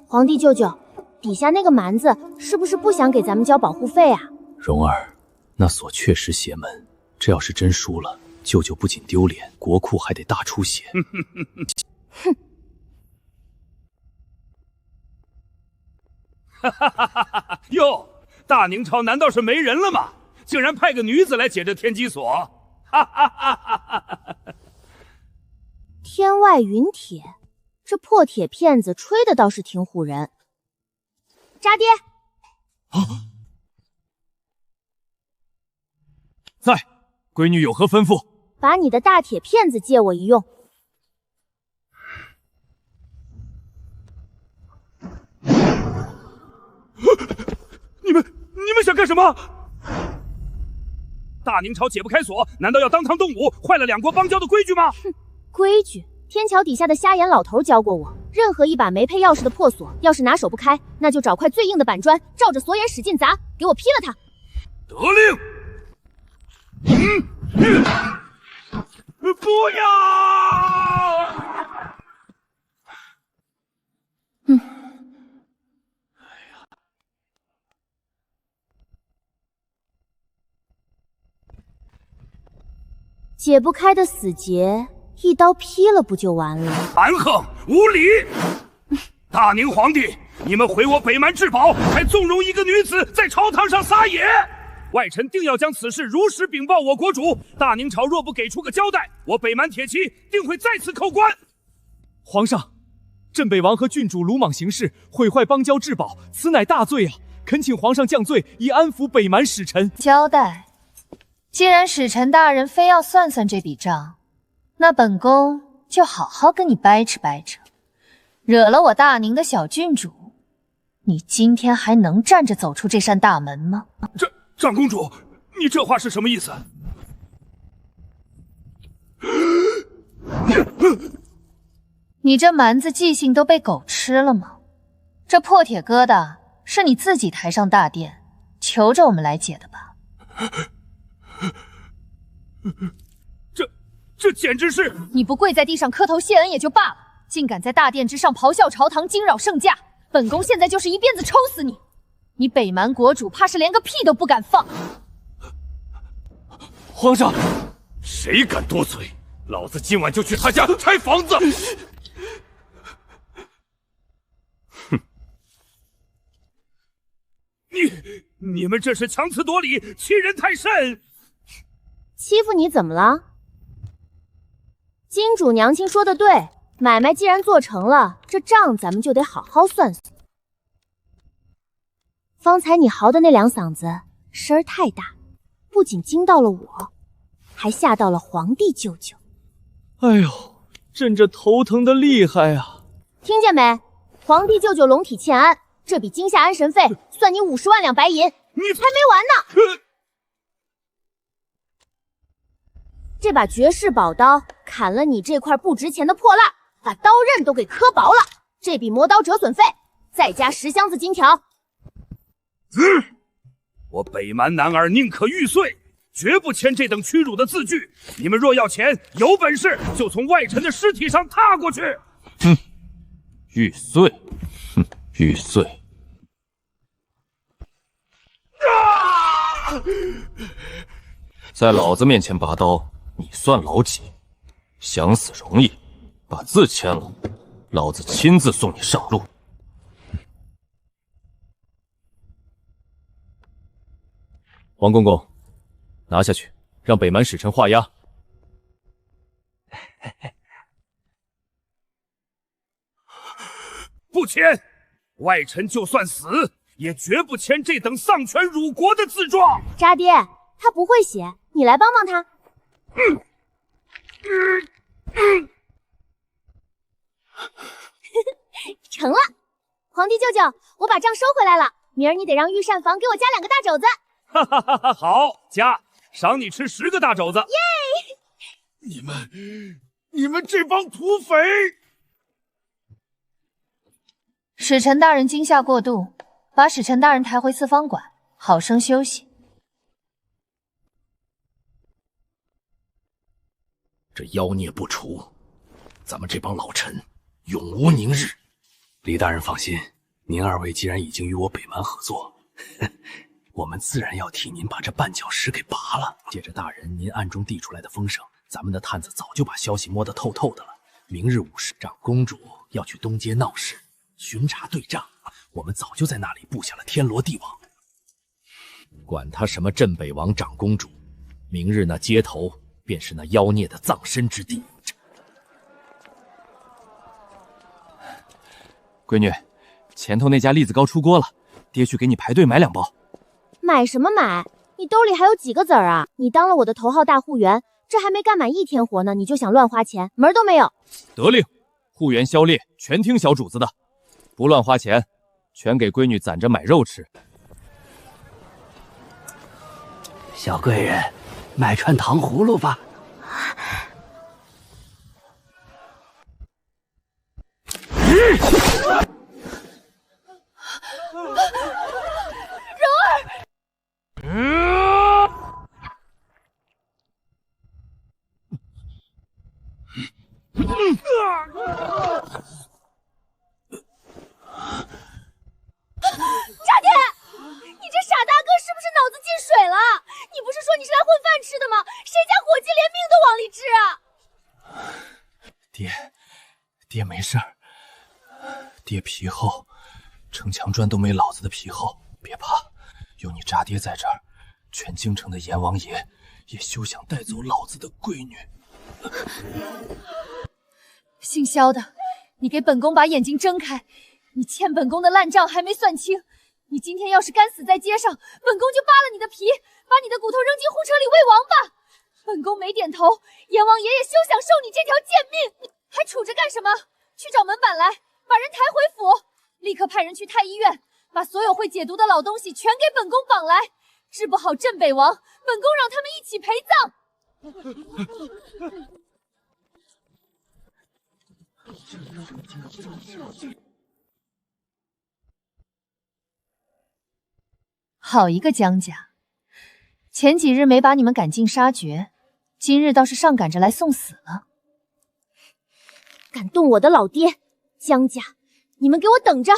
Speaker 2: 皇帝舅舅，底下那个蛮子是不是不想给咱们交保护费啊？
Speaker 8: 蓉儿，那锁确实邪门，这要是真输了，舅舅不仅丢脸，国库还得大出血。
Speaker 2: 哼！
Speaker 3: 哈哈哈哈哈！哟，大宁朝难道是没人了吗？竟然派个女子来解这天机锁？哈哈哈哈哈！
Speaker 2: 天外云铁，这破铁片子吹的倒是挺唬人。渣爹，
Speaker 3: 在，闺女有何吩咐？
Speaker 2: 把你的大铁片子借我一用。
Speaker 3: 你们想干什么？大宁朝解不开锁，难道要当堂动武，坏了两国邦交的规矩吗？
Speaker 2: 哼，规矩？天桥底下的瞎眼老头教过我，任何一把没配钥匙的破锁，要是拿手不开，那就找块最硬的板砖，照着锁眼使劲砸，给我劈了它。
Speaker 3: 得令。不要！
Speaker 2: 解不开的死结，一刀劈了不就完了？
Speaker 3: 蛮横无礼！大宁皇帝，你们毁我北蛮至宝，还纵容一个女子在朝堂上撒野！外臣定要将此事如实禀报我国主。大宁朝若不给出个交代，我北蛮铁骑定会再次扣关。
Speaker 11: 皇上，镇北王和郡主鲁莽行事，毁坏邦交至宝，此乃大罪啊！恳请皇上降罪，以安抚北蛮使臣。
Speaker 1: 交代。既然使臣大人非要算算这笔账，那本宫就好好跟你掰扯掰扯。惹了我大宁的小郡主，你今天还能站着走出这扇大门吗？
Speaker 3: 长公主，你这话是什么意思？
Speaker 1: 你这蛮子记性都被狗吃了吗？这破铁疙瘩是你自己抬上大殿，求着我们来解的吧？
Speaker 3: 这简直是……
Speaker 1: 你不跪在地上磕头谢恩也就罢了，竟敢在大殿之上咆哮朝堂，惊扰圣驾！本宫现在就是一鞭子抽死你！你北蛮国主怕是连个屁都不敢放！
Speaker 11: 皇上，
Speaker 3: 谁敢多嘴，老子今晚就去他家拆房子！哼！你们这是强词夺理，欺人太甚！
Speaker 2: 欺负你怎么了？金主娘亲说的对，买卖既然做成了，这账咱们就得好好算算。方才你嚎的那两嗓子声儿太大，不仅惊到了我，还吓到了皇帝舅舅。
Speaker 11: 哎呦，朕这头疼的厉害啊！
Speaker 2: 听见没？皇帝舅舅龙体欠安，这笔惊吓安神费算你50万两白银。你还没完呢！这把绝世宝刀砍了你这块不值钱的破烂，把刀刃都给磕薄了。这笔磨刀折损费再加10箱子金条。
Speaker 3: 我北蛮男儿宁可玉碎，绝不签这等屈辱的字据。你们若要钱，有本事就从外臣的尸体上踏过去。
Speaker 8: 哼，玉碎，哼，玉碎。在老子面前拔刀，你算老几？想死容易，把字签了，老子亲自送你上路。
Speaker 3: 王公公，拿下去，让北蛮使臣画押。不签，外臣就算死，也绝不签这等丧权辱国的字状。
Speaker 2: 渣爹，他不会写，你来帮帮他。成了，皇帝舅舅，我把账收回来了。明儿你得让御膳房给我加2个大肘子。
Speaker 3: 哈哈哈哈！好，加，赏你吃10个大肘子。
Speaker 2: 耶！
Speaker 4: 你们这帮土匪！
Speaker 1: 使臣大人惊吓过度，把使臣大人抬回四方馆，好生休息。
Speaker 12: 这妖孽不除，咱们这帮老臣永无宁日。李大人放心，您二位既然已经与我北蛮合作，我们自然要替您把这绊脚石给拔了。借着大人您暗中递出来的风声，咱们的探子早就把消息摸得透透的了。明日午时，长公主要去东街闹市巡查对账，我们早就在那里布下了天罗地网。管他什么镇北王长公主，明日那街头
Speaker 8: 便是那妖孽的葬身之地。
Speaker 9: 闺女，前头那家栗子糕出锅了，爹去给你排队买2包。
Speaker 2: 买什么买？你兜里还有几个子儿啊？你当了我的头号大护员，这还没干满1天活呢，你就想乱花钱，门儿都没有。
Speaker 3: 得令，护员萧烈全听小主子的，不乱花钱，全给闺女攒着买肉吃。
Speaker 13: 小贵人，买串糖葫芦吧。
Speaker 2: 炸爹，你这傻大哥是不是脑子进水了？你不是说你是来混饭吃的吗？谁家伙计连命都往里支啊？
Speaker 8: 爹没事儿，爹皮厚，城墙砖都没老子的皮厚，别怕，有你炸爹在这儿，全京城的阎王爷也休想带走老子的闺女。
Speaker 1: 姓萧的，你给本宫把眼睛睁开！你欠本宫的烂账还没算清，你今天要是干死在街上，本宫就扒了你的皮，把你的骨头扔进护车里喂王八！本宫没点头，阎王爷也休想受你这条贱命！还杵着干什么？去找门板来，把人抬回府，立刻派人去太医院，把所有会解毒的老东西全给本宫绑来，治不好镇北王，本宫让他们一起陪葬。好一个江家！前几日没把你们赶尽杀绝，今日倒是上赶着来送死了。
Speaker 2: 敢动我的老爹，江家，你们给我等着！